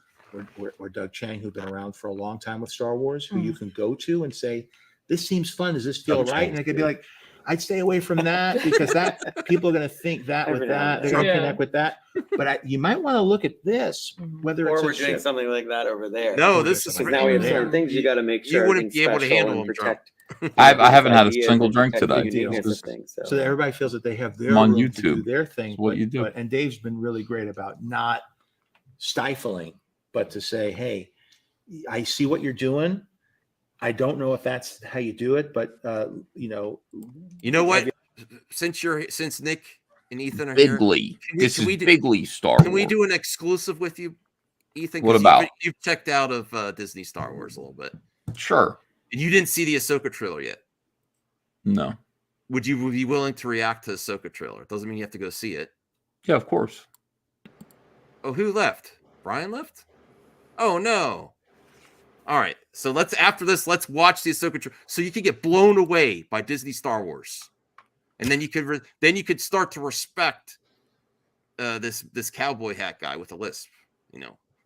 or Doug Chang, who've been around for a long time with Star Wars, who you can go to and say, "This seems fun. Does this feel Doug right?" Chang's And they could be good. like, "I'd stay away from that because that people are going to think that Every with now that. and They're then. going to Yeah. connect with that." But you might want to look at this, whether Or it's we're a doing ship. something like that over there. No, this is Because now we have there. certain things you got to make You sure wouldn't be able to everything's special handle and them, Trump. protect. I haven't had a ideas single and drink protect the today. uniqueness of Just- things. So that everybody feels that they have their I'm on room to do YouTube. their thing. It's what you do. And Dave's been really great about not stifling, but to say, "Hey, I see what you're doing. I don't know if that's how you do it, but You know what? Since Nick and Ethan are Bigly. here, This is can we do, Bigly Star Can we Wars. do an exclusive with you, Ethan? What 'Cause about? you've checked out of Disney Star Wars a little bit, Sure. and you didn't see the Ahsoka trailer yet. No. Would you be willing to react to the Ahsoka trailer? It doesn't mean you have to go see it. Yeah, of course. Oh, who left? Brian left? Oh no. All right. So after this, let's watch the Ahsoka trailer so you can get blown away by Disney Star Wars. And then you could start to respect this cowboy hat guy with a lisp,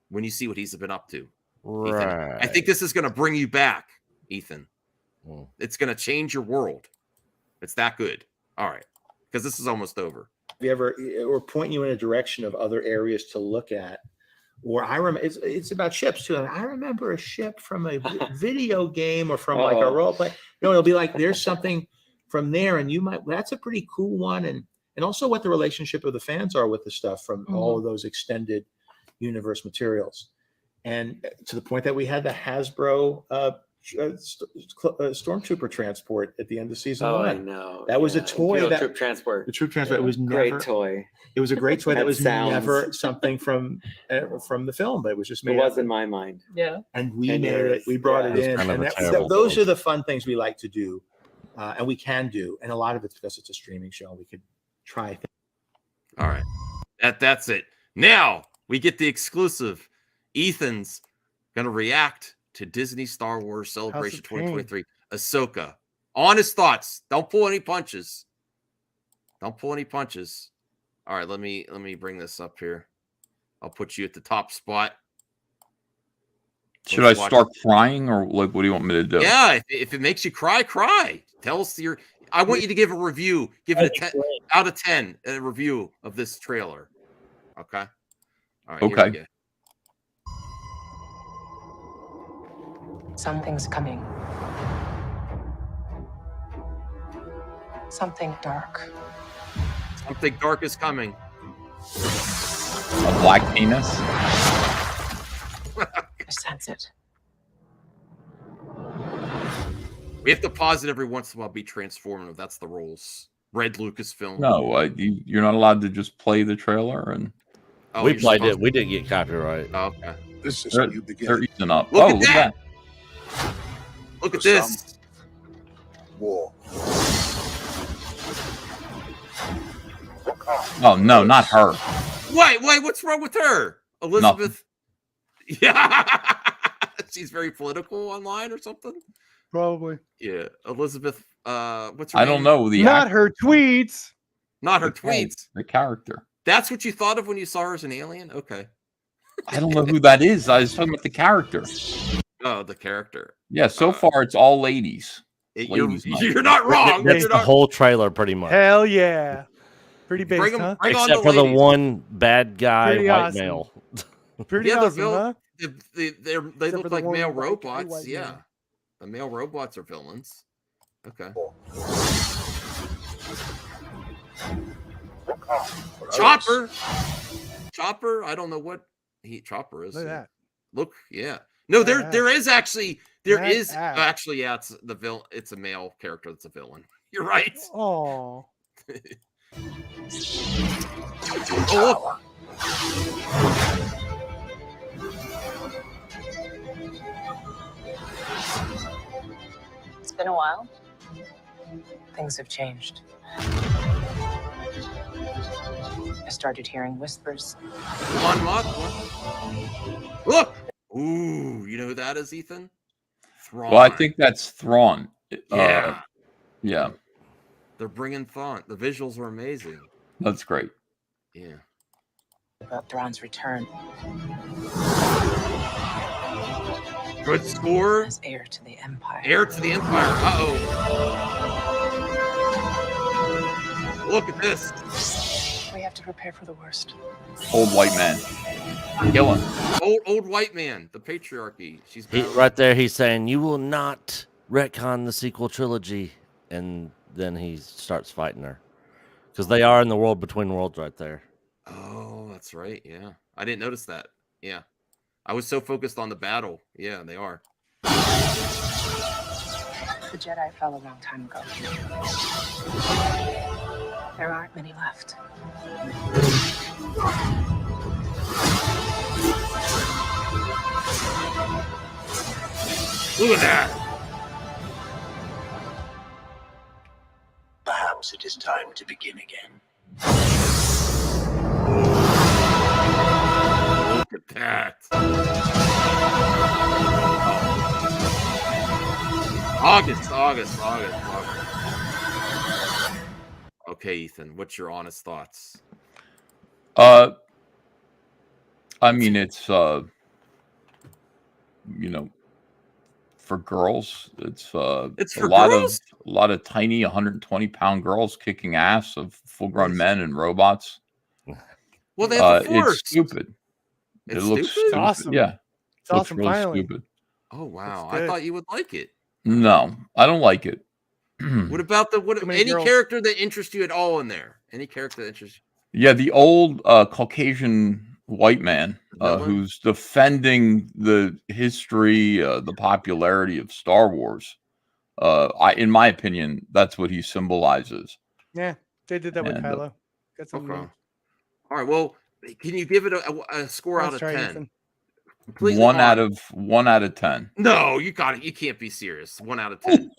when you see what he's been up to. Ethan. I Right. think this is going to bring you back, Ethan. Mm. It's going to change your world. It's that good. All right. Because this is almost over. if you ever or point you in a direction of other areas to look at. Or I remember it's about ships too. I remember a ship from a video game or from like a role play. It'll be like there's something from there, and that's a pretty cool one, and also what the relationship of the fans are with the stuff from all of those extended universe materials, and to the point that we had the Hasbro stormtrooper transport at the end of season one. I know. That was a toy. Troop transport. The troop transport. It was Great never toy. It was a great toy. That was sounds. never something from the film, but it was just made. It was in my mind. Yeah. And we 10 made years. it. We brought it Yeah. in, kind of and a that, terrible those film. are the fun things we like to do, and we can do. And a lot of it's because it's a streaming show. We could try things. All right. That's it. Now we get the exclusive. Ethan's gonna react to Disney Star Wars Celebration Pain. 2023. Ahsoka. Honest thoughts. Don't pull any punches. Don't pull any punches. All right, let me bring this up here. I'll put you at the top spot. Should I start crying, or like, what do you want me to do? Yeah, if it makes you cry, cry. Tell us I want you to give a review. Give it a 10 out of 10 a review of this trailer. Okay. All right. Here we Okay. go. Something's coming. Something dark. Something dark is coming. A black penis. sense it. We have to pause it every once in a while. Be transformative. That's the rules. Red Lucasfilm. No, you're not allowed to just play the trailer and. Oh, we you're played it. supposed We didn't get copyright. Oh, okay. This is They're, how you begin. they're easing up. Look Oh, at look that. at that. Look at For this. War. Oh no, not her. Wait, what's wrong with her? Elizabeth. Yeah. She's very political online or something. Probably. Yeah. Elizabeth, what's her I name? don't know the Not actor, her tweets. Not her the character- tweets. The character. That's what you thought of when you saw her as an alien? Okay. I don't know who that is. I was talking about the character. Oh, the character. Yeah, so far it's all ladies. Ladies night. You're not wrong. That's You're the not- whole trailer, pretty much. Hell yeah. Pretty based, Bring 'em- huh? bring on Except the for the ladies. one bad guy, Pretty white awesome. male. Pretty Yeah, they're awesome, vil- huh? they Except look for the like one male white guy, robots. white Yeah. man. The male robots are villains. Okay. Chopper. Chopper. I don't know what Chopper is. Look at that. Look, yeah. No, That there is actually yeah, ass. it's the villain. It's a male character that's a villain. You're right. Oh. Oh, It's been a while. Things have changed. I started hearing whispers. One month. Look. Ooh, you know who that is, Ethan? Thrawn. Well, I think that's Thrawn. Yeah. Yeah, They're bringing Thrawn. The visuals are amazing. that's great. Yeah. About Thrawn's return Good score. as heir to the Empire. Heir to the Empire. Uh-oh. Look at this. We have to prepare for the worst. Old white man. Kill him. Old white man. The patriarchy. She's Right there, he's saying, "You will not retcon the sequel trilogy," and then he starts fighting her because they are in the world between worlds right there. Oh, that's right. Yeah. I didn't notice that. Yeah. I was so focused on the battle. Yeah, they are. The Jedi fell a long time ago. There aren't many left. Look at that. Perhaps it is time to begin again. Look at that. August. Okay, Ethan, what's your honest thoughts? I mean, it's you know, for girls, it's for a lot girls? of tiny 120-pound girls kicking ass of full-grown men and robots. Well, they have the Force. It's stupid. It's it looks stupid? stupid. Awesome. Yeah, It's looks awesome, really finally. stupid. Oh wow! That's I good. thought you would like it. No, I don't like it. What about Too many any girls. character that interests you at all in there? Any character that interests you? Yeah, the old Caucasian white man Villain? who's defending the history, the popularity of Star Wars. In my opinion, that's what he symbolizes. Yeah, they did that with And, Kylo. Got some Okay. memes. All right. Well, can you give it a score Nice out of try, 10? Ethan. Completely One out honest. of 1 out of 10. No, you got it. You can't be serious. 1 out of 10.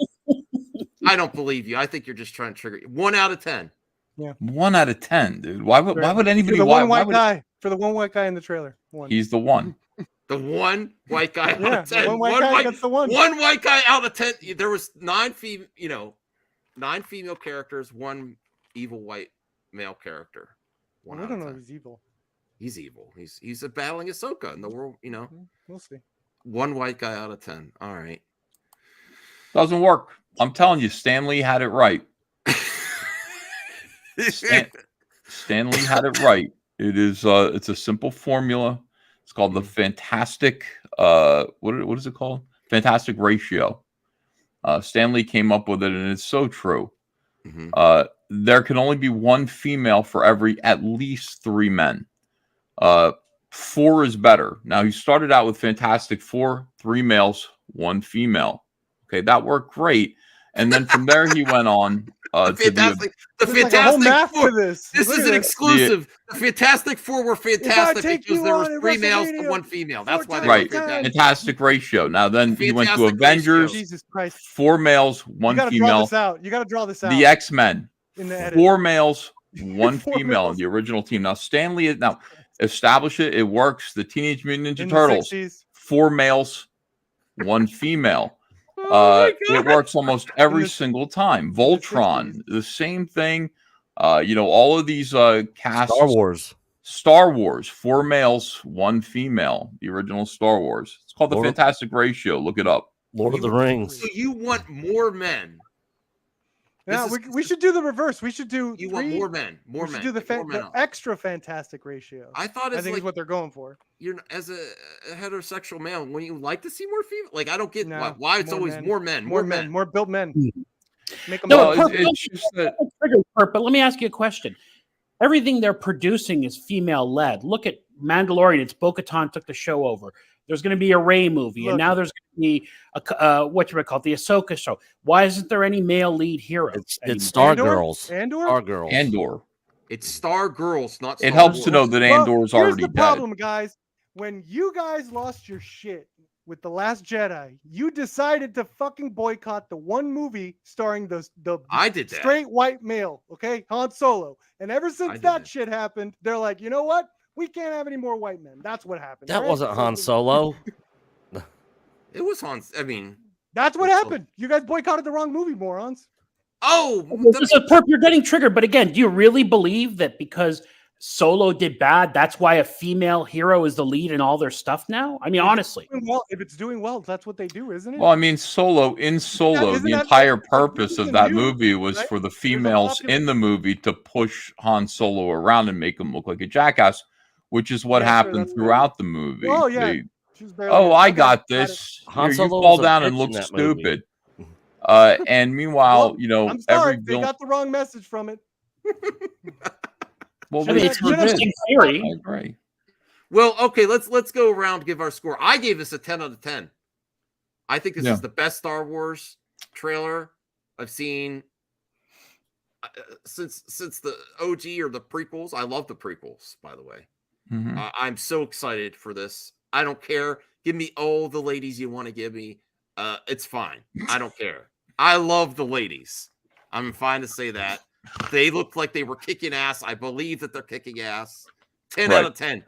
I don't believe you. I think you're just trying to trigger. 1 out of 10. 1 out of 10, dude. Why would anybody? For the why one white would- guy. For the one white guy in the trailer. One. He's the one. The one white guy out Yeah, of 10. one white guy, that's the one. One white guy out of 10. There was 9 female characters, 1 evil white male character. Well, 1 we out don't of know 10. if he's evil. He's evil. He's battling Ahsoka in the world. We'll see. 1 white guy out of 10. All right. Doesn't work. I'm telling you, Stan Lee had it right. Stan Lee had it right. It is. It's a simple formula. It's called the fantastic. What is it called? Fantastic ratio. Stan Lee came up with it, and it's so true. There can only be 1 female for every at least 3 men. 4 is better. Now, he started out with Fantastic Four, 3 males, 1 female. Okay, that worked great. And then from there, he went on The Fantastic Four. This is an exclusive. The Fantastic Four were fantastic because there were 3 males to 1 female. That's why they were fantastic. Fantastic ratio. Now, then he went to Fantastic Avengers, Jesus Christ. 4 males, 1 You gotta female. draw this out. You got to draw this out. The X-Men, In the edit. 4 males, 1 4 female in the original team. Now, Stanley is now establish it. It works. The Teenage Mutant Ninja Turtles, 60s. 4 males, 1 female. It works almost every single time. Voltron, the same thing. All of these casts. Star Wars, 4 males, 1 female. The original Star Wars. It's called the Fantastic Ratio. Look it up. Lord of the Rings. So you want more men? Yeah, we should do the reverse. We should do. You want more men? More we men. should do the, more men the up. extra fantastic ratio. I thought it's think like is what they're going for. You're as a heterosexual male. Wouldn't you like to see more female? Like I don't get No, why it's more always men. more men, More more men. men, more built men. Make them No, more. but let me ask you a question. Everything they're producing is female led. Look at Mandalorian. It's Bo-Katan took the show over. There's going to be a Rey movie, and Look. now there's going to be what you would call it, the Ahsoka show. Why isn't there any male lead hero? It's Star Andor? Girls. Andor? Star Girls. Andor. It's Star Girls, not. It Star helps Wars. to know that Andor's Here's already the dead. problem, guys. When you guys lost your shit with The Last Jedi, you decided to fucking boycott the one movie starring the I did that. straight white male, okay, Han Solo. And ever since that shit happened, they're like, you know what? We can't have any more white men. That's what happened. That right? wasn't Han Solo. It was Han. I mean, That's what happened. You guys boycotted the wrong movie, morons. Oh, This is Perp, you're getting triggered. But again, do you really believe that because Solo did bad, that's why a female hero is the lead in all their stuff now? I mean, honestly. If it's doing well, that's what they do, isn't it? Well, I mean, Solo, isn't the that entire like purpose of the that news, movie was right? for the There's a females popular- in the movie to push Han Solo around and make him look like a jackass, which is what Yeah, sure, happened that's throughout the movie. Oh, yeah. They- She was barely oh, in it. I Okay, got got this. it. Han You Solo fall was a down and bitch look in that movie. stupid. And meanwhile, I'm sorry, every they villain. got the wrong message from it. Well, I mean, it's an interesting theory. I agree. Well, okay, let's go around, give our score. I gave this a 10 out of 10. I think this is the best Star Wars trailer I've seen since the OG or the prequels. I love the prequels, by the way. Mhm. I'm so excited for this. I don't care. Give me all the ladies you want to give me. It's fine. I don't care. I love the ladies. I'm fine to say that. They look like they were kicking ass. I believe that they're kicking ass. 10 out of 10.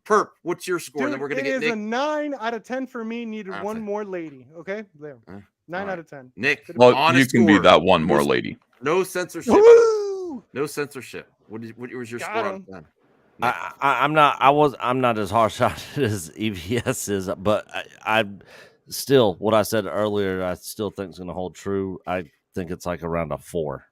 Perp, what's your score? Dude, And then we're gonna it get is Nick. a 9 out of 10 for me. Needed Out of one 10. more lady. Okay, there. 9 out of 10. Nick, Well, you honest can be score. that one more No- lady. No censorship. Woo! No censorship. What was your Got score on him. 10? I'm not as harsh on it as EVS is, but I still, what I said earlier, I still think is going to hold true. I think it's like around a 4.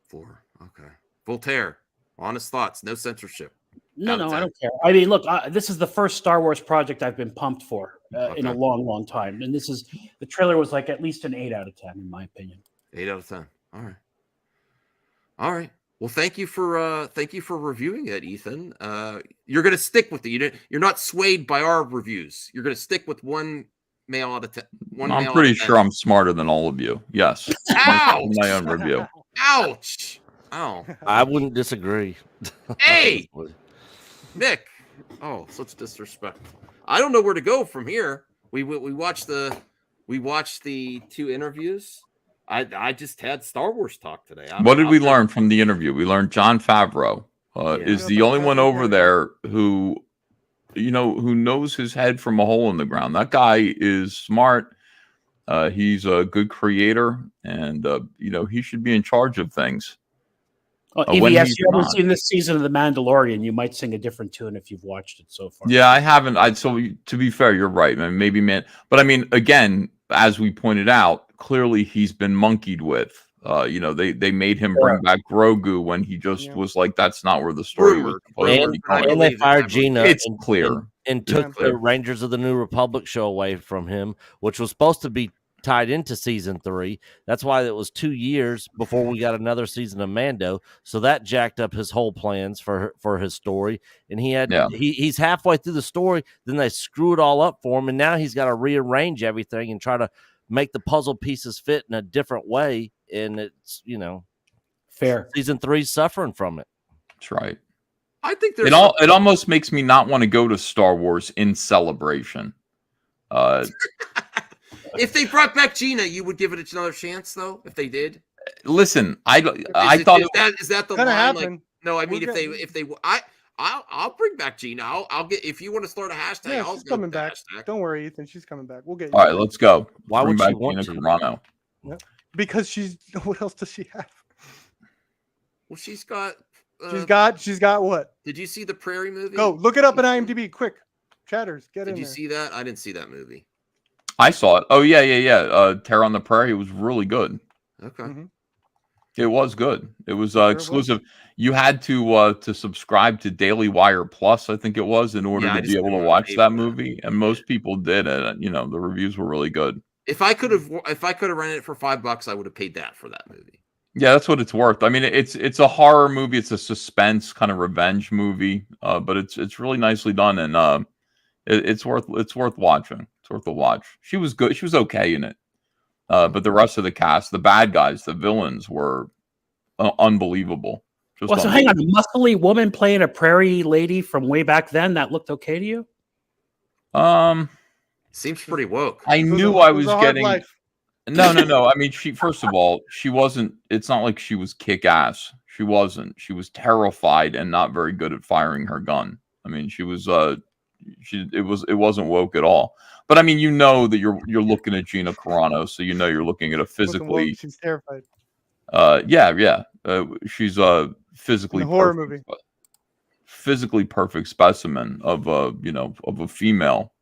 4. Okay. Voltaire, honest thoughts. No censorship. No, Out of I 10. don't care. I mean, look, this is the first Star Wars project I've been pumped for in a Okay. long, long time. And the trailer was like at least an 8 out of 10, in my opinion. 8 out of 10. All right. All right. Well, thank you for reviewing it, Ethan. You're gonna stick with it. You're not swayed by our reviews. You're gonna stick with one male out of 10. I'm pretty sure I'm smarter than all of you. Yes. Ouch! My own review. Ouch! Oh, I wouldn't disagree. hey, Nick. Oh, such disrespect. I don't know where to go from here. We watched the 2 interviews. I just had Star Wars talk today. What did we learn from the interview? We learned Jon Favreau is the only one over there who knows his head from a hole in the ground. That guy is smart. He's a good creator, and he should be in charge of things. Well, when EVS, he's you haven't not. seen this season of The Mandalorian. You might sing a different tune if you've watched it so far. Yeah, I haven't. So to be fair, you're right, man. Maybe, man. But I mean, again, as we pointed out, clearly he's been monkeyed with. They made him bring back Grogu when he just was like, that's not where the story was supposed to be going. And they fired Gina. It's and, clear. And took the Rangers of the New Republic show away from him, which was supposed to be tied into season 3. That's why it was 2 years before we got another season of Mando. So that jacked up his whole plans for his story. And he's halfway through the story. Then they screw it all up for him. And now he's got to rearrange everything and try to make the puzzle pieces fit in a different way. And it's, fair. Season 3's suffering from it. That's right. I think there's it almost makes me not want to go to Star Wars in Celebration. If they brought back Gina, you would give it another chance, though. If they did, listen, I thought is that the line? Like, no, I mean, if they, I'll bring back Gina. I'll get, if you want to start a hashtag. Yeah, I'll she's coming back. Don't worry, Ethan. She's coming back. We'll get you. All right, let's go. Why bring would she back want Gina to? Carano? Yep. Because she's. What else does she have? Well, she's got. She's got what? Did you see the Prairie movie? Go look it up in IMDb, quick. Chatters, get in Did you there. see that? I didn't see that movie. I saw it. Oh yeah. Terror on the Prairie was really good. Okay. It was good. It was exclusive. You had to subscribe to Daily Wire Plus, I think it was, in order to be able to watch that movie. And most people did, and the reviews were really good. If I could have rented it for $5, I would have paid that for that movie. Yeah, that's what it's worth. I mean, it's a horror movie. It's a suspense kind of revenge movie, but it's really nicely done, and it's worth watching. It's worth a watch. She was good. She was okay in it, but the rest of the cast, the bad guys, the villains, were unbelievable. Well, so hang on, a muscly woman playing a prairie lady from way back then, that looked okay to you? Seems pretty woke. I knew I was getting. No. I mean, first of all, she wasn't. It's not like she was kick-ass. She wasn't. She was terrified and not very good at firing her gun. I mean, she was. It wasn't woke at all. But I mean, that you're looking at Gina Carano, so you're looking at a physically. She's terrified. Yeah. She's a physically in a horror movie. Physically perfect specimen of a female.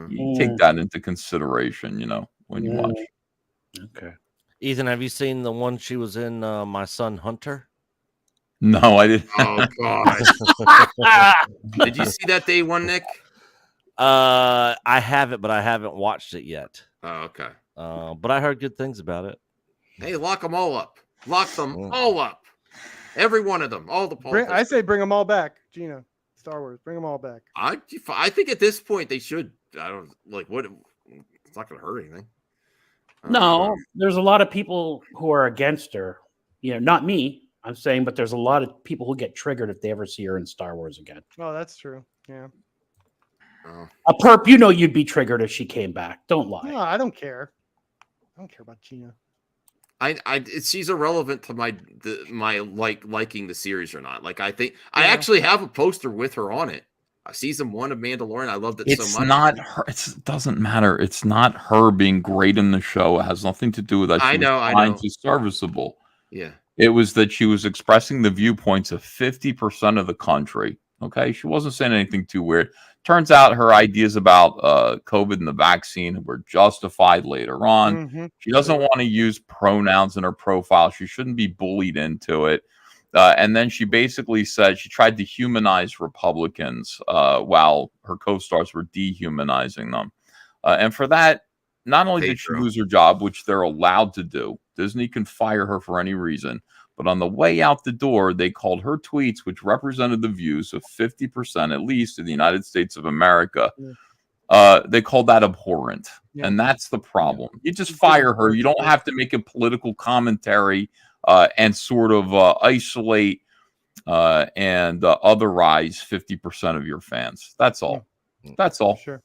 You take that into consideration, when you watch. Okay. Ethan, have you seen the one she was in, My Son Hunter? No, I didn't. Oh God! Did you see that Day One, Nick? I haven't, but I haven't watched it yet. Oh, okay. But I heard good things about it. Hey, lock them all up. Lock them all up. Every one of them. All the politics. I say bring them all back, Gina. Star Wars, bring them all back. I think at this point they should. I don't like what. It's not going to hurt anything. No, there's a lot of people who are against her. Not me. I'm saying, but there's a lot of people who get triggered if they ever see her in Star Wars again. Oh, that's true. Yeah. A perp, you'd be triggered if she came back. Don't lie. No, I don't care. I don't care about Gina. She's irrelevant to my liking the series or not. Like I think I actually have a poster with her on it. Season 1 of Mandalorian. I loved it so much. It's not her. It doesn't matter. It's not her being great in the show. It has nothing to do with that. I know. She's serviceable. Yeah. It was that she was expressing the viewpoints of 50% of the country. Okay. She wasn't saying anything too weird. Turns out her ideas about COVID and the vaccine were justified later on. Mm-hmm. She doesn't want to use pronouns in her profile. She shouldn't be bullied into it. And then she basically said she tried to humanize Republicans while her co-stars were dehumanizing them. And for that, not only did she lose her job, which they're allowed to do, Disney can fire her for any reason. But on the way out the door, they called her tweets, which represented the views of 50% at least in the United States of America. They called that abhorrent. Yeah. And that's the problem. You just fire her. You don't have to make a political commentary and sort of isolate and otherize 50% of your fans. That's all. That's all. Sure.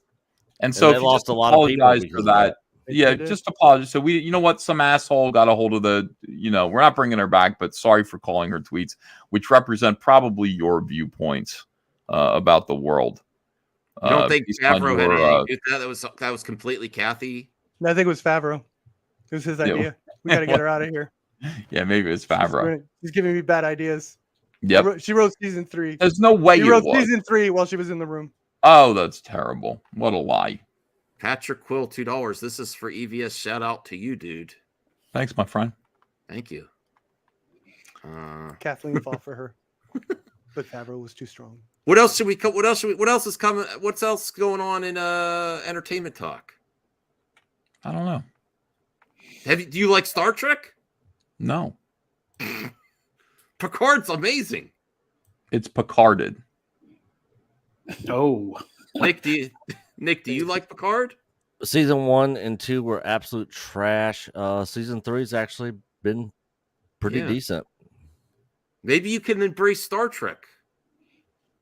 And so they lost a lot of people for that. Yeah, just apologize. So some asshole got a hold of we're not bringing her back, but sorry for calling her tweets, which represent probably your viewpoints about the world. You don't think Favreau had anything? That was completely Kathy? No, I think it was Favreau. It was his idea. We got to get her out of here. Yeah, maybe it's Favreau. She's giving me bad ideas. Yep. She wrote season 3. There's no way she wrote season 3 while she was in the room. Oh, that's terrible. What a lie. Patrick Quill, $2. This is for EVS. Shout out to you, dude. Thanks, my friend. Thank you. Kathleen fought for her, but Favreau was too strong. What else should we? What else is coming? What's else going on in entertainment talk? I don't know. Do you like Star Trek? No. Picard's amazing. It's Picarded. Oh. Nick, do you like Picard? Season 1 and 2 were absolute trash. Season 3's actually been pretty Yeah. decent. Maybe you can embrace Star Trek.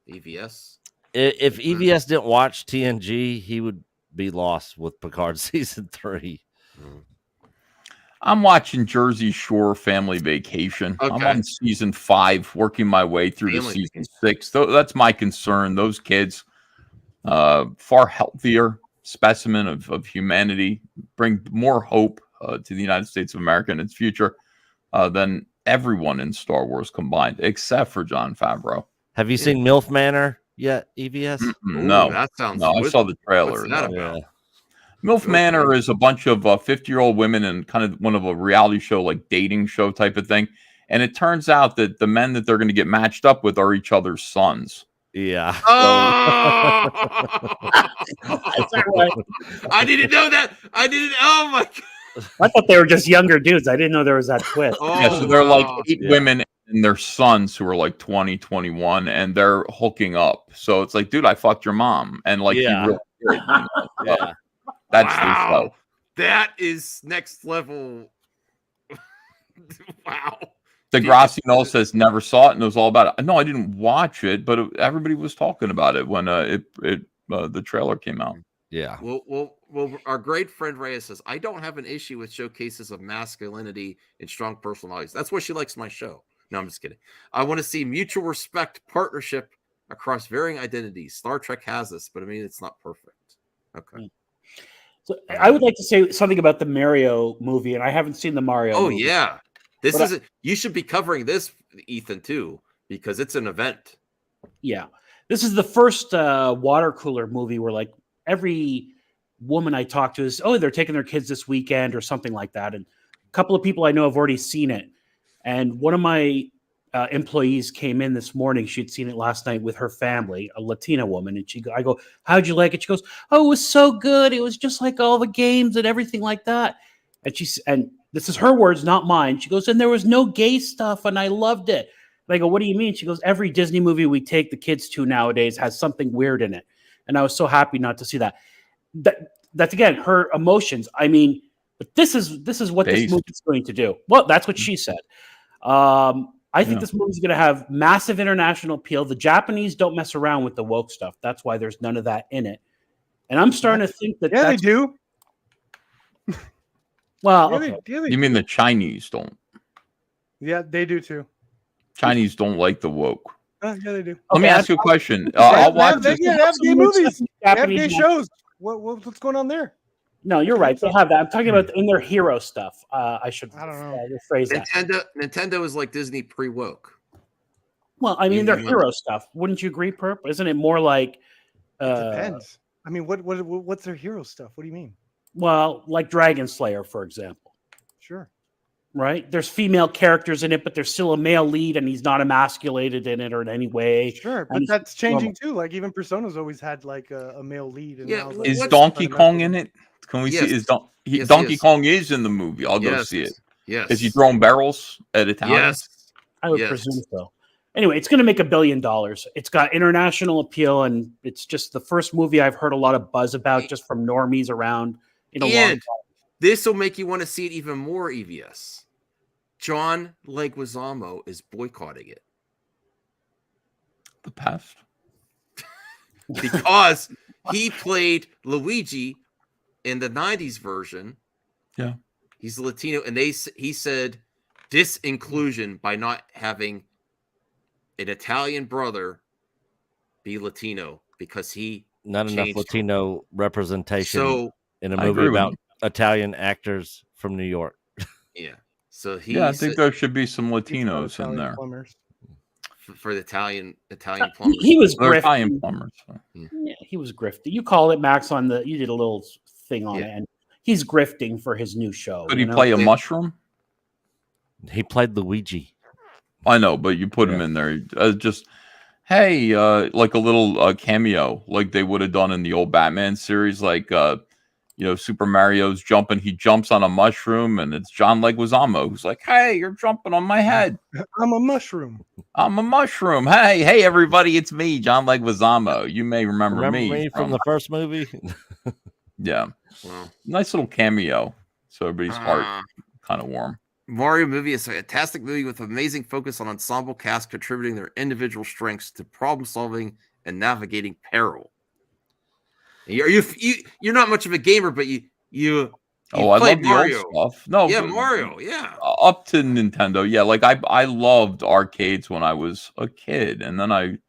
EVS. If EVS didn't watch TNG, he would be lost with Picard season 3. I'm watching Jersey Shore Family Vacation. I'm Okay. on season 5, working my way through to Family season 6. That's my concern. Those kids, far healthier specimen of humanity, bring more hope to the United States of America and its future than everyone in Star Wars combined, except for Jon Favreau. Have you seen MILF Manor yet, EVS? No, that sounds. I saw the trailer. What's that about? MILF Manor is a bunch of 50-year-old women and kind of one of a reality show, like dating show type of thing. And it turns out that the men that they're going to get matched up with are each other's sons. Yeah. Oh! I didn't know that. Oh my God. I thought they were just younger dudes. I didn't know there was that twist. Yeah, so they're like 8 women and their sons who are like 20, 21, and they're hooking up. So it's like, dude, I fucked your mom. And like, Yeah. you really did, you know? Yeah. That's the show. That is next level. Wow. Degrassi Noel says never saw it and knows all about it. No, I didn't watch it, but everybody was talking about it when the trailer came out. Yeah. Well, our great friend Rhea says, I don't have an issue with showcases of masculinity and strong personalities. That's why she likes my show. No, I'm just kidding. I want to see mutual respect, partnership across varying identities. Star Trek has this, but I mean, it's not perfect. Okay. So I would like to say something about the Mario movie, and I haven't seen the Mario Oh, movie. yeah. You should be covering this, Ethan, too, because it's an event. Yeah. This is the first water cooler movie where like every woman I talk to is, they're taking their kids this weekend or something like that. And a couple of people I know have already seen it. And one of my employees came in this morning. She'd seen it last night with her family, a Latina woman. And I go, how'd you like it? She goes, oh, it was so good. It was just like all the games and everything like that. And this is her words, not mine. She goes, and there was no gay stuff, and I loved it. And I go, what do you mean? She goes, every Disney movie we take the kids to nowadays has something weird in it. And I was so happy not to see that. That's again her emotions. I mean, but this is what this movie is going to do. Well, that's what she said. I think this movie is going to have massive international appeal. The Japanese don't mess around with the woke stuff. That's why there's none of that in it. And I'm starting to think that they do. Well, you mean the Chinese don't? Yeah, they do too. Chinese don't like the woke. Yeah, they do. Let me ask you a question. I'll watch this. They have gay movies. They have Japanese gay movies. shows. What's going on there? No, you're right. They have that. I'm talking about in their hero stuff. I should rephrase that. Nintendo is like Disney pre-woke. Well, I mean, their hero stuff. Wouldn't you agree, Perp? Isn't it more like? Depends. I mean, what's their hero stuff? What do you mean? Well, like Dragon Slayer, for example. Sure. Right? There's female characters in it, but there's still a male lead, and he's not emasculated in it or in any way. Sure, but that's changing too. Like even Persona's always had like a male lead. And Yeah, like, is Donkey Kong in it? Can we see? Donkey Kong is in the movie? I'll go see it. Yes. Is he throwing barrels at Italian? Yes. I would presume so. Anyway, it's going to make $1 billion. It's got international appeal, and it's just the first movie I've heard a lot of buzz about just from normies around in a long time. This will make you want to see it even more, EVS. John Leguizamo is boycotting it. The past? Because he played Luigi in the 90s version. Yeah. He's Latino, and he said disinclusion by not having an Italian brother be Latino because he not enough Latino representation in a I movie agree with about you. Italian actors from New York. Yeah. So I think there should be some Latinos in there. For the Italian plumbers. He was They're grifting. Italian plumbers. Yeah, he was grifting. You called it, Max, you did a little thing on it, and he's grifting for his new show. Could he play a mushroom? He played Luigi. I know, but you put him in there. Just, like a little cameo, like they would have done in the old Batman series. Like, Super Mario's jumping. He jumps on a mushroom, and it's John Leguizamo who's like, "Hey, you're jumping on my head. I'm a mushroom. I'm a mushroom. Hey, everybody, it's me, John Leguizamo. You may remember me from the first movie." Yeah, nice little cameo. So everybody's heart kind of warm. Mario movie is a fantastic movie with amazing focus on ensemble cast contributing their individual strengths to problem solving and navigating peril. You're not much of a gamer, but you I love the Mario. old stuff. No, yeah, but, Mario, yeah. Up to Nintendo, yeah. Like I loved arcades when I was a kid, and then I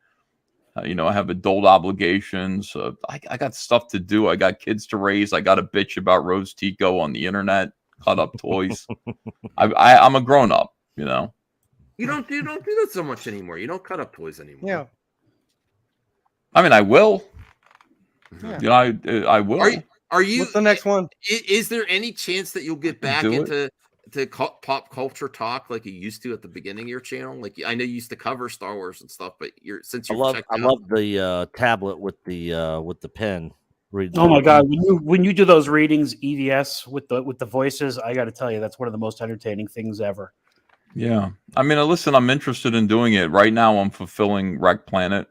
have adult obligations. I got stuff to do. I got kids to raise. I got a bitch about Rose Tico on the internet. Cut up toys. I'm a grown up. You don't do that so much anymore. You don't cut up toys anymore. Yeah. I mean, I will. Yeah. I will. Are you? What's the next one? Is there any chance that you'll get back do into pop culture talk like you used to at the beginning of your channel? Like I know you used to cover Star Wars and stuff, but I love the tablet with the pen. Oh my God! When you do those readings, EVS with the voices, I got to tell you, that's one of the most entertaining things ever. Yeah, I mean, listen, I'm interested in doing it right now. I'm fulfilling Wreck Planet.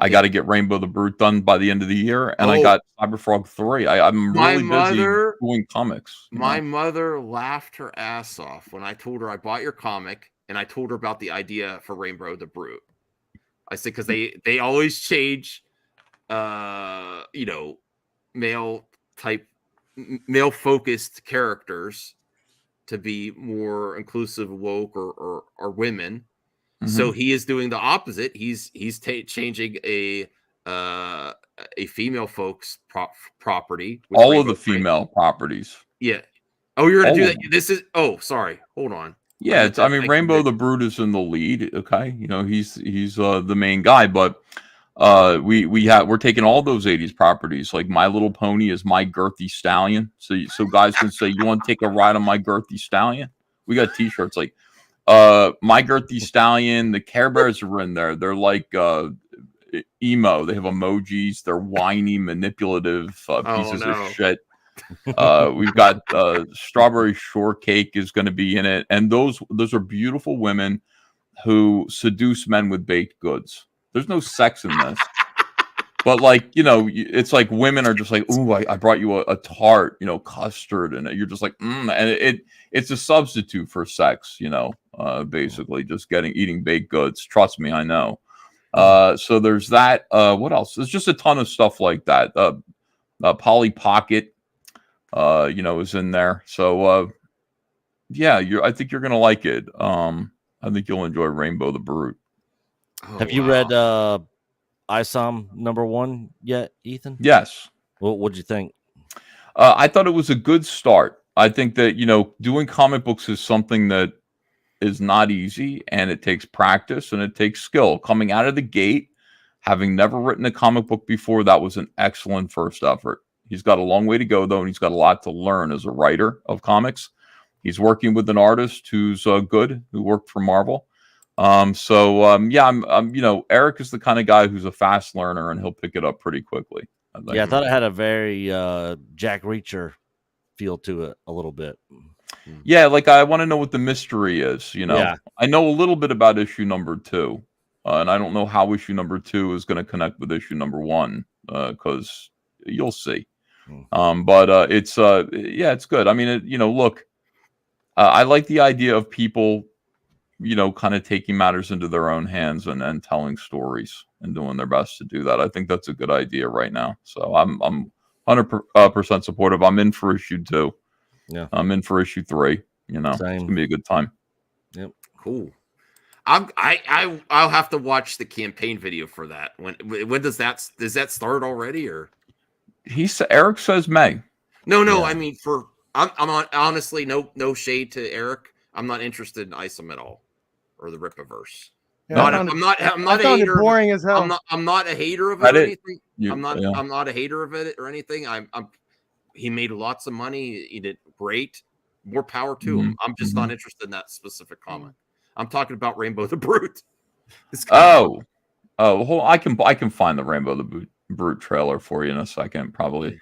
I got to get Rainbow the Brute done by the end of the year, and I got Cyberfrog 3. I'm really busy doing comics. My mother laughed her ass off when I told her I bought your comic, and I told her about the idea for Rainbow the Brute. I said because they always change, male focused characters to be more inclusive, woke, or women. So he is doing the opposite. He's changing a female folks property. All of the female properties. Yeah. Oh, you're gonna do that. This is. Oh, sorry. Hold on. Yeah, Rainbow the Brute is in the lead. Okay, he's the main guy, but we're taking all those 80s properties. Like My Little Pony is My Girthy Stallion. So guys can say, "You want to take a ride on My Girthy Stallion?" We got T-shirts like My Girthy Stallion. The Care Bears are in there. They're like emo. They have emojis. They're whiny, manipulative pieces of shit. We've got Strawberry Shortcake is going to be in it, and those are beautiful women who seduce men with baked goods. There's no sex in this, but it's like women are just like, "Ooh, I brought you a tart, custard," and you're just like, and it's a substitute for sex, basically just eating baked goods. Trust me, I know. So there's that. What else? There's just a ton of stuff like that. Polly Pocket, is in there. So I think you're gonna like it. I think you'll enjoy Rainbow the Brute. Have you read ISOM #1 yet, Ethan? Yes. What'd you think? I thought it was a good start. I think that doing comic books is something that is not easy, and it takes practice and it takes skill. Coming out of the gate, having never written a comic book before, that was an excellent first effort. He's got a long way to go, though, and he's got a lot to learn as a writer of comics. He's working with an artist who's good, who worked for Marvel. Eric is the kind of guy who's a fast learner, and he'll pick it up pretty quickly. I thought it had a very Jack Reacher feel to it a little bit. Yeah, I want to know what the mystery is. Yeah. I know a little bit about issue #2, and I don't know how issue #2 is going to connect with issue #1 because you'll see. It's good. I mean, look, I like the idea of people, kind of taking matters into their own hands and telling stories and doing their best to do that. I think that's a good idea right now. So I'm 100% supportive. I'm in for issue 2. Yeah, I'm in for issue 3. It's gonna be a good time. Yep, cool. I'll have to watch the campaign video for that. When does that start already or? Eric says May. No. Yeah. I mean, I'm honestly no shade to Eric. I'm not interested in ISOM at all or the Rippaverse. Yeah, I'm not a hater. Boring as hell. I'm not a hater of it or anything. I'm not a hater of it or anything. He made lots of money. He did great. More power to him. I'm just not interested in that specific comic. I'm talking about Rainbow the Brute. Hold on. I can find the Rainbow the Brute trailer for you in a second, probably.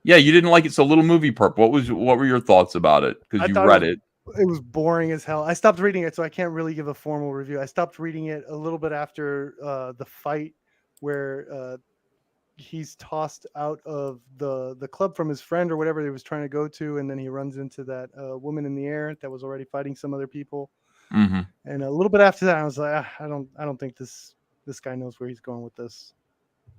Yeah, you didn't like it. So Little Movie Perp. What were your thoughts about it? Because you read it. It was boring as hell. I stopped reading it, so I can't really give a formal review. I stopped reading it a little bit after the fight where he's tossed out of the club from his friend or whatever he was trying to go to, and then he runs into that woman in the air that was already fighting some other people. Mm-hmm. And a little bit after that, I was like, I don't think this guy knows where he's going with this.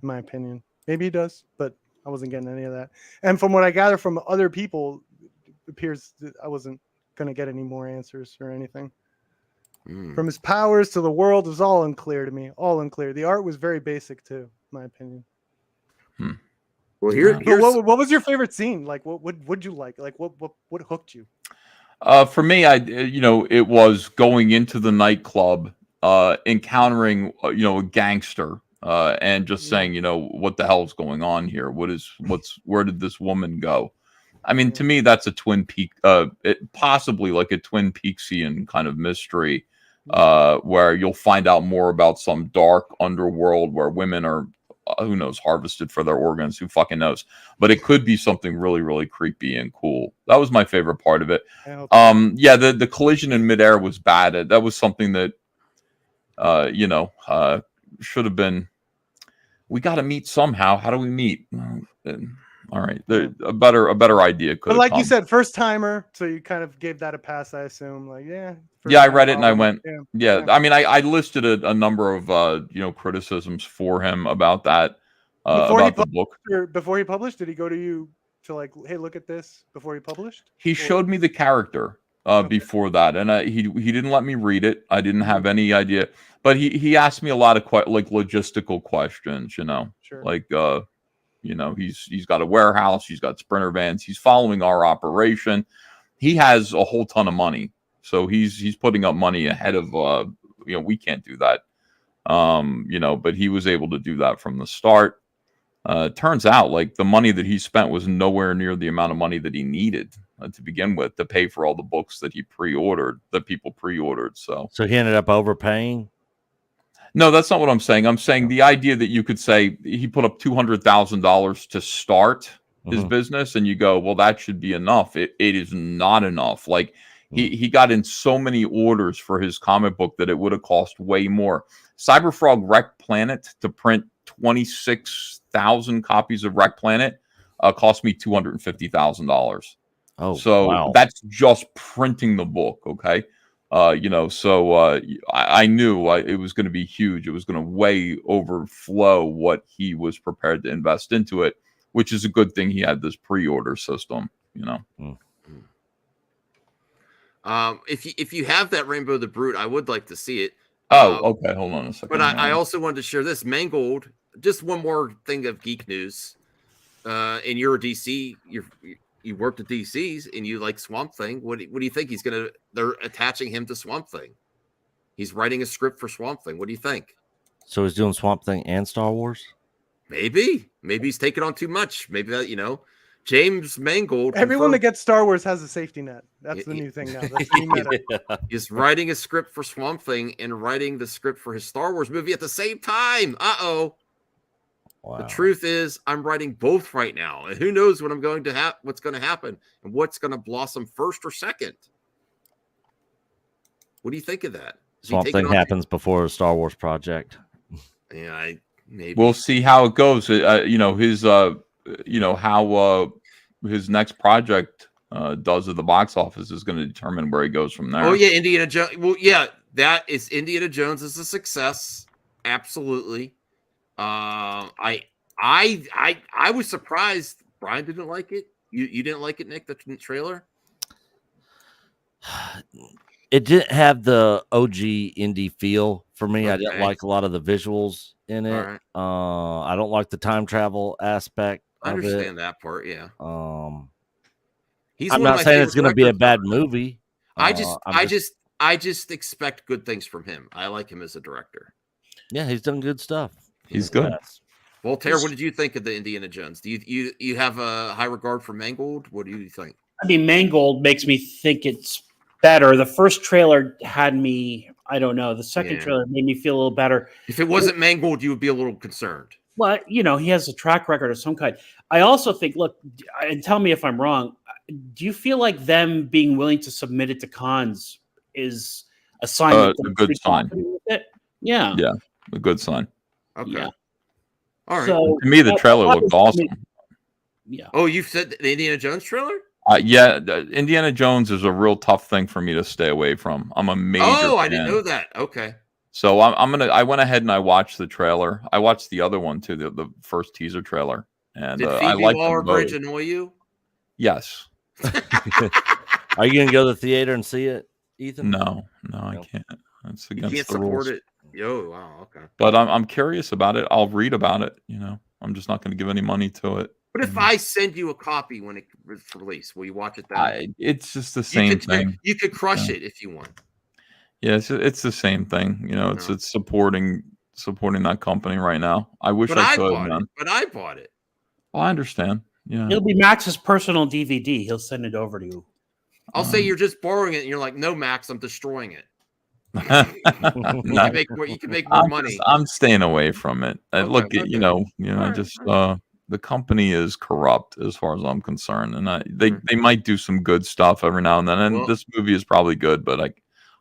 In my opinion, maybe he does, but I wasn't getting any of that. And from what I gather from other people, it appears that I wasn't going to get any more answers or anything. From his powers to the world, it was all unclear to me. All unclear. The art was very basic too, in my opinion. Well, here's what was your favorite scene? Like, what would you like? Like, what hooked you? For me, it was going into the nightclub, encountering, a gangster, and just saying, what the hell's going on here? Where did this woman go? I mean, to me, that's a Twin Peaks, possibly like a Twin Peaksian kind of mystery, where you'll find out more about some dark underworld where women are, who knows, harvested for their organs. Who fucking knows? But it could be something really, really creepy and cool. That was my favorite part of it. The collision in midair was bad. That was something that, should have been. We got to meet somehow. How do we meet? All right, a better idea could. But like you said, first timer, so you kind of gave that a pass, I assume. Like, I read it and I went, I mean, I listed a number of criticisms for him about that about the book. Before he published, did he go to you to like, hey, look at this before he published? He showed me the character before that, and he didn't let me read it. I didn't have any idea, but he asked me a lot of logistical questions. Sure. Like. He's got a warehouse, he's got Sprinter vans, he's following our operation. He has a whole ton of money, so he's putting up money ahead of we can't do that. But he was able to do that from the start. Turns out like the money that he spent was nowhere near the amount of money that he needed to begin with to pay for all the books that people pre-ordered. So he ended up overpaying. No, that's not what I'm saying. I'm saying the idea that you could say he put up $200,000 to start his business, and you go, well, that should be enough. It is not enough. Like he got in so many orders for his comic book that it would have cost way more. Cyberfrog Wreck Planet, to print 26,000 copies of Wreck Planet, cost me $250,000. Oh, so wow. That's just printing the book. Okay. I knew it was going to be huge. It was going to way overflow what he was prepared to invest into it, which is a good thing. He had this pre-order system, If you have that Rainbow the Brute, I would like to see it. Okay. Hold on a second. But I also wanted to share this. Mangold, just one more thing of geek news. In your DC, you worked at DC's and you like Swamp Thing. What do you think they're attaching him to Swamp Thing? He's writing a script for Swamp Thing. What do you think? So he's doing Swamp Thing and Star Wars? Maybe he's taking on too much. Maybe that, James Mangold. Everyone that gets Star Wars has a safety net. That's the new thing now. That's the new meta. He's writing a script for Swamp Thing and writing the script for his Star Wars movie at the same time. Wow. The truth is, I'm writing both right now, and who knows what what's going to happen, and what's going to blossom first or second. What do you think of that? Swamp Thing happens before a Star Wars project. Yeah, maybe we'll see how it goes. How his next project does at the box office is going to determine where he goes from there. Oh yeah, Indiana Jones. Well, yeah, that is Indiana Jones is a success. Absolutely. I was surprised Brian didn't like it. You didn't like it, Nick, the trailer? It didn't have the OG indie feel for me. I didn't like a lot of the visuals in it. Right. I don't like the time travel aspect. I understand that part, yeah. I'm not saying it's going to be a bad movie. I just expect good things from him. I like him as a director. Yeah, he's done good stuff. He's good. Voltaire, what did you think of the Indiana Jones? Do you have a high regard for Mangold? What do you think? I mean, Mangold makes me think it's better. The first trailer had me, I don't know. The second trailer made me feel a little better. If it wasn't Mangold, you would be a little concerned. Well, he has a track record of some kind. I also think, look, and tell me if I'm wrong. Do you feel like them being willing to submit it to cons is a sign that A they're good pretty sign. confident with it? Yeah. Yeah, a good sign. Okay. Yeah. All right. So To me, the trailer that looked was- awesome. Yeah. Oh, you said the Indiana Jones trailer? Yeah, Indiana Jones is a real tough thing for me to stay away from. I'm a major Oh, I didn't fan. know that. Okay. So I went ahead and I watched the trailer. I watched the other one too, the first teaser trailer, and Did I Phoebe liked them Waller-Bridge both. annoy you? Yes. Are you gonna go to the theater and see it, Ethan? No, I can't. It's You against can't the support rules. it. Yo, wow, okay. But I'm curious about it. I'll read about it. I'm just not going to give any money to it. What if I send you a copy when it's released? Will you watch it then? It's just the same thing. You could crush Yeah. it if you want. Yeah, it's the same thing. It's supporting that company right now. I wish But I I could, bought man. it. But I bought it. Well, I understand. Yeah. It'll be Max's personal DVD. He'll send it over to you. I'll say you're just borrowing it, and you're like, no, Max, I'm destroying it. No. You can make more money. I'm staying away from it. Look, okay. just the company is corrupt as far as I'm concerned, and they might do some good stuff every now and then. And Well- this movie is probably good, but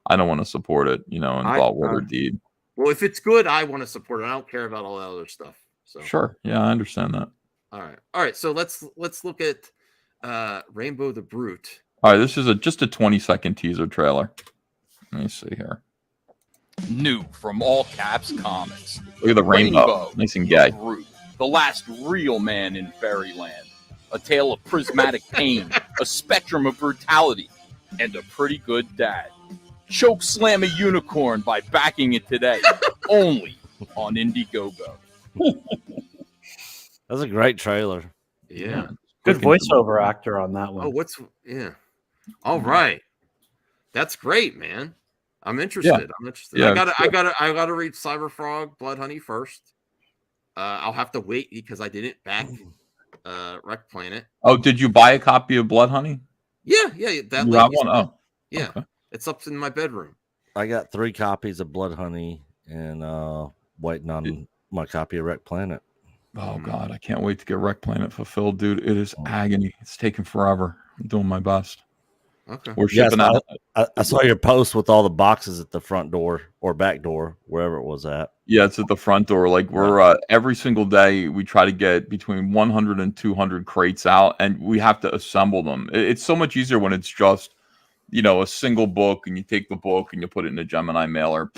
I don't want to support it. In thought, word, or deed. Well, if it's good, I want to support it. I don't care about all that other stuff. So Sure, yeah, I understand that. all right. So let's look at Rainbow the Brute. All right, this is just a 20-second teaser trailer. Let me see here. New from All Caps Comics. Look at the rainbow. Nice and gay. Brute, the last real man in fairyland. A tale of prismatic pain, a spectrum of brutality, and a pretty good dad. Choke slam a unicorn by backing it today. Only on Indiegogo. That's a great trailer. Yeah. Good voiceover actor on that one. Oh, all right. That's great, man. I'm interested. I'm interested. Yeah, I gotta read Cyberfrog Blood Honey first. I'll have to wait because I didn't back Wreck Planet. Oh, did you buy a copy of Blood Honey? Yeah. That You have lady's one? Oh, yeah. okay. It's up in my bedroom. I got 3 copies of Blood Honey and waiting on my copy of Wreck Planet. Oh God, I can't wait to get Wreck Planet fulfilled, dude. It is agony. It's taking forever. I'm doing my best. Okay. We're shipping out. I saw your post with all the boxes at the front door or back door, wherever it was at. Yeah, it's at the front door. Like we're every single day we try to get between 100 and 200 crates out, and we have to assemble them. It's so much easier when it's just a single book, and you take the book and you put it in a Gemini mailer,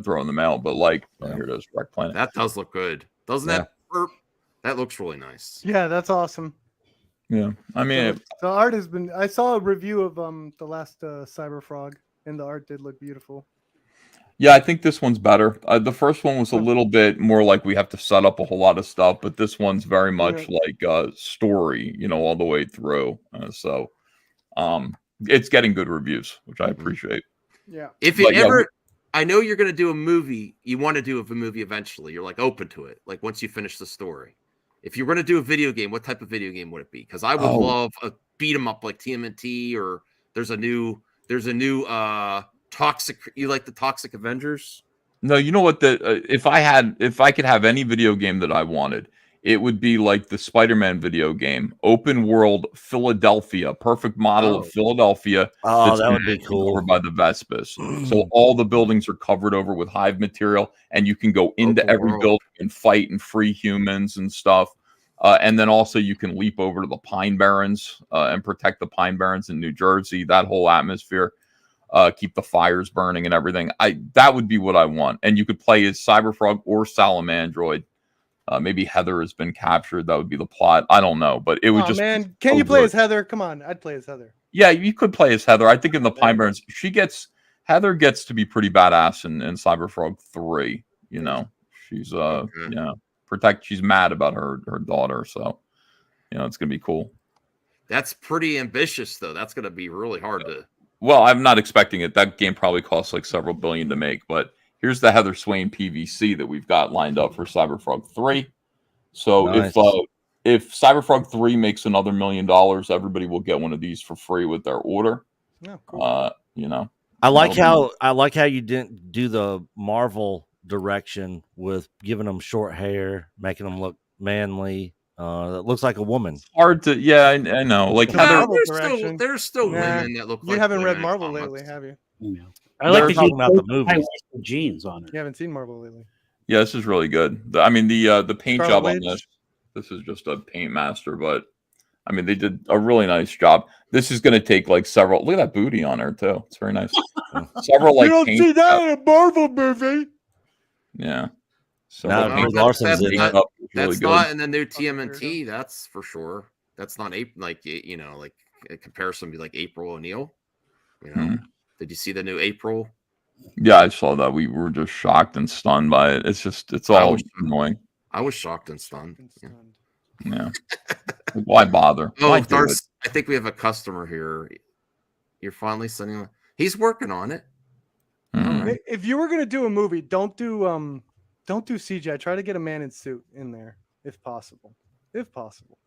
throw it in the mail. But here it is, Wreck Planet. That does look good, doesn't that? That looks really nice. Yeah, that's awesome. Yeah, I mean, The art has been. I saw a review of the last Cyberfrog, and the art did look beautiful. yeah, I think this one's better. The first one was a little bit more like we have to set up a whole lot of stuff, but this one's very much like story, all the way through. It's getting good reviews, which I appreciate. Yeah. If it ever, I know you're going to do a movie. You want to do a movie eventually. You're like open to it. Like once you finish the story. If you're going to do a video game, what type of video game would it be? Because I would love a beat 'em up like TMNT, or there's a new Toxic. You like the Toxic Avengers? No, you know what? If I could have any video game that I wanted, it would be like the Spider-Man video game, open world Philadelphia, perfect model of Philadelphia. Oh, that would be cool. Over by the Vespis, so all the buildings are covered over with hive material, and you can go into every building and fight and free humans and stuff. And then also you can leap over to the Pine Barrens and protect the Pine Barrens in New Jersey. That whole atmosphere, keep the fires burning and everything. That would be what I want. And you could play as Cyberfrog or Salamandroid. Maybe Heather has been captured. That would be the plot. I don't know, but it would just. Man, can you play as Heather? Come on, I'd play as Heather. Yeah, you could play as Heather. I think in the Pine Barrens, Heather gets to be pretty badass in Cyberfrog 3. She's she's mad about her daughter, so it's gonna be cool. That's pretty ambitious, though. That's gonna be really hard to. Well, I'm not expecting it. That game probably costs like several billion to make, but here's the Heather Swain PVC that we've got lined up for Cyberfrog 3. So Nice. if Cyberfrog 3 makes another $1 million, everybody will get one of these for free with their order. Yeah, cool. I like how you didn't do the Marvel direction with giving them short hair, making them look manly, That looks like a woman. Hard to, yeah, I know. Like The Heather, Marvel there's direction. still Nah, women that look you like haven't read women in Marvel comics. lately, have you? I like They're the talking about the movie. high-waisted jeans on it. You haven't seen Marvel lately. yeah, this is really good. I mean, the paint Scarlet job on Witch? this is just a paint master, but I mean, they did a really nice job. This is going to take like several. Look at that booty on her too. It's very nice. Several like you don't paint see that in a Marvel movie. Yeah. So Now, like, Brie Larson's in That- it. that's not in the new TMNT. That's for sure. That's not like a comparison would be like April O'Neil. You know, did you see the new April? Yeah, I saw that. We were just shocked and stunned by it. It's all annoying. I was shocked and stunned. Yeah. Like, why bother? Oh, Why do it? Darce, I think we have a customer here. You're finally sending. He's working on it. If you were gonna do a movie, don't do CGI. Try to get a man in suit in there, if possible. If possible.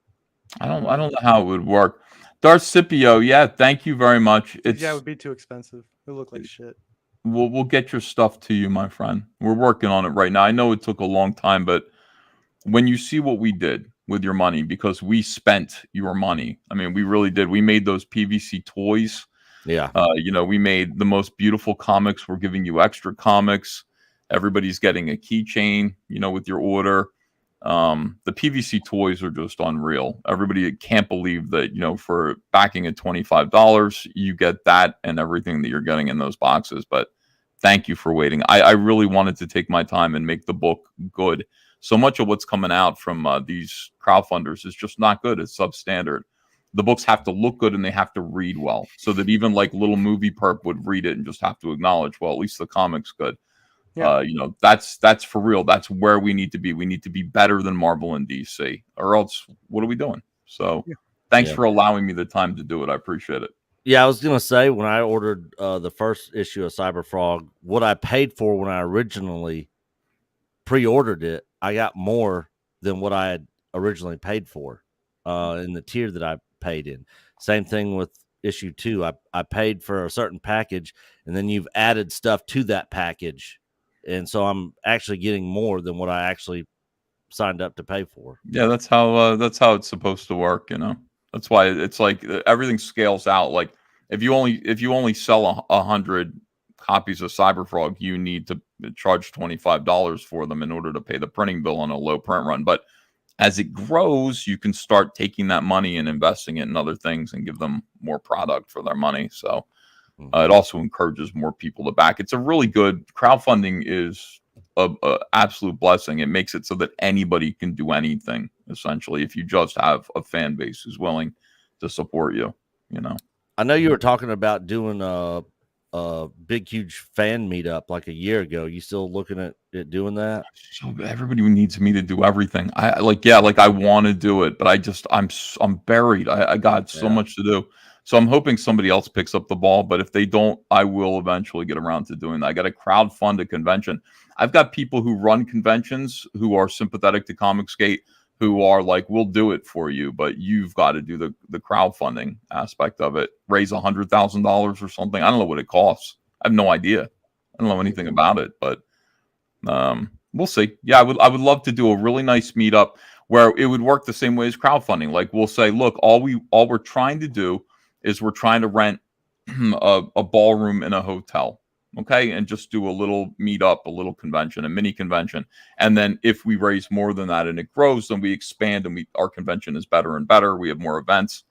I don't know how it would work. Darth Scipio, yeah, thank you very much. CGI would be too expensive. It would look like shit. We'll get your stuff to you, my friend. We're working on it right now. I know it took a long time, but when you see what we did with your money, because we spent your money. I mean, we really did. We made those PVC toys. Yeah. We made the most beautiful comics. We're giving you extra comics. Everybody's getting a keychain, with your order. The PVC toys are just unreal. Everybody can't believe that, for backing at $25, you get that and everything that you're getting in those boxes. But thank you for waiting. I really wanted to take my time and make the book good. So much of what's coming out from these crowdfunders is just not good. It's substandard. The books have to look good and they have to read well, so that even like little movie perp would read it and just have to acknowledge, well, at least the comic's good. Yeah. That's for real. That's where we need to be. We need to be better than Marvel and DC, or else what are we doing? So thanks for allowing me the time to do it. I appreciate it. Yeah, I was gonna say, when I ordered the first issue of Cyberfrog, what I paid for when I originally pre-ordered it, I got more than what I had originally paid for in the tier that I paid in. Same thing with issue 2. I paid for a certain package, and then you've added stuff to that package, and so I'm actually getting more than what I actually signed up to pay for. Yeah, that's how it's supposed to work. That's why it's like everything scales out. Like if you only sell 100 copies of Cyberfrog, you need to charge $25 for them in order to pay the printing bill on a low print run. But as it grows, you can start taking that money and investing it in other things and give them more product for their money. So it also encourages more people to back. It's a really good crowdfunding is a absolute blessing. It makes it so that anybody can do anything, essentially, if you just have a fan base who's willing to support you. I know you were talking about doing a big, huge fan meetup like a year ago. You still looking at doing that? So everybody needs me to do everything. I want to do it, but I'm buried. I got so much to do. So I'm hoping somebody else picks up the ball, but if they don't, I will eventually get around to doing that. I got to crowdfund a convention. I've got people who run conventions who are sympathetic to Comicsgate, who are like, we'll do it for you, but you've got to do the crowdfunding aspect of it. Raise $100,000 or something. I don't know what it costs. I have no idea. I don't know anything about it, but we'll see. Yeah, I would love to do a really nice meetup where it would work the same way as crowdfunding. Like we'll say, look, all we're trying to do is we're trying to rent a ballroom in a hotel. Okay. And just do a little meetup, a little convention, a mini convention. And then if we raise more than that and it grows, then we expand and our convention is better and better. We have more events,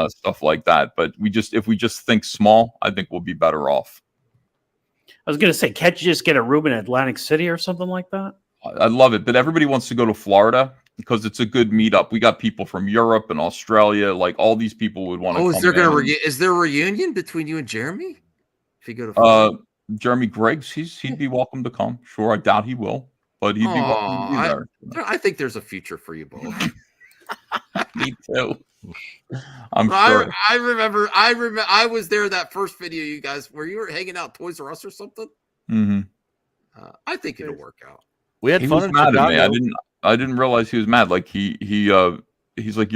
stuff like that. But if we just think small, I think we'll be better off. I was going to say, can't you just get a room in Atlantic City or something like that? I love it. But everybody wants to go to Florida because it's a good meetup. We got people from Europe and Australia. Like all these people would want to come. Is there a reunion between you and Jeremy? If you go to Florida? Jeremy Griggs, he'd be welcome to come. Sure, I doubt he will, but he'd be welcome to be there. I think there's a future for you both. Me too. I'm sure. I remember. I was there that first video. You guys, where you were hanging out Toys R Us or something. Mm-hmm. I think it'll work out. We had He fun was in mad at Chicago. me. I didn't realize he was mad. Like he he's like,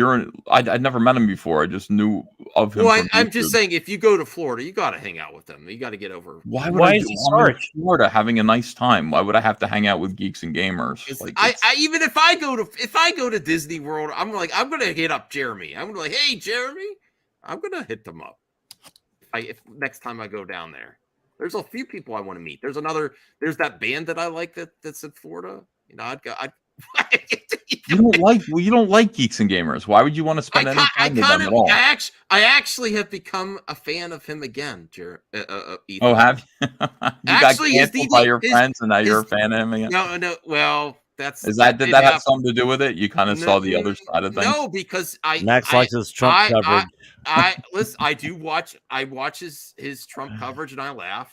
I'd never met him before. I just knew of him. Well, from I'm just YouTube." saying, if you go to Florida, you got to hang out with them. You got to get over. Why would I do? I'm in Florida having a nice time. Why would I have to hang out with geeks and gamers? Like, I even if I go to Disney World, I'm gonna hit up Jeremy. I'm gonna be like, hey Jeremy, I'm gonna hit them up. If next time I go down there, there's a few people I want to meet. There's that band that I like that's in Florida. You know, you don't like geeks and gamers. Why would you want to spend any time with them at all? I actually have become a fan of him again, Ethan. Oh, have you? You Actually, got canceled by your friends, and now you're a fan of him again? No. Well, did that have something to do with it? You kind of saw the other side of things. No, because Max likes his Trump coverage. Listen, I watch his Trump coverage and I laugh.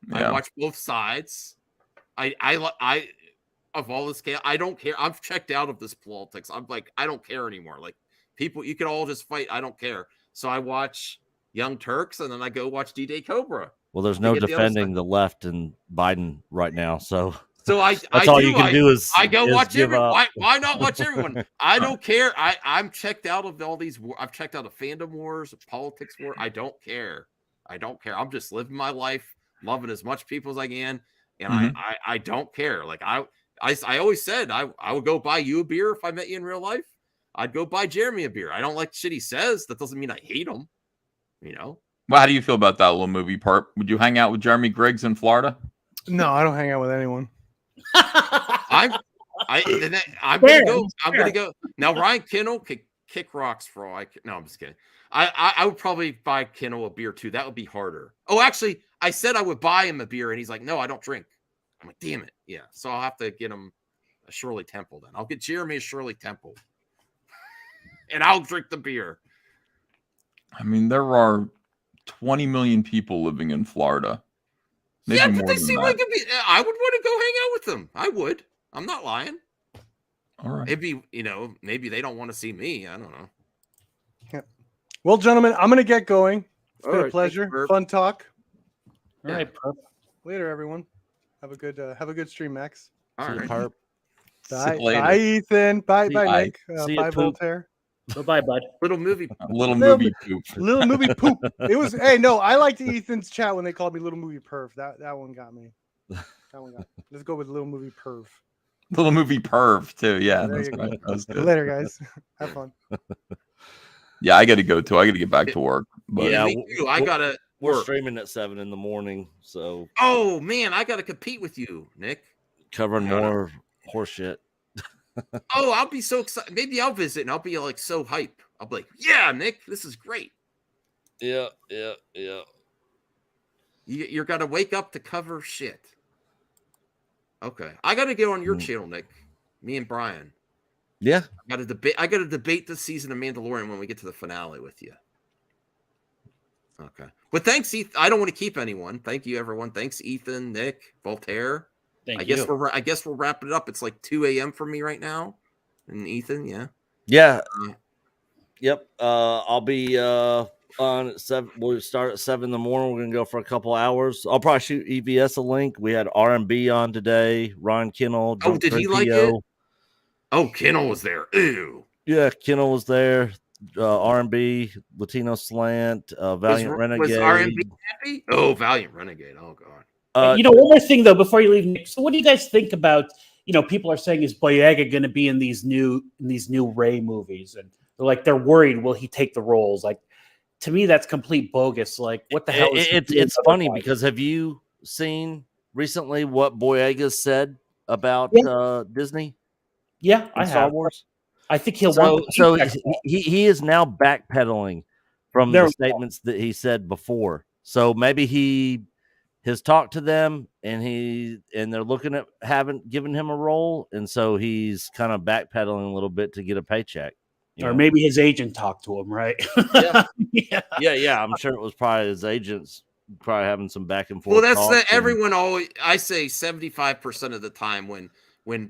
Yeah. I watch both sides. I of all this chaos, I don't care. I've checked out of this politics. I'm like, I don't care anymore. Like, people, you can all just fight. I don't care. So I watch Young Turks and then I go watch D-Day Cobra. Well, there's no defending the left and Biden right now. So that's all you can do is I go watch everyone. Why not watch everyone? I don't care. I'm checked out of all these. I've checked out of fandom wars, politics war. I don't care. I'm just living my life, loving as much people as I can, and I don't care. Like I always said, I would go buy you a beer if I met you in real life. I'd go buy Jeremy a beer. I don't like shit he says. That doesn't mean I hate him. You know. Well, how do you feel about that little movie part? Would you hang out with Jeremy Griggs in Florida? No, I don't hang out with anyone. I'm gonna go now. Ryan Kinnell could kick rocks for all no, I'm just kidding. I would probably buy Kinnell a beer too. That would be harder. Oh, actually, I said I would buy him a beer, and he's like, "No, I don't drink." I'm like, "Damn it, yeah." So I'll have to get him a Shirley Temple then. I'll get Jeremy a Shirley Temple, and I'll drink the beer. I mean, there are 20 million people living in Florida. Maybe yeah, more but they than seem that. like I would want to go hang out with them. I would. I'm not lying. All right. Maybe, maybe they don't want to see me. I don't know. Yeah. Well, gentlemen, I'm going to get going. It's been All a right, pleasure. thank you, Fun talk. All right, Perp. Later, everyone. Have a good stream, Max. All right. Perp. Bye, Ethan. Bye, Bye. Nick. See you, Bye, Poop. Voltaire. Bye, bud. Little movie poop. Little movie poop. It was. Hey, no, I liked Ethan's chat when they called me little movie perv. That one got me. Let's go with little movie perv. Little movie perv too. Yeah, There that's you go. right. That was good. Later, guys. Have fun. Yeah, I got to go too. I got to get back to work. But Yeah, me too. I gotta We're work. streaming at 7 a.m, so Oh man, I gotta compete with you, Nick. covering more horse shit. Oh, I'll be so excited. Maybe I'll visit and I'll be like so hype. I'll be like, yeah, Nick, this is great. Yeah. You're gotta wake up to cover shit. Okay, I gotta get on your channel, Nick. Me and Brian. Yeah. I gotta debate this season of Mandalorian when we get to the finale with you. Okay, but thanks, Ethan. I don't want to keep anyone. Thank you, everyone. Thanks, Ethan, Nick, Voltaire. Thank I you. guess we're wrapping it up. It's like 2 a.m. for me right now. And Ethan, yeah. Yeah. Yep. I'll be on at 7. We'll start at 7 in the morning. We're gonna go for a couple hours. I'll probably shoot EBS a link. We had R&B on today. Ron Kinnell. Oh, did he like it? Oh, Kinnell was there. Ew. Yeah, Kinnell was there. R&B, Latino Slant, Valiant Renegade. Was R&B happy? Oh, Valiant Renegade. Oh God. One more thing though, before you leave, Nick. So, what do you guys think about? People are saying is Boyega going to be in these new Ray movies, and they're worried. Will he take the roles? Like, to me, that's complete bogus. Like, what the hell? It's funny because have you seen recently what Boyega said about Disney? Yeah, I Star have. Wars. I think he'll So want. The he is now backpedaling from the statements that he said before. So maybe he has talked to them and they're looking at giving him a role, and so he's kind of backpedaling a little bit to get a paycheck. Or maybe his agent talked to him, right? Yeah. I'm sure it was probably his agents probably having some back and forth. Well, that's talks everyone always. I say 75% of the time when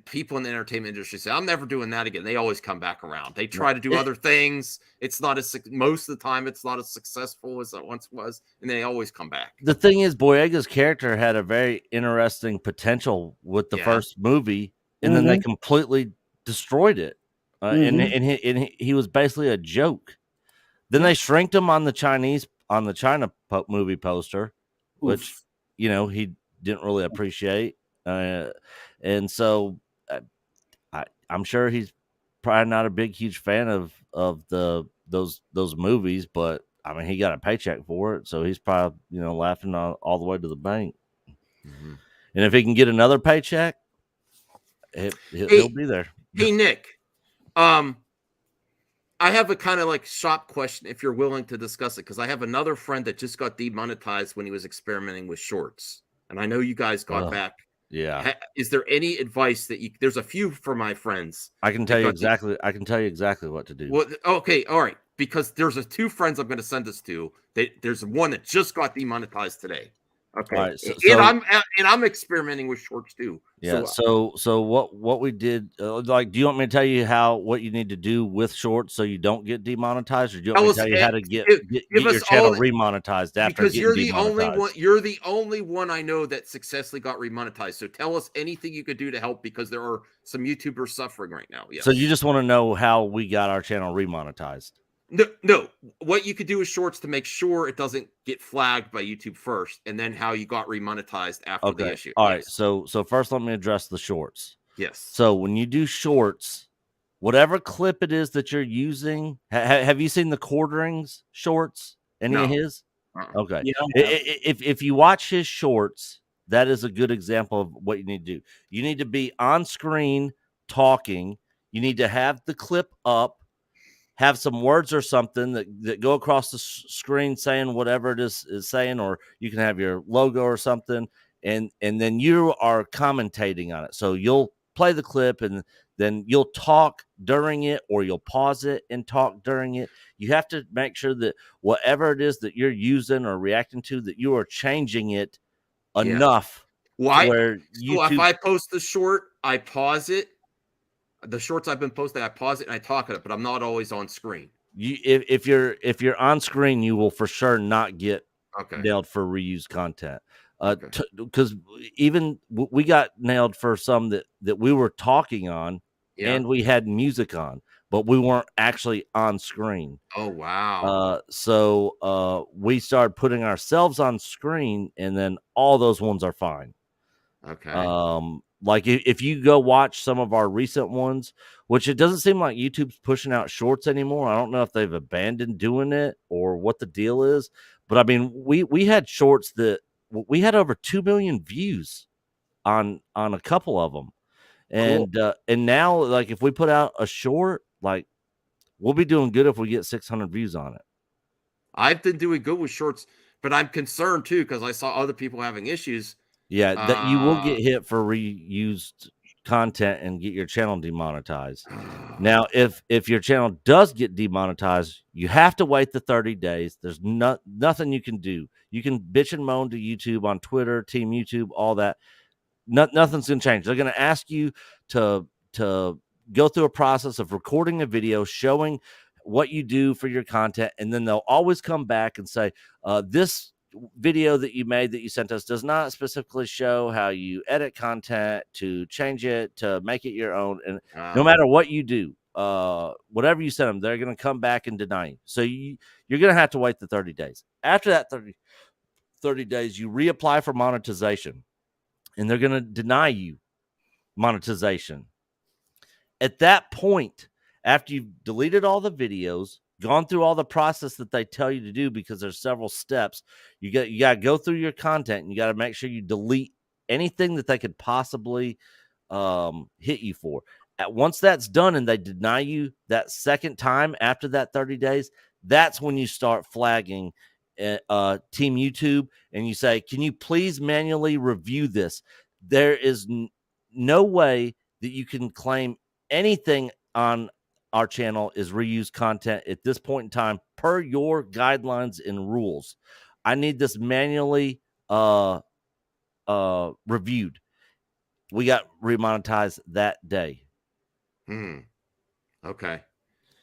people in the entertainment industry say, I'm never doing that again, they always come back around. They try to do other things. It's not most of the time, it's not as successful as it once was. And they always come back. The thing is, Boyega's character had a very interesting potential with the first movie, and then they completely destroyed it. and he was basically a joke. Then they shrinked him on the China movie poster, which he didn't really appreciate, and so I'm sure he's probably not a huge fan of those movies, but I mean he got a paycheck for it, so he's probably laughing all the way to the bank. Mm-hmm. And if he can get another paycheck, he'll be there. Hey Nick, I have a kind of like shop question if you're willing to discuss it, because I have another friend that just got demonetized when he was experimenting with shorts, and I know you guys got back. Yeah. Is there any advice that there's a few for my friends. I can tell you exactly. I can tell you exactly what to do. Well, okay, all right, because there's two friends I'm going to send this to. There's one that just got demonetized today. Okay, all right, and I'm experimenting with shorts too. Yeah. So what we did, do you want me to tell you what you need to do with shorts so you don't get demonetized, or do you want me to tell you how to get your channel remonetized after because getting you're the demonetized? only one. You're the only one I know that successfully got remonetized. So tell us anything you could do to help, because there are some YouTubers suffering right now. Yes. So you just want to know how we got our channel remonetized? No. What you could do with shorts to make sure it doesn't get flagged by YouTube first, and then how you got remonetized after the issue. All right. So first, let me address the shorts. Yes. So when you do shorts, whatever clip it is that you're using, have you seen the Quarterings shorts? Any of his? Okay. If you watch his shorts, that is a good example of what you need to do. You need to be on screen talking. You need to have the clip up, have some words or something that go across the screen saying whatever it is saying, or you can have your logo or something, and then you are commentating on it. So you'll play the clip and then you'll talk during it, or you'll pause it and talk during it. You have to make sure that whatever it is that you're using or reacting to, that you are changing it enough. Where YouTube... if I post the short, I pause it. The shorts I've been posting, I pause it and I talk it, but I'm not always on screen. If you're on screen, you will for sure not get nailed for reused content. Because even we got nailed for some that we were talking on, and we had music on, but we weren't actually on screen. Oh wow! So we started putting ourselves on screen, and then all those ones are fine. Okay. Like if you go watch some of our recent ones, which it doesn't seem like YouTube's pushing out shorts anymore. I don't know if they've abandoned doing it or what the deal is, but I mean, we had shorts that we had over 2 million views on a couple of them. And and now, like, if we put out a short, like, we'll be doing good if we get 600 views on it. I've been doing good with shorts, but I'm concerned too, because I saw other people having issues. Yeah, that you will get hit for reused content and get your channel demonetized. Now, if your channel does get demonetized, you have to wait the 30 days. There's nothing you can do. You can bitch and moan to YouTube on Twitter, Team YouTube, all that. Nothing's going to change. They're going to ask you to go through a process of recording a video showing what you do for your content, and then they'll always come back and say, this video that you made that you sent us does not specifically show how you edit content to change it to make it your own. And no matter what you do, whatever you send them, they're going to come back and deny you. So you're going to have to wait the 30 days. After that 30 days, you reapply for monetization, and they're going to deny you monetization. At that point, after you've deleted all the videos, gone through all the process that they tell you to do, because there's several steps, you got to go through your content, and you got to make sure you delete anything that they could possibly hit you for. Once that's done and they deny you that second time after that 30 days, that's when you start flagging Team YouTube, and you say, can you please manually review this? There is no way that you can claim anything on our channel is reused content at this point in time per your guidelines and rules. I need this manually reviewed. We got remonetized that day. Okay.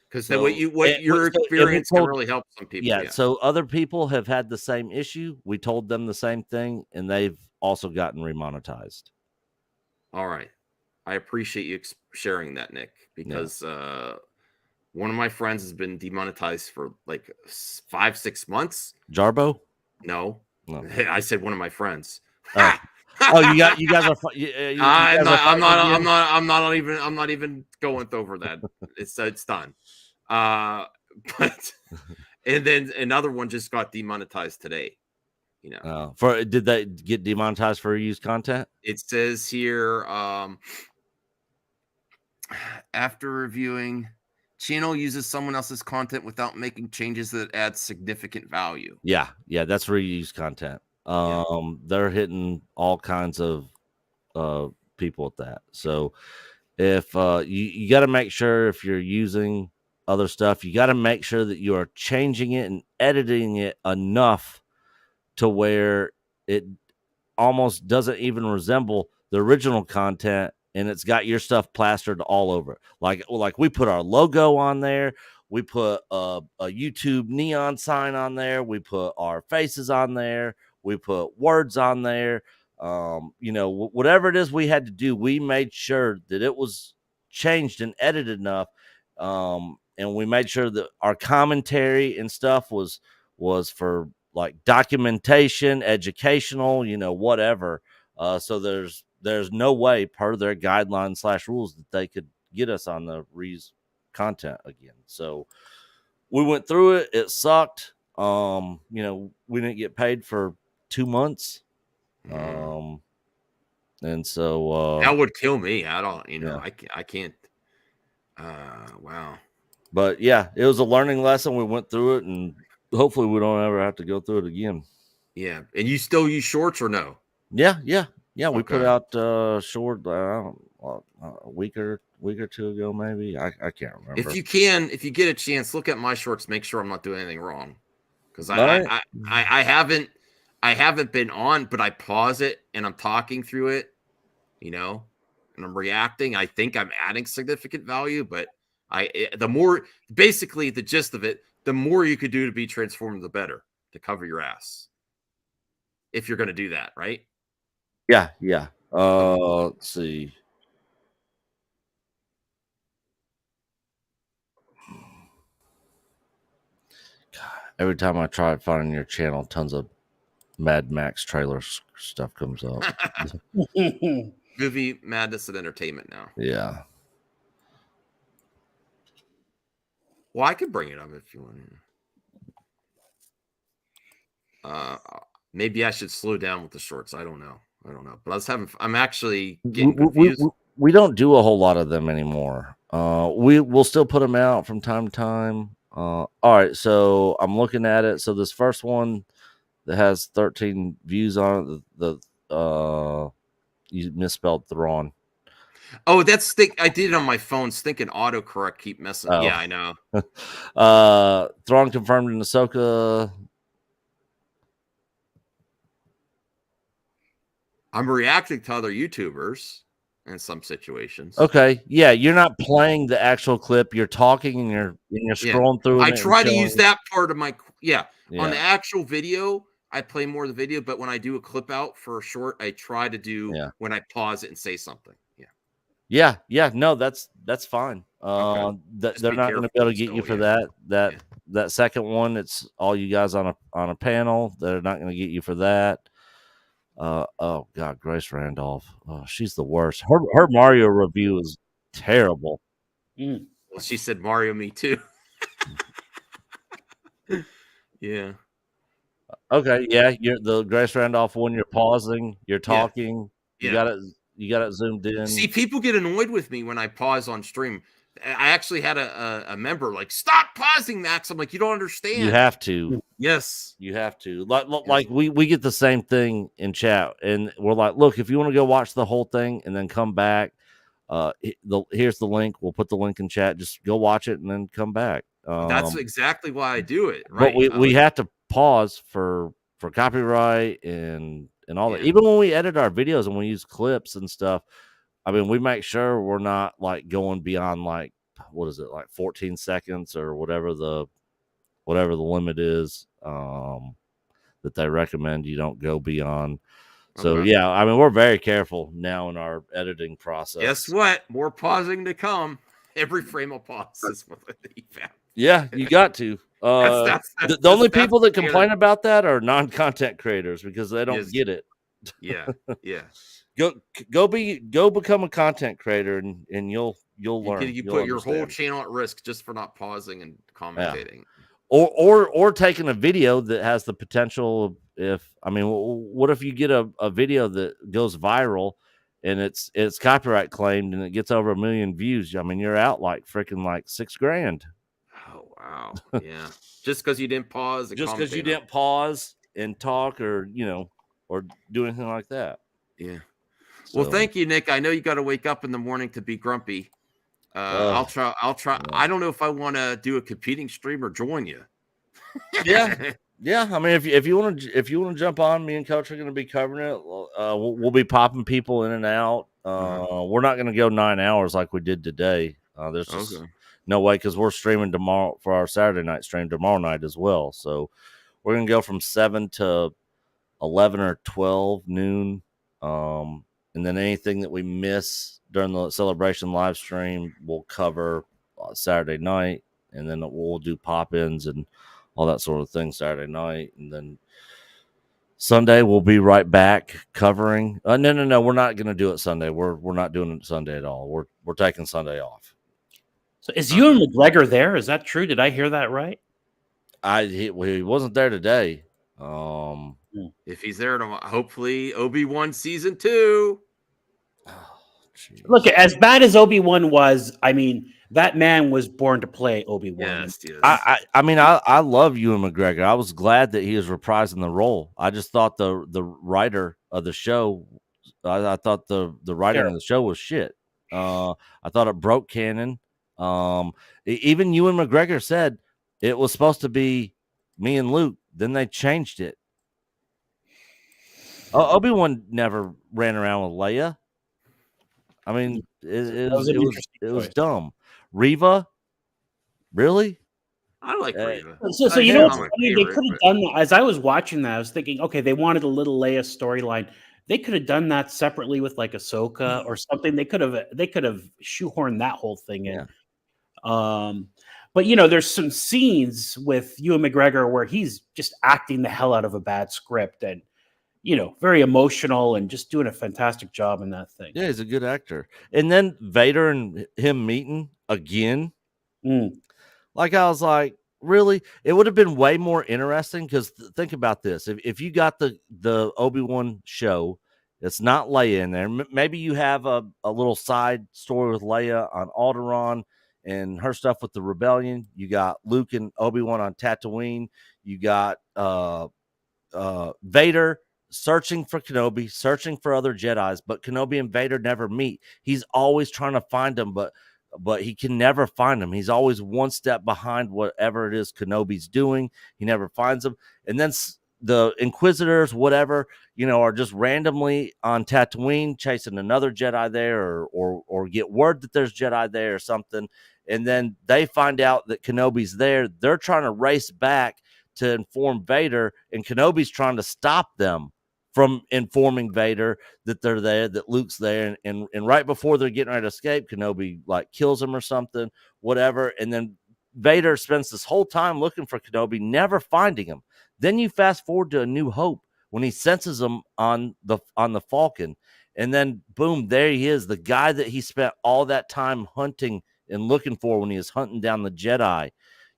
Because what your experience can really help some people. Yeah. So other people have had the same issue. We told them the same thing, and they've also gotten remonetized. All right. I appreciate you sharing that, Nick, because one of my friends has been demonetized for like 5-6 months. Jarbo? No, No. I said one of my friends. Oh, you guys are. I'm not even going over that. It's done. But and then another one just got demonetized today. You know, did they get demonetized for used content? It says here, after reviewing, channel uses someone else's content without making changes that add significant value. Yeah, that's reused content. They're hitting all kinds of people with that. So if you got to make sure if you're using other stuff, you got to make sure that you are changing it and editing it enough to where it almost doesn't even resemble the original content, and it's got your stuff plastered all over. Like we put our logo on there, we put a YouTube neon sign on there, we put our faces on there, we put words on there. Whatever it is we had to do, we made sure that it was changed and edited enough, and we made sure that our commentary and stuff was for like documentation, educational, whatever. So there's no way per their guidelines / rules that they could get us on the Rees content again. So we went through it. It sucked. We didn't get paid for 2 months. And so that would kill me. I don't, I can't. Wow. But yeah, it was a learning lesson. We went through it, and hopefully we don't ever have to go through it again. Yeah. And you still use shorts or no? Yeah. We put out short a week or two ago, maybe. I can't remember. If you get a chance, look at my shorts. Make sure I'm not doing anything wrong, because I haven't been on, but I pause it and I'm talking through it, and I'm reacting. I think I'm adding significant value, but basically the gist of it, the more you could do to be transformed, the better to cover your ass. If you're going to do that, right? Yeah. Let's see. God, every time I try finding your channel, tons of Mad Max trailer stuff comes up. Movie Madness and Entertainment now. Yeah. Well, I could bring it up if you want. Maybe I should slow down with the shorts. I don't know. But I'm actually getting confused. We don't do a whole lot of them anymore. We'll still put them out from time to time. All right, so I'm looking at it. So this first one that has 13 views on it, you misspelled Thrawn. Oh, I did it on my phone. Thinking autocorrect keep messing. Oh. Yeah, I know. Thrawn confirmed in Ahsoka. I'm reacting to other YouTubers in some situations. Okay, yeah, you're not playing the actual clip. You're talking and you're scrolling through. I try to use that part of my on the actual video. I play more of the video, but when I do a clip out for a short, I try to do when I pause it and say something. Yeah. No, that's fine. Okay. They're not going to be able to get you for that second one. It's all you guys on a panel. They're not going to get you for that. Oh God, Grace Randolph. Oh, she's the worst. Her Mario review is terrible. Well, she said Mario me too. Yeah. Okay, yeah, you're the Grace Randolph one. You're pausing. You're talking. You got it zoomed in. See, people get annoyed with me when I pause on stream. I actually had a member like, "Stop pausing, Max." I'm like, "You don't understand." You have to. Yes, you have to. Like we get the same thing in chat, and we're like, "Look, if you want to go watch the whole thing and then come back, here's the link. We'll put the link in chat. Just go watch it and then come back." That's exactly why I do it. Right? But we have to pause for copyright and all that. Even when we edit our videos and we use clips and stuff, I mean, we make sure we're not like going beyond like, what is it, like 14 seconds or whatever the limit is that they recommend. You don't go beyond So Okay. yeah, I mean, we're very careful now in our editing process. Guess what? More pausing to come. Every frame of pause is what he found. Yeah, you got to. The only people that complain about that are non-content creators because they don't get it. Yeah, yeah. Go become a content creator and you'll learn. You You'll put your whole understand. channel at risk just for not pausing and commentating. Or taking a video that has the potential. What if you get a video that goes viral and it's copyright claimed and it gets over 1 million views? I mean, you're out like freaking like $6,000. Oh wow, yeah. Just because you didn't pause. And Just because you commentate didn't pause and talk, or or do anything like that. Yeah. Well, So- thank you, Nick. I know you got to wake up in the morning to be grumpy. I'll try. I don't know if I want to do a competing stream or join you. Yeah. I mean, if you want to jump on, me and Coach are going to be covering it. We'll be popping people in and out. We're not going to go 9 hours like we did today. There's just no way, because we're streaming tomorrow for our Saturday night stream tomorrow night as well. So we're going to go from 7 to 11 or 12 noon. And then anything that we miss during the celebration live stream, we'll cover Saturday night. And then we'll do pop-ins and all that sort of thing Saturday night. And then Sunday we'll be right back covering. No, we're not going to do it Sunday. We're not doing it Sunday at all. We're taking Sunday off. So is Ewan McGregor there? Is that true? Did I hear that right? He wasn't there today. If he's there tomorrow, hopefully Obi-Wan season 2. Look, as bad as Obi-Wan was, I mean, that man was born to play Obi-Wan. Yes. I love Ewan McGregor. I was glad that he was reprising the role. I just thought the writer of the show, I thought the writing of the show was shit. I thought it broke canon. Even Ewan McGregor said it was supposed to be me and Luke. Then they changed it. Obi-Wan never ran around with Leia. I mean, it was dumb. Reva, really? I like Reva. So you know, they could have done that. As I was watching that, I was thinking, okay, they wanted a little Leia storyline. They could have done that separately with like Ahsoka or something. They could have shoehorned that whole thing in. But there's some scenes with Ewan McGregor where he's just acting the hell out of a bad script and very emotional and just doing a fantastic job in that thing. Yeah, he's a good actor. And then Vader and him meeting again. Like, I was like, really? It would have been way more interesting, because think about this. If you got the Obi-Wan show, it's not Leia in there. Maybe you have a little side story with Leia on Alderaan and her stuff with the rebellion. You got Luke and Obi-Wan on Tatooine. You got Vader searching for Kenobi, searching for other Jedis, but Kenobi and Vader never meet. He's always trying to find them, but he can never find them. He's always one step behind whatever it is Kenobi's doing. He never finds them. And then the Inquisitors, whatever, are just randomly on Tatooine chasing another Jedi there, or get word that there's Jedi there or something. And then they find out that Kenobi's there. They're trying to race back to inform Vader, and Kenobi's trying to stop them from informing Vader that they're there, that Luke's there. And right before they're getting ready to escape, Kenobi like kills him or something, whatever. And then Vader spends this whole time looking for Kenobi, never finding him. Then you fast forward to A New Hope when he senses him on the Falcon. And then boom, there he is, the guy that he spent all that time hunting and looking for when he was hunting down the Jedi.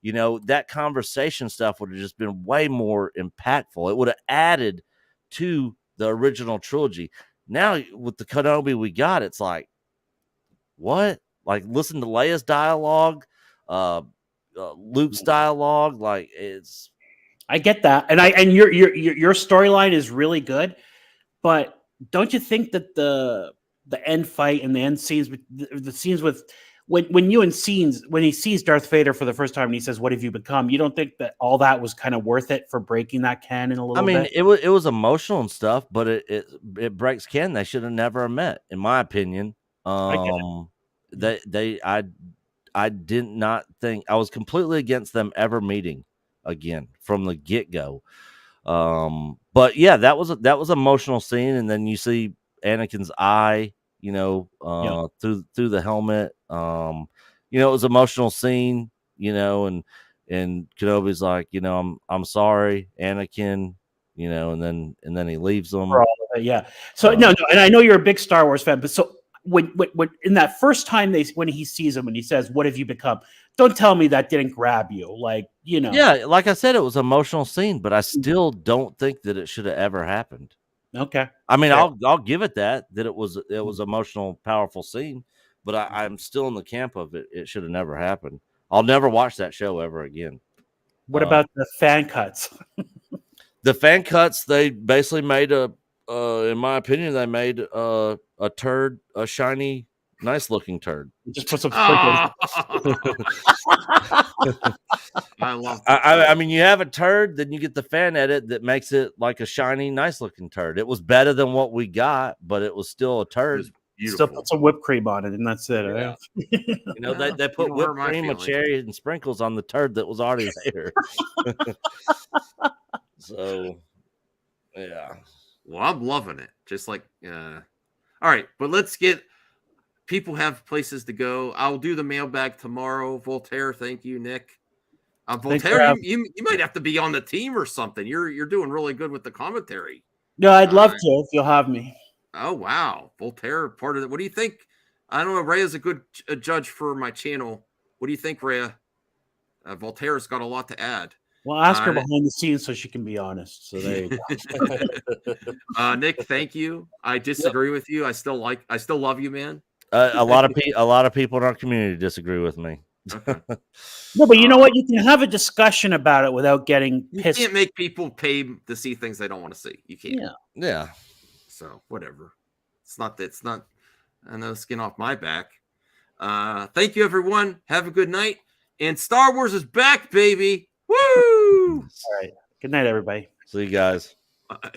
That conversation stuff would have just been way more impactful. It would have added to the original trilogy. Now with the Kenobi we got, it's like, what? Like, listen to Leia's dialogue, Luke's dialogue. Like, it's. I get that, and your storyline is really good, but don't you think that the end fight and the end scenes, the scenes with when he sees Darth Vader for the first time and he says, "What have you become?" You don't think that all that was kind of worth it for breaking that canon a little bit? I mean, it was emotional and stuff, but it breaks canon. They should have never met, in my opinion. I did not think, I was completely against them ever meeting again from the get-go. But yeah, that was an emotional scene, and then you see Anakin's eye, through the helmet. It was an emotional scene, and Kenobi's like, I'm sorry, Anakin, and then he leaves them. For all of it, yeah. So no, and I know you're a big Star Wars fan, but so when in that first time when he sees him and he says, "What have you become?" Don't tell me that didn't grab you, Yeah, like I said, it was an emotional scene, but I still don't think that it should have ever happened. Okay. I mean, Fair. I'll give it that it was emotional, powerful scene, but I'm still in the camp of it. It should have never happened. I'll never watch that show ever again. What about the fan cuts? The fan cuts, they basically made in my opinion, they made a turd, a shiny, nice looking turd. Just put some sprinkles. I love. I mean, you have a turd, then you get the fan edit that makes it like a shiny, nice looking turd. It was better than what we got, but it was still a turd. Still put some whipped cream on it, and that's it. Yeah. They put whipped cream, a cherry, and sprinkles on the turd that was already there. So, yeah. Well, I'm loving it. Just like, all right, but let's get. People have places to go. I'll do the mailbag tomorrow. Voltaire, thank you, Nick. Voltaire, you might have to be on the team or something. You're doing really good with the commentary. No, I'd love to if you'll have me. Oh wow, Voltaire, part of it. What do you think? I don't know. Rhea's a good judge for my channel. What do you think, Rhea? Voltaire's got a lot to add. Well, ask her behind the scenes so she can be honest. So there you go. Nick, thank you. I disagree with you. I still love you, man. A lot of people in our community disagree with me. Okay. No, but you know what? You can have a discussion about it without getting pissed. You can't make people pay to see things they don't want to see. You can't. Yeah. So whatever. It's not. I know, skin off my back. Thank you, everyone. Have a good night. And Star Wars is back, baby. Woo! All right. Good night, everybody. See you guys. Bye.